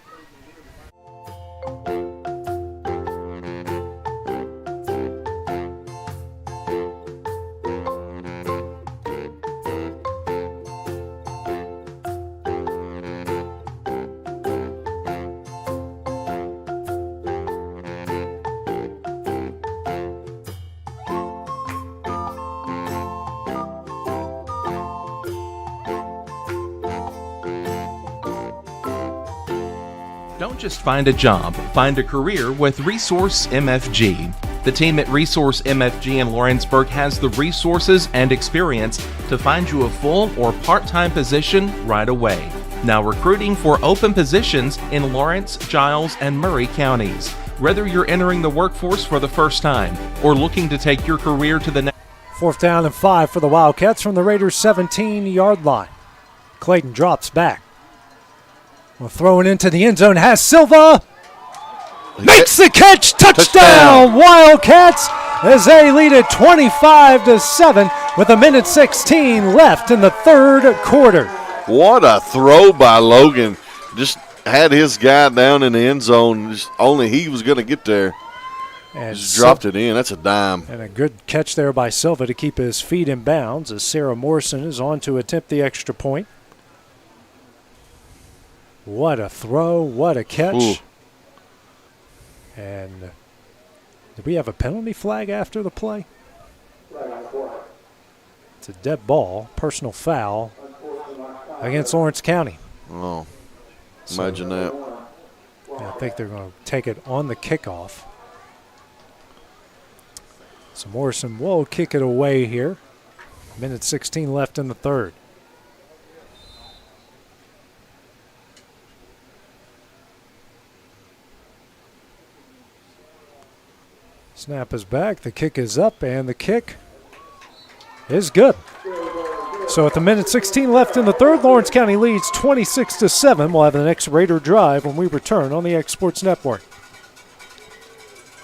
I: Don't just find a job, find a career with Resource MFG. The team at Resource MFG in Lawrenceburg has the resources and experience to find you a full or part-time position right away. Now recruiting for open positions in Lawrence, Giles, and Murray counties. Whether you're entering the workforce for the first time or looking to take your career to the next.
C: 4th down and 5 for the Wildcats from the Raiders' 17-yard line. Clayton drops back. We'll throw it into the end zone. Has Silva. Makes the catch. Touchdown. Wildcats as they lead it 25-7 with a minute 16 left in the third quarter.
U: What a throw by Logan. Just had his guy down in the end zone. Just only he was going to get there.
C: And
U: just dropped it in. That's a dime.
C: And a good catch there by Silva to keep his feet in bounds as Sarah Morrison is on to attempt the extra point. What a throw, what a catch.
U: Ooh.
C: And did we have a penalty flag after the play? It's a dead ball, personal foul against Lawrence County.
U: Oh, imagine that.
C: I think they're going to take it on the kickoff. So Morrison will kick it away here. Minute 16 left in the third. Snap is back, the kick is up, and the kick is good. So at the minute 16 left in the third, Lawrence County leads 26-7. We'll have the next Raider drive when we return on the X Sports Network.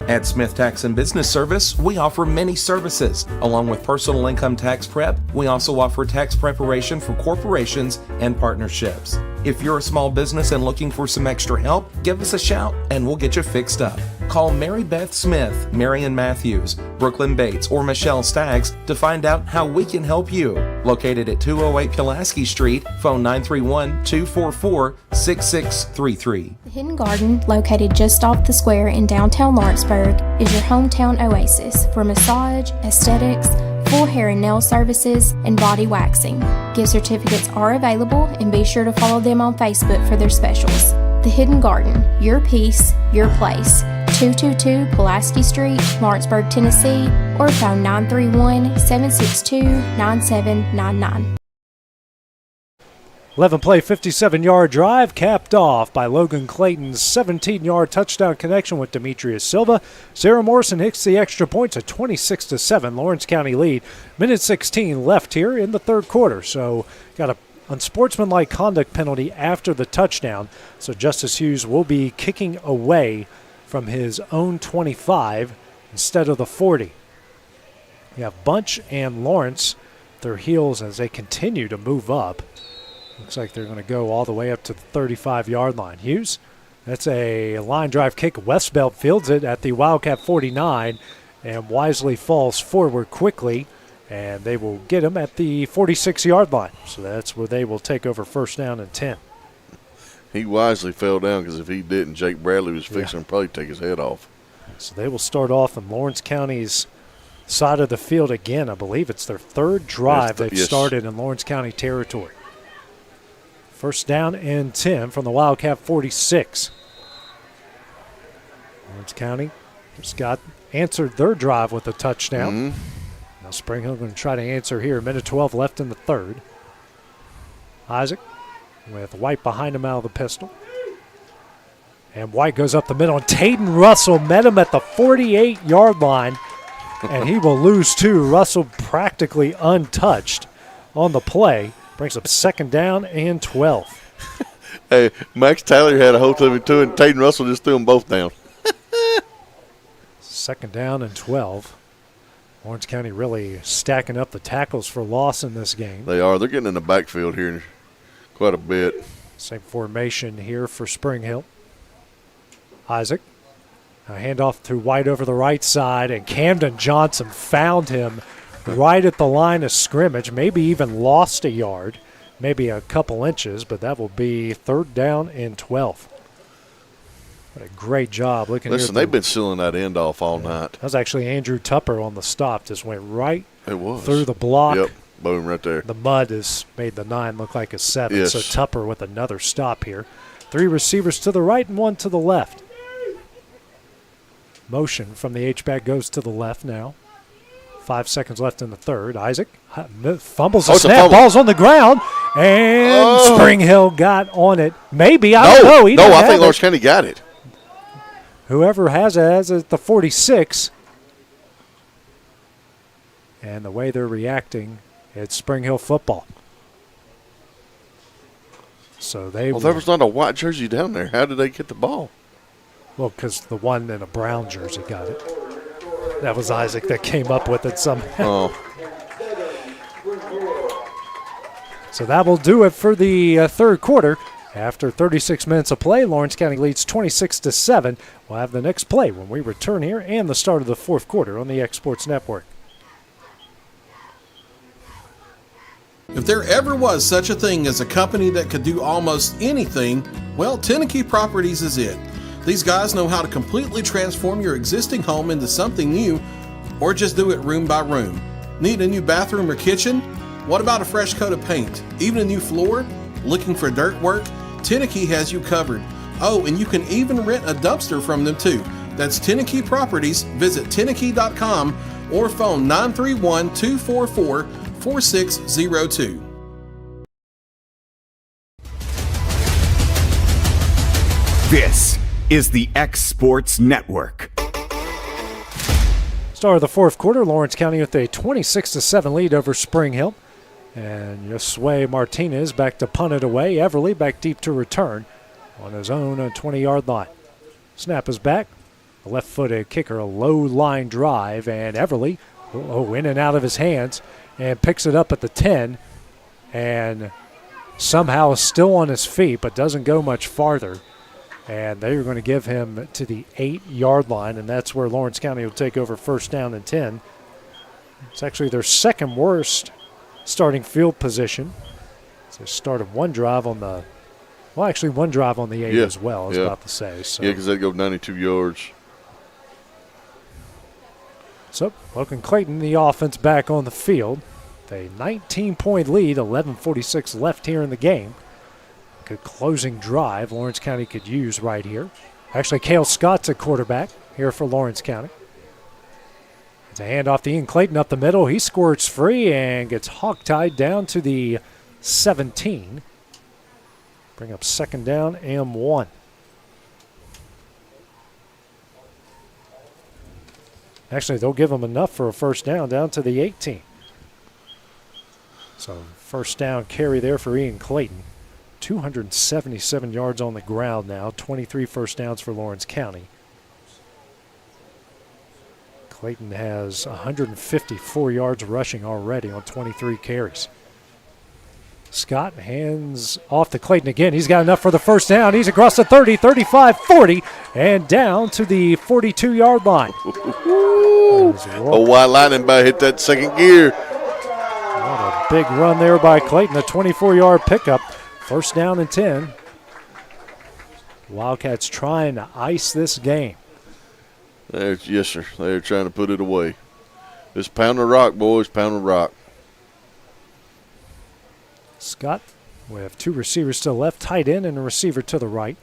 I: At Smith Tax and Business Service, we offer many services. Along with personal income tax prep, we also offer tax preparation for corporations and partnerships. If you're a small business and looking for some extra help, give us a shout and we'll get you fixed up. Call Mary Beth Smith, Marion Matthews, Brooklyn Bates, or Michelle Staggs to find out how we can help you. Located at 208 Pulaski Street, phone 931-244-6633.
M: The Hidden Garden, located just off the square in downtown Lawrenceburg, is your hometown oasis for massage, aesthetics, full hair and nail services, and body waxing. Gift certificates are available, and be sure to follow them on Facebook for their specials. The Hidden Garden, your peace, your place. 222 Pulaski Street, Lawrenceburg, Tennessee, or phone 931-762-9799.
C: 11-play, 57-yard drive capped off by Logan Clayton's 17-yard touchdown connection with Demetrius Silva. Sarah Morrison hits the extra points at 26-7. Lawrence County lead. Minute 16 left here in the third quarter. So got a unsportsmanlike conduct penalty after the touchdown. So Justice Hughes will be kicking away from his own 25 instead of the 40. You have Bunch and Lawrence, their heels as they continue to move up. Looks like they're going to go all the way up to the 35-yard line. Hughes, that's a line drive kick. Westbelt fields it at the Wildcat 49 and wisely falls forward quickly, and they will get him at the 46-yard line. So that's where they will take over first down and 10.
U: He wisely fell down because if he didn't, Jake Bradley was fixing to probably take his head off.
C: So they will start off in Lawrence County's side of the field again. I believe it's their third drive they've started in Lawrence County territory. First down and 10 from the Wildcat 46. Lawrence County just answered their drive with a touchdown. Now Spring Hill going to try to answer here. Minute 12 left in the third. Isaac with White behind him out of the pistol. And White goes up the middle, and Tayden Russell met him at the 48-yard line, and he will lose two. Russell practically untouched on the play. Brings up second down and 12.
U: Hey, Max Taylor had a hold of it too, and Tayden Russell just threw them both down.
C: Second down and 12. Lawrence County really stacking up the tackles for loss in this game.
U: They are. They're getting in the backfield here quite a bit.
C: Same formation here for Spring Hill. Isaac. A handoff to White over the right side, and Camden Johnson found him right at the line of scrimmage, maybe even lost a yard, maybe a couple inches, but that will be third down and 12. What a great job.
U: Listen, they've been sealing that end off all night.
C: That was actually Andrew Tupper on the stop. Just went right through the block.
U: Yep, boom, right there.
C: The mud has made the 9 look like a 7.
U: Yes.
C: So Tupper with another stop here. 3 receivers to the right and 1 to the left. Motion from the H-back goes to the left now. 5 seconds left in the third. Isaac fumbles the snap. Ball's on the ground, and Spring Hill got on it. Maybe. I don't know.
U: I think Lawrence County got it.
C: Whoever has it at the 46. And the way they're reacting, it's Spring Hill football. So they
U: there was not a white jersey down there. How did they get the ball?
C: Well, because the one in a brown jersey got it. That was Isaac that came up with it somehow. So that will do it for the third quarter. After 36 minutes of play, Lawrence County leads 26-7. We'll have the next play when we return here and the start of the fourth quarter on the X Sports Network.
N: If there ever was such a thing as a company that could do almost anything, well, Tenneke Properties is it. These guys know how to completely transform your existing home into something new, or just do it room by room. Need a new bathroom or kitchen? What about a fresh coat of paint? Even a new floor? Looking for dirt work? Tenneke has you covered. Oh, and you can even rent a dumpster from them too. That's Tenneke Properties. Visit Tenneke.com or phone 931-244-4602.
A: This is the X Sports Network.
C: Start of the fourth quarter, Lawrence County with a 26-7 lead over Spring Hill. And Josue Martinez back to punt it away. Everly back deep to return on his own 20-yard line. Snap is back. A left-footed kicker, a low line drive, and Everly in and out of his hands and picks it up at the 10 and somehow is still on his feet but doesn't go much farther. And they are going to give him to the 8-yard line, and that's where Lawrence County will take over first down and 10. It's actually their second worst starting field position. It's a start of one drive on the – well, actually one drive on the 8 as well, I was about to say. So.
U: Yeah, because they go 92 yards.
C: So, Logan Clayton, the offense back on the field. A 19-point lead, 11:46 left here in the game. Good closing drive Lawrence County could use right here. Actually, Cale Scott's at quarterback here for Lawrence County. It's a handoff to Ian Clayton up the middle. He squirts free and gets hog-tied down to the 17. Bring up second down and 1. Actually, they'll give him enough for a first down to the 18. So first down carry there for Ian Clayton. 277 yards on the ground now, 23 first downs for Lawrence County. Clayton has 154 yards rushing already on 23 carries. Scott hands off to Clayton again. He's got enough for the first down. He's across the 30, 35, 40, and down to the 42-yard line.
U: A wide lining by hit that second gear.
C: What a big run there by Clayton, a 24-yard pickup. First down and 10. Wildcats trying to ice this game.
U: Yes, sir. They're trying to put it away. Just pound the rock, boys. Pound the rock.
C: Scott, we have 2 receivers to the left, tight end, and a receiver to the right.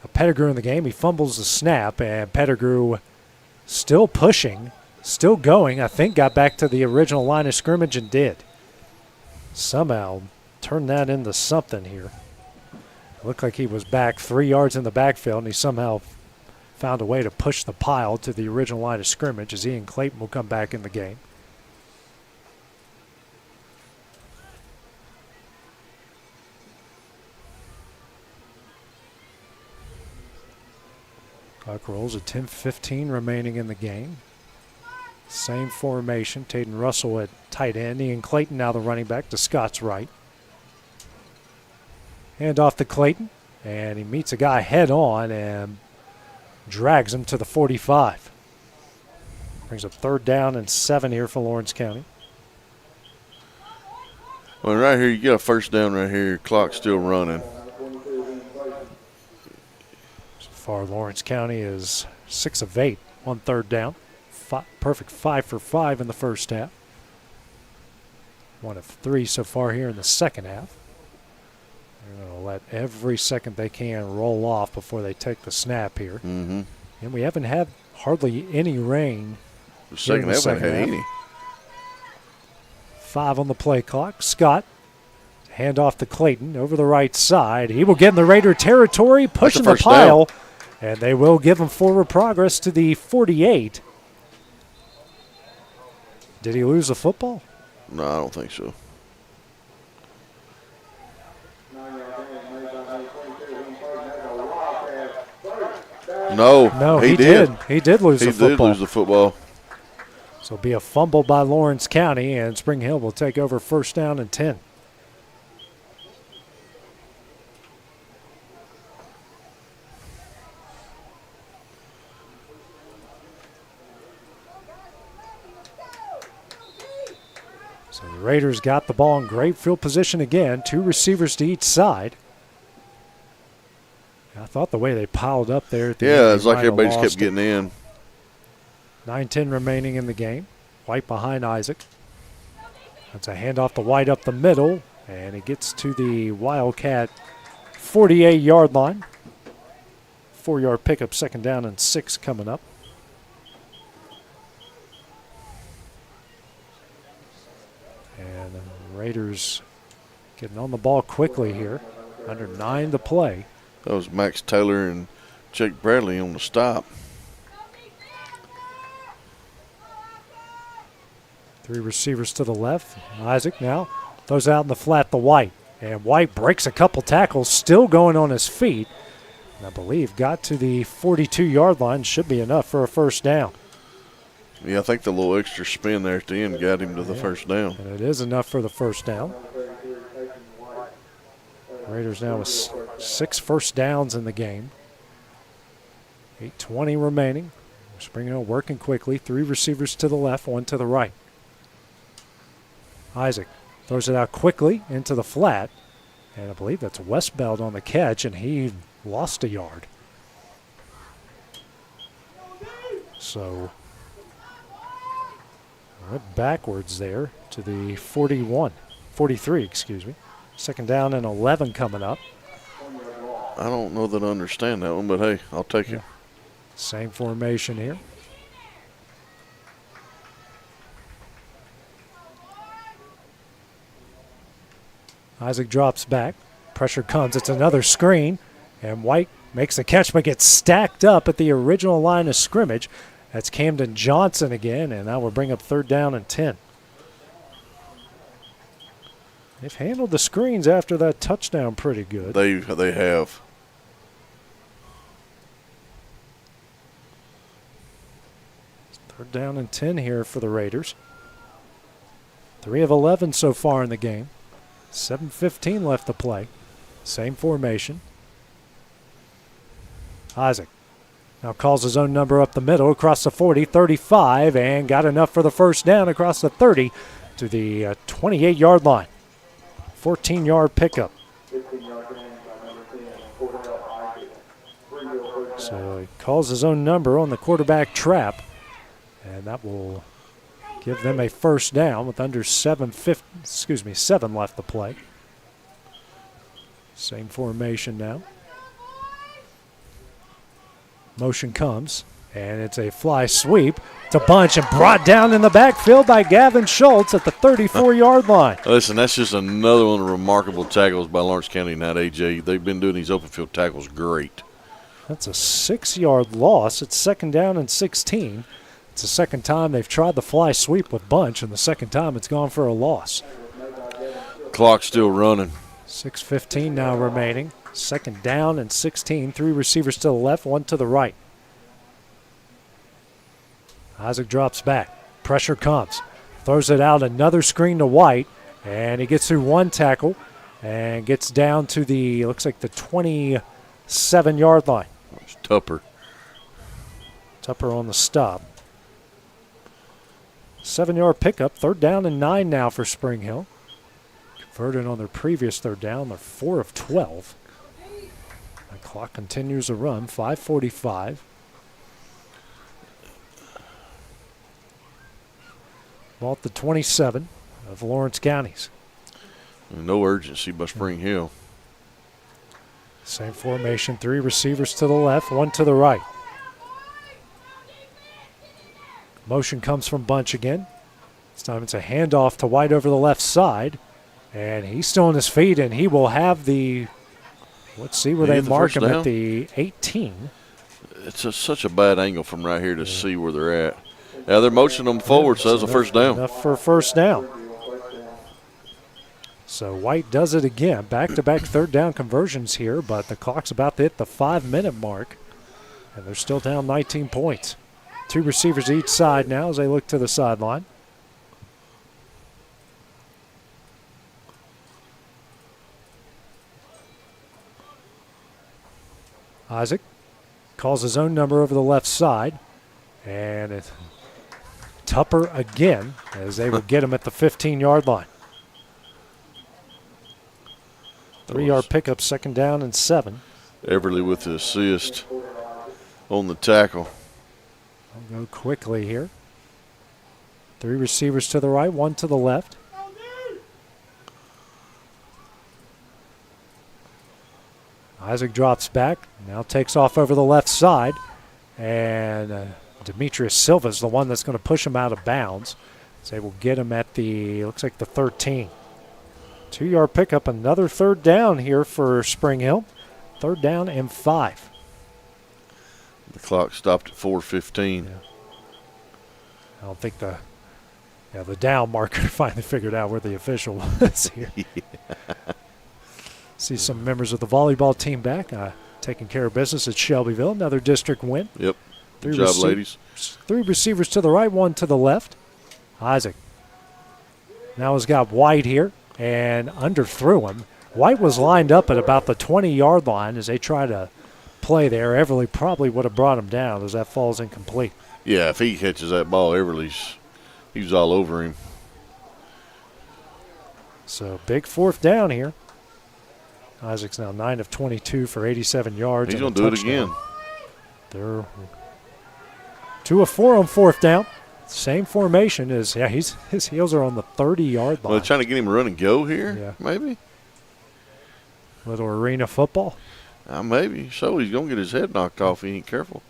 C: A Pettigrew in the game. He fumbles the snap, and Pettigrew still pushing, still going. I think got back to the original line of scrimmage and did. Somehow turn that into something here. It looked like he was back 3 yards in the backfield, and he somehow found a way to push the pile to the original line of scrimmage as Ian Clayton will come back in the game. Clock rolls at 10:15 remaining in the game. Same formation. Taden Russell at tight end. Ian Clayton now the running back to Scott's right. Hand off to Clayton, and he meets a guy head on and drags him to the 45. Brings up third down and 7 here for Lawrence County.
U: Well, right here, you got a first down right here. Clock's still running.
C: So far, Lawrence County is 6 of 8 on third down. Perfect 5 for 5 in the first half. 1 of 3 so far here in the second half. They're going to let every second they can roll off before they take the snap here.
U: Mm-hmm.
C: And we haven't had hardly any rain.
U: The second half haven't had any.
C: 5 on the play clock. Scott, hand off to Clayton over the right side. He will get in the Raider territory, pushing the pile, and they will give him forward progress to the 48. Did he lose the football?
U: No, I don't think so. No,
C: he did. He did lose the football.
U: He did lose the football.
C: So it'll be a fumble by Lawrence County, and Spring Hill will take over first down and 10. So the Raiders got the ball in great field position again. 2 receivers to each side. I thought the way they piled up there at the end,
U: it's like everybody just kept getting in.
C: 9:10 remaining in the game. White behind Isaac. That's a handoff to White up the middle, and he gets to the Wildcat 48-yard line. 4-yard pickup, second down and 6 coming up. Raiders getting on the ball quickly here. Under 9 to play.
U: That was Max Taylor and Jake Bradley on the stop.
C: 3 receivers to the left. Isaac now throws out in the flat to White. And White breaks a couple tackles, still going on his feet. And I believe got to the 42-yard line. Should be enough for a first down.
U: Yeah, I think the little extra spin there at the end got him to the first down.
C: And it is enough for the first down. Raiders now with 6 first downs in the game. 8:20 remaining. Spring Hill working quickly. 3 receivers to the left, 1 to the right. Isaac throws it out quickly into the flat. And I believe that's Westbeld on the catch, and he lost a yard. So went backwards there to the 43, excuse me. Second down and 11 coming up.
U: I don't know that I understand that one, but hey, I'll take it.
C: Same formation here. Isaac drops back. Pressure comes. It's another screen. And White makes the catch but gets stacked up at the original line of scrimmage. That's Camden Johnson again, and that will bring up 3rd down and 10. They've handled the screens after that touchdown pretty good.
U: They have.
C: Third down and 10 here for the Raiders. 3 of 11 so far in the game. 7:15 left to play. Same formation. Isaac now calls his own number up the middle across the 40, 35, and got enough for the first down across the 30 to the 28-yard line. 14-yard pickup. So he calls his own number on the quarterback trap, and that will give them a first down with under 7 left to play. Same formation now. Motion comes, and it's a fly sweep. It's a bunch and brought down in the backfield by Gavin Schultz at the 34-yard line.
U: Listen, that's just another one of the remarkable tackles by Lawrence County now, AJ. They've been doing these open field tackles great.
C: That's a 6-yard loss. It's 2nd down and 16. It's the second time they've tried the fly sweep with bunch, and the second time it's gone for a loss.
U: Clock's still running.
C: 6:15 now remaining. 2nd down and 16. 3 receivers to the left, 1 to the right. Isaac drops back. Pressure comes. Throws it out. Another screen to White. And he gets through 1 tackle and gets down to the, looks like the 27-yard line.
U: It's Tupper.
C: Tupper on the stop. 7-yard pickup. 3rd down and 9 now for Spring Hill. Converted on their previous 3rd down. They're 4 of 12. The clock continues to run. 5:45. Ball at the 27 of Lawrence County's.
U: No urgency by Spring Hill.
C: Same formation. 3 receivers to the left, 1 to the right. Motion comes from Bunch again. This time it's a handoff to White over the left side. And he's still on his feet, and he will have the, let's see where they mark him at the 18.
U: It's such a bad angle from right here to see where they're at. Yeah, they're motioning them forward, so that's a first down.
C: Enough for a first down. So White does it again. Back-to-back 3rd down conversions here, but the clock's about to hit the 5-minute mark, and they're still down 19 points. 2 receivers each side now as they look to the sideline. Isaac calls his own number over the left side, and it's Tupper again as they will get him at the 15-yard line. 3-yard pickup, 2nd down and 7.
U: Everly with the assist on the tackle.
C: I'll go quickly here. 3 receivers to the right, 1 to the left. Isaac drops back, now takes off over the left side, and Demetrius Silva is the one that's going to push him out of bounds. So they will get him at the, looks like the 13. 2-yard pickup, another third down here for Spring Hill. 3rd down and 5.
U: The clock stopped at 4:15.
C: Yeah. I don't think the down marker finally figured out where the official was here. Yeah. See some members of the volleyball team back, taking care of business at Shelbyville. Another district win.
U: Yep. Good job, ladies.
C: 3 receivers to the right, 1 to the left. Isaac now has got White here and underthrew him. White was lined up at about the 20-yard line as they try to play there. Everly probably would have brought him down as that falls incomplete.
U: Yeah, if he catches that ball, he's all over him.
C: So big 4th down here. Isaac's now 9 of 22 for 87 yards.
U: He's going to do it again.
C: They're 2 of 4 on 4th down. Same formation as, his heels are on the 30-yard line.
U: Well, they're trying to get him to run and go here,
C: yeah.
U: Maybe.
C: Little arena football.
U: Maybe. So he's going to get his head knocked off if he ain't careful.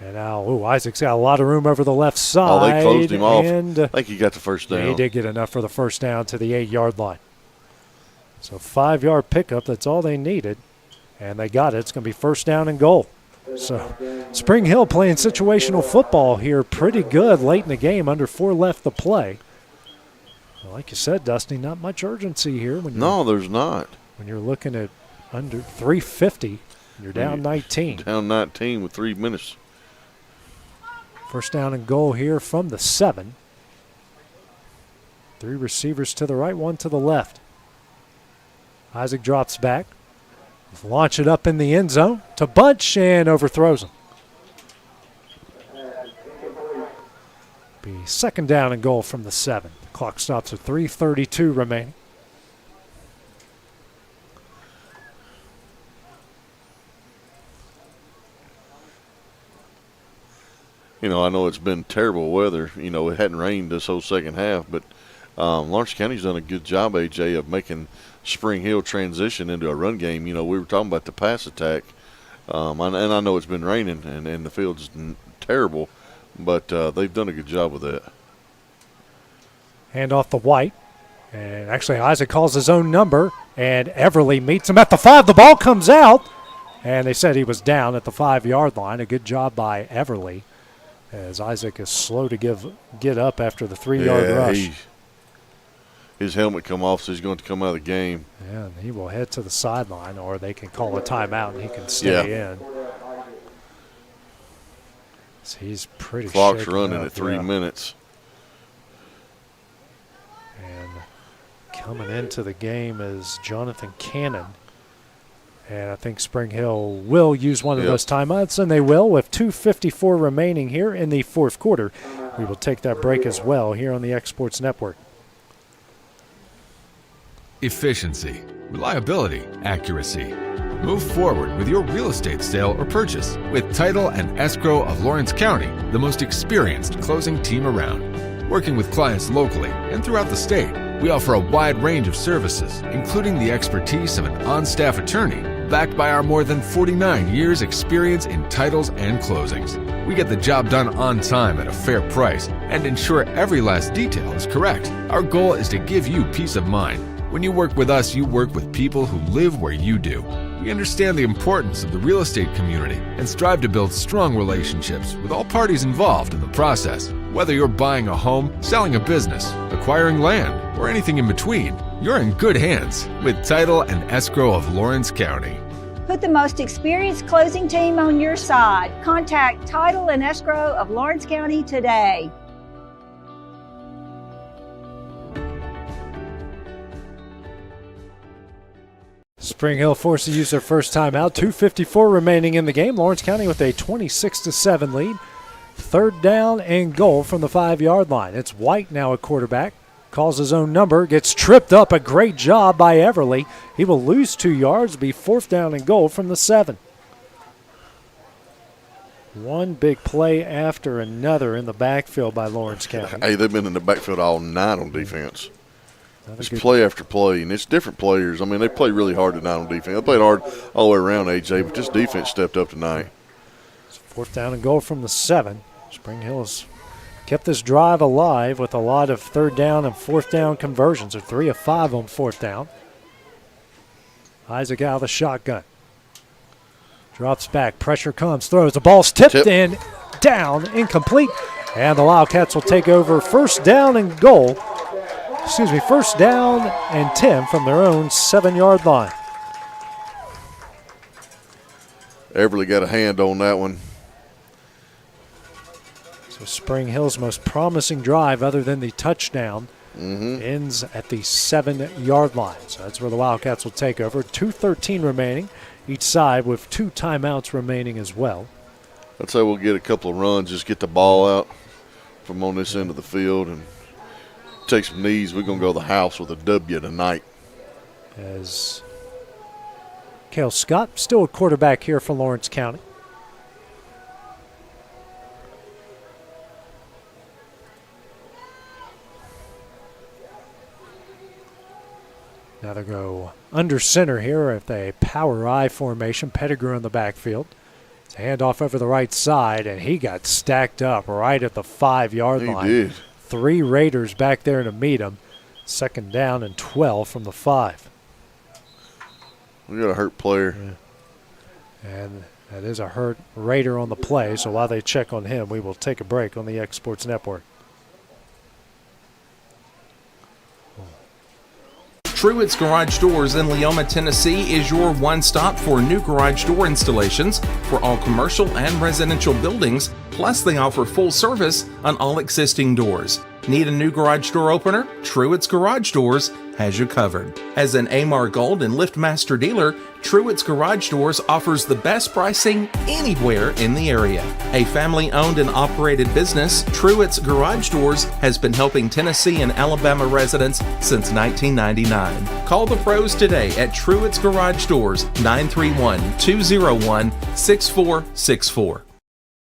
C: And now, Isaac's got a lot of room over the left side.
U: Oh, they closed him off.
C: And,
U: I think he got the first down.
C: Yeah, he did get enough for the first down to the 8-yard line. So 5-yard pickup, that's all they needed. And they got it. It's going to be 1st down and goal. So Spring Hill playing situational football here pretty good late in the game, under 4 left to play. Well, like you said, Dusty, not much urgency here.
U: No, there's not.
C: When you're looking at under 350, you're down 19.
U: Down 19 with 3 minutes.
C: 1st down and goal here from the 7. 3 receivers to the right, 1 to the left. Isaac drops back. Launch it up in the end zone to Bunch and overthrows him. Be 2nd down and goal from the 7. The clock stops at 3:32 remaining.
U: I know it's been terrible weather. It hadn't rained this whole second half, but Lawrence County's done a good job, AJ, of making Spring Hill transition into a run game. We were talking about the pass attack, and I know it's been raining and the field's terrible, but they've done a good job with that.
C: Hand off to White, and actually Isaac calls his own number, and Everly meets him at the 5. The ball comes out, and they said he was down at the 5-yard line. A good job by Everly, as Isaac is slow to get up after the 3-yard rush.
U: His helmet come off, so he's going to come out of the game.
C: Yeah, and he will head to the sideline, or they can call a timeout, and he can stay in. So he's pretty
U: Clock's running at 3 minutes.
C: And coming into the game is Jonathan Cannon. And I think Spring Hill will use one of those timeouts, and they will with 2:54 remaining here in the 4th quarter. We will take that break as well here on the X Sports Network.
L: Efficiency, reliability, accuracy. Move forward with your real estate sale or purchase with Title and Escrow of Lawrence County, the most experienced closing team around. Working with clients locally and throughout the state, we offer a wide range of services, including the expertise of an on-staff attorney, backed by our more than 49 years experience in titles and closings. We get the job done on time at a fair price and ensure every last detail is correct. Our goal is to give you peace of mind. When you work with us, you work with people who live where you do. We understand the importance of the real estate community and strive to build strong relationships with all parties involved in the process. Whether you're buying a home, selling a business, acquiring land, or anything in between, you're in good hands with Title and Escrow of Lawrence County.
E: Put the most experienced closing team on your side. Contact Title and Escrow of Lawrence County today.
C: Spring Hill forced to use their first timeout. 2:54 remaining in the game. Lawrence County with a 26-7 lead. 3rd down and goal from the 5-yard line. It's White now at quarterback. Calls his own number. Gets tripped up. A great job by Everly. He will lose 2 yards. Be 4th down and goal from the 7. One big play after another in the backfield by Lawrence County.
U: Hey, they've been in the backfield all night on defense. It's play after play, and it's different players. I mean, they play really hard tonight on defense. They played hard all the way around, AJ, but this defense stepped up tonight.
C: It's 4th down and goal from the 7. Spring Hill has kept this drive alive with a lot of third down and fourth down conversions, or 3 of 5 on fourth down. Isaac out of the shotgun. Drops back, pressure comes, throws. The ball's tipped in, down, incomplete. And the Wildcats will take over first down and goal. First down and 10 from their own 7-yard line.
U: Everly got a hand on that one.
C: So Spring Hill's most promising drive, other than the touchdown, ends at the 7-yard line. So that's where the Wildcats will take over. 2:13 remaining, each side with 2 timeouts remaining as well.
U: I'd say we'll get a couple of runs, just get the ball out from on this end of the field and take some knees. We're going to go to the house with a W tonight.
C: As Cale Scott, still a quarterback here for Lawrence County. Now they go under center here at the power I formation. Pettigrew in the backfield. It's a handoff over the right side, and he got stacked up right at the 5-yard line.
U: He did.
C: 3 Raiders back there to meet him. Second down and 12 from the 5.
U: We got a hurt player.
C: Yeah. And that is a hurt Raider on the play, so while they check on him, we will take a break on the X Sports Network.
I: Truett's Garage Doors in Leoma, Tennessee is your one-stop for new garage door installations for all commercial and residential buildings, plus they offer full service on all existing doors. Need a new garage door opener? Truett's Garage Doors has you covered. As an AMAR Gold and LiftMaster dealer, Truett's Garage Doors offers the best pricing anywhere in the area. A family-owned and operated business, Truett's Garage Doors has been helping Tennessee and Alabama residents since 1999. Call the pros today at Truett's Garage Doors, 931-201-6464.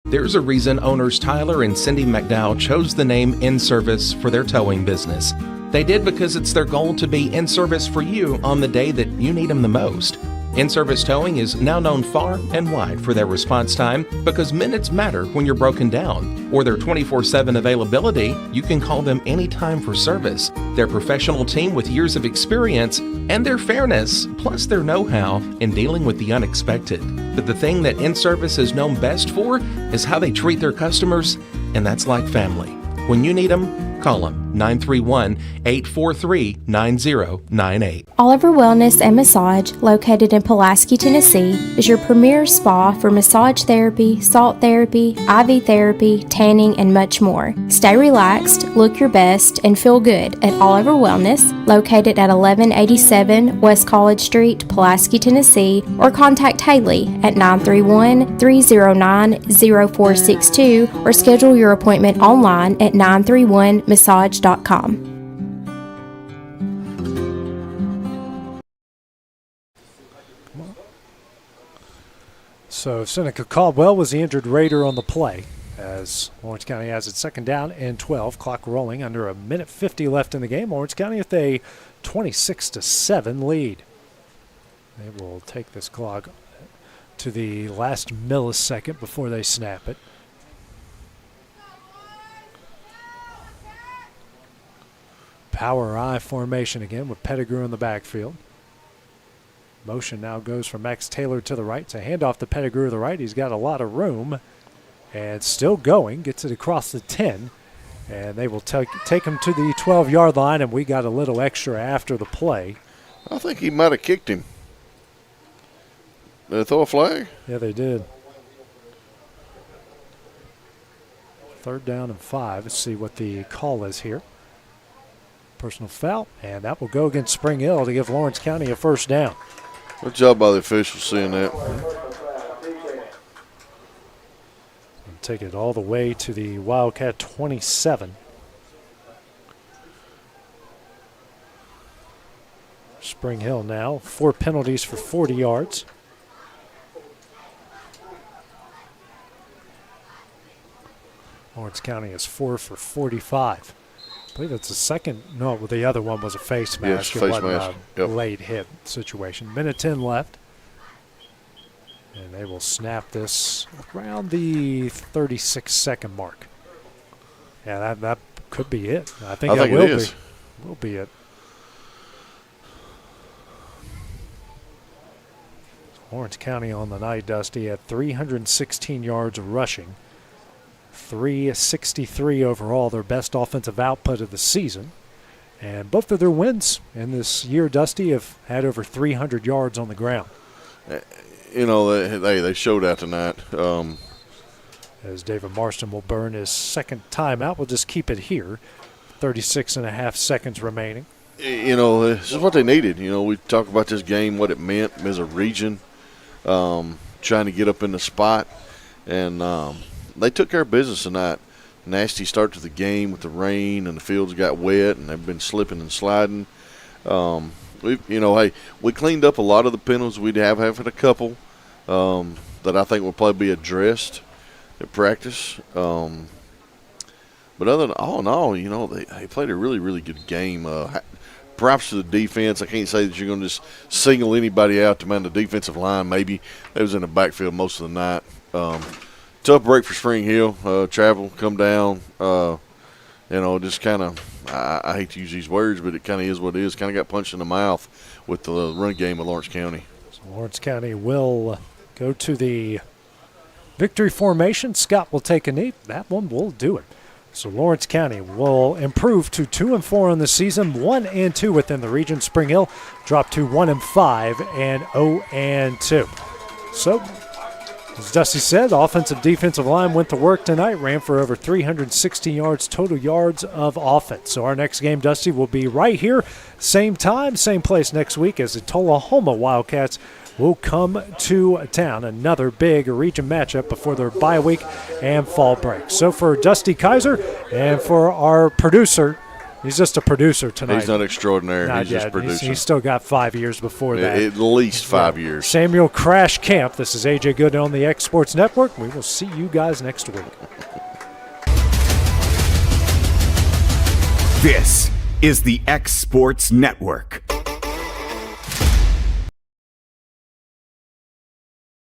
I: There's a reason owners Tyler and Cindy McDowell chose the name In Service for their towing business. They did because it's their goal to be in service for you on the day that you need them the most. In-Service Towing is now known far and wide for their response time because minutes matter when you're broken down. Or their 24/7 availability, you can call them anytime for service. Their professional team with years of experience and their fairness, plus their know-how in dealing with the unexpected. But the thing that In-Service is known best for is how they treat their customers, and that's like family. When you need them, call them 931-843-9098.
M: Oliver Wellness and Massage, located in Pulaski, Tennessee, is your premier spa for massage therapy, salt therapy, IV therapy, tanning, and much more. Stay relaxed, look your best, and feel good at Oliver Wellness, located at 1187 West College Street, Pulaski, Tennessee, or contact Haley at 931-309-0462 or schedule your appointment online at 931massage.com.
C: So Seneca Caldwell was the injured Raider on the play as Lawrence County has its second down and 12. Clock rolling under a minute 50 left in the game. Lawrence County with a 26-7 lead. They will take this clock to the last millisecond before they snap it. Power I formation again with Pettigrew in the backfield. Motion now goes from Max Taylor to the right. It's a handoff to Pettigrew to the right. He's got a lot of room and still going. Gets it across the 10. And they will take him to the 12-yard line, and we got a little extra after the play.
U: I think he might have kicked him. Did they throw a flag?
C: Yeah, they did. Third down and 5. Let's see what the call is here. Personal foul, and that will go against Spring Hill to give Lawrence County a first down.
U: Good job by the officials seeing that.
C: And take it all the way to the Wildcat 27. Spring Hill now, 4 penalties for 40 yards. Lawrence County is 4 for 45. I believe it's the second. No, well, the other one was a face mask.
U: Yes, face mask.
C: Late hit situation. Minute 10 left. And they will snap this around the 36-second mark. Yeah, that could be it. I think it will be it. Lawrence County on the night, Dusty, at 316 yards rushing, 363 overall, their best offensive output of the season. And both of their wins in this year, Dusty, have had over 300 yards on the ground.
U: You know, they showed out tonight.
C: As David Marston will burn his second timeout. We'll just keep it here. 36.5 seconds remaining.
U: You know, this is what they needed. You know, we talk about this game, what it meant as a region, trying to get up in the spot. And they took care of business tonight. Nasty start to the game with the rain, and the fields got wet, and they've been slipping and sliding. We cleaned up a lot of the penalties. We'd have had a couple that I think will probably be addressed at practice. But other than all in all, you know, they played a really, really good game. Props to the defense. I can't say that you're going to just single anybody out to man the defensive line. Maybe they was in the backfield most of the night. Tough break for Spring Hill. Travel, come down. Just kind of, I hate to use these words, but it kind of is what it is. Kind of got punched in the mouth with the run game of Lawrence County.
C: So Lawrence County will go to the victory formation. Scott will take a knee. That one will do it. So Lawrence County will improve to 2-4 on the season, 1-2 within the region. Spring Hill dropped to 1-5 and 0-2. So, as Dusty said, offensive defensive line went to work tonight, ran for over 360 yards, total yards of offense. So our next game, Dusty, will be right here, same time, same place next week as the Tullahoma Wildcats will come to town. Another big region matchup before their bye week and fall break. So for Dusty Kaiser and for our producer, he's just a producer tonight.
U: He's not extraordinary.
C: Not
U: he's
C: yet.
U: just producing.
C: He's still got 5 years before that.
U: At least 5 years.
C: Samuel Crash Camp. This is AJ Good on the X Sports Network. We will see you guys next week.
A: This is the X Sports Network.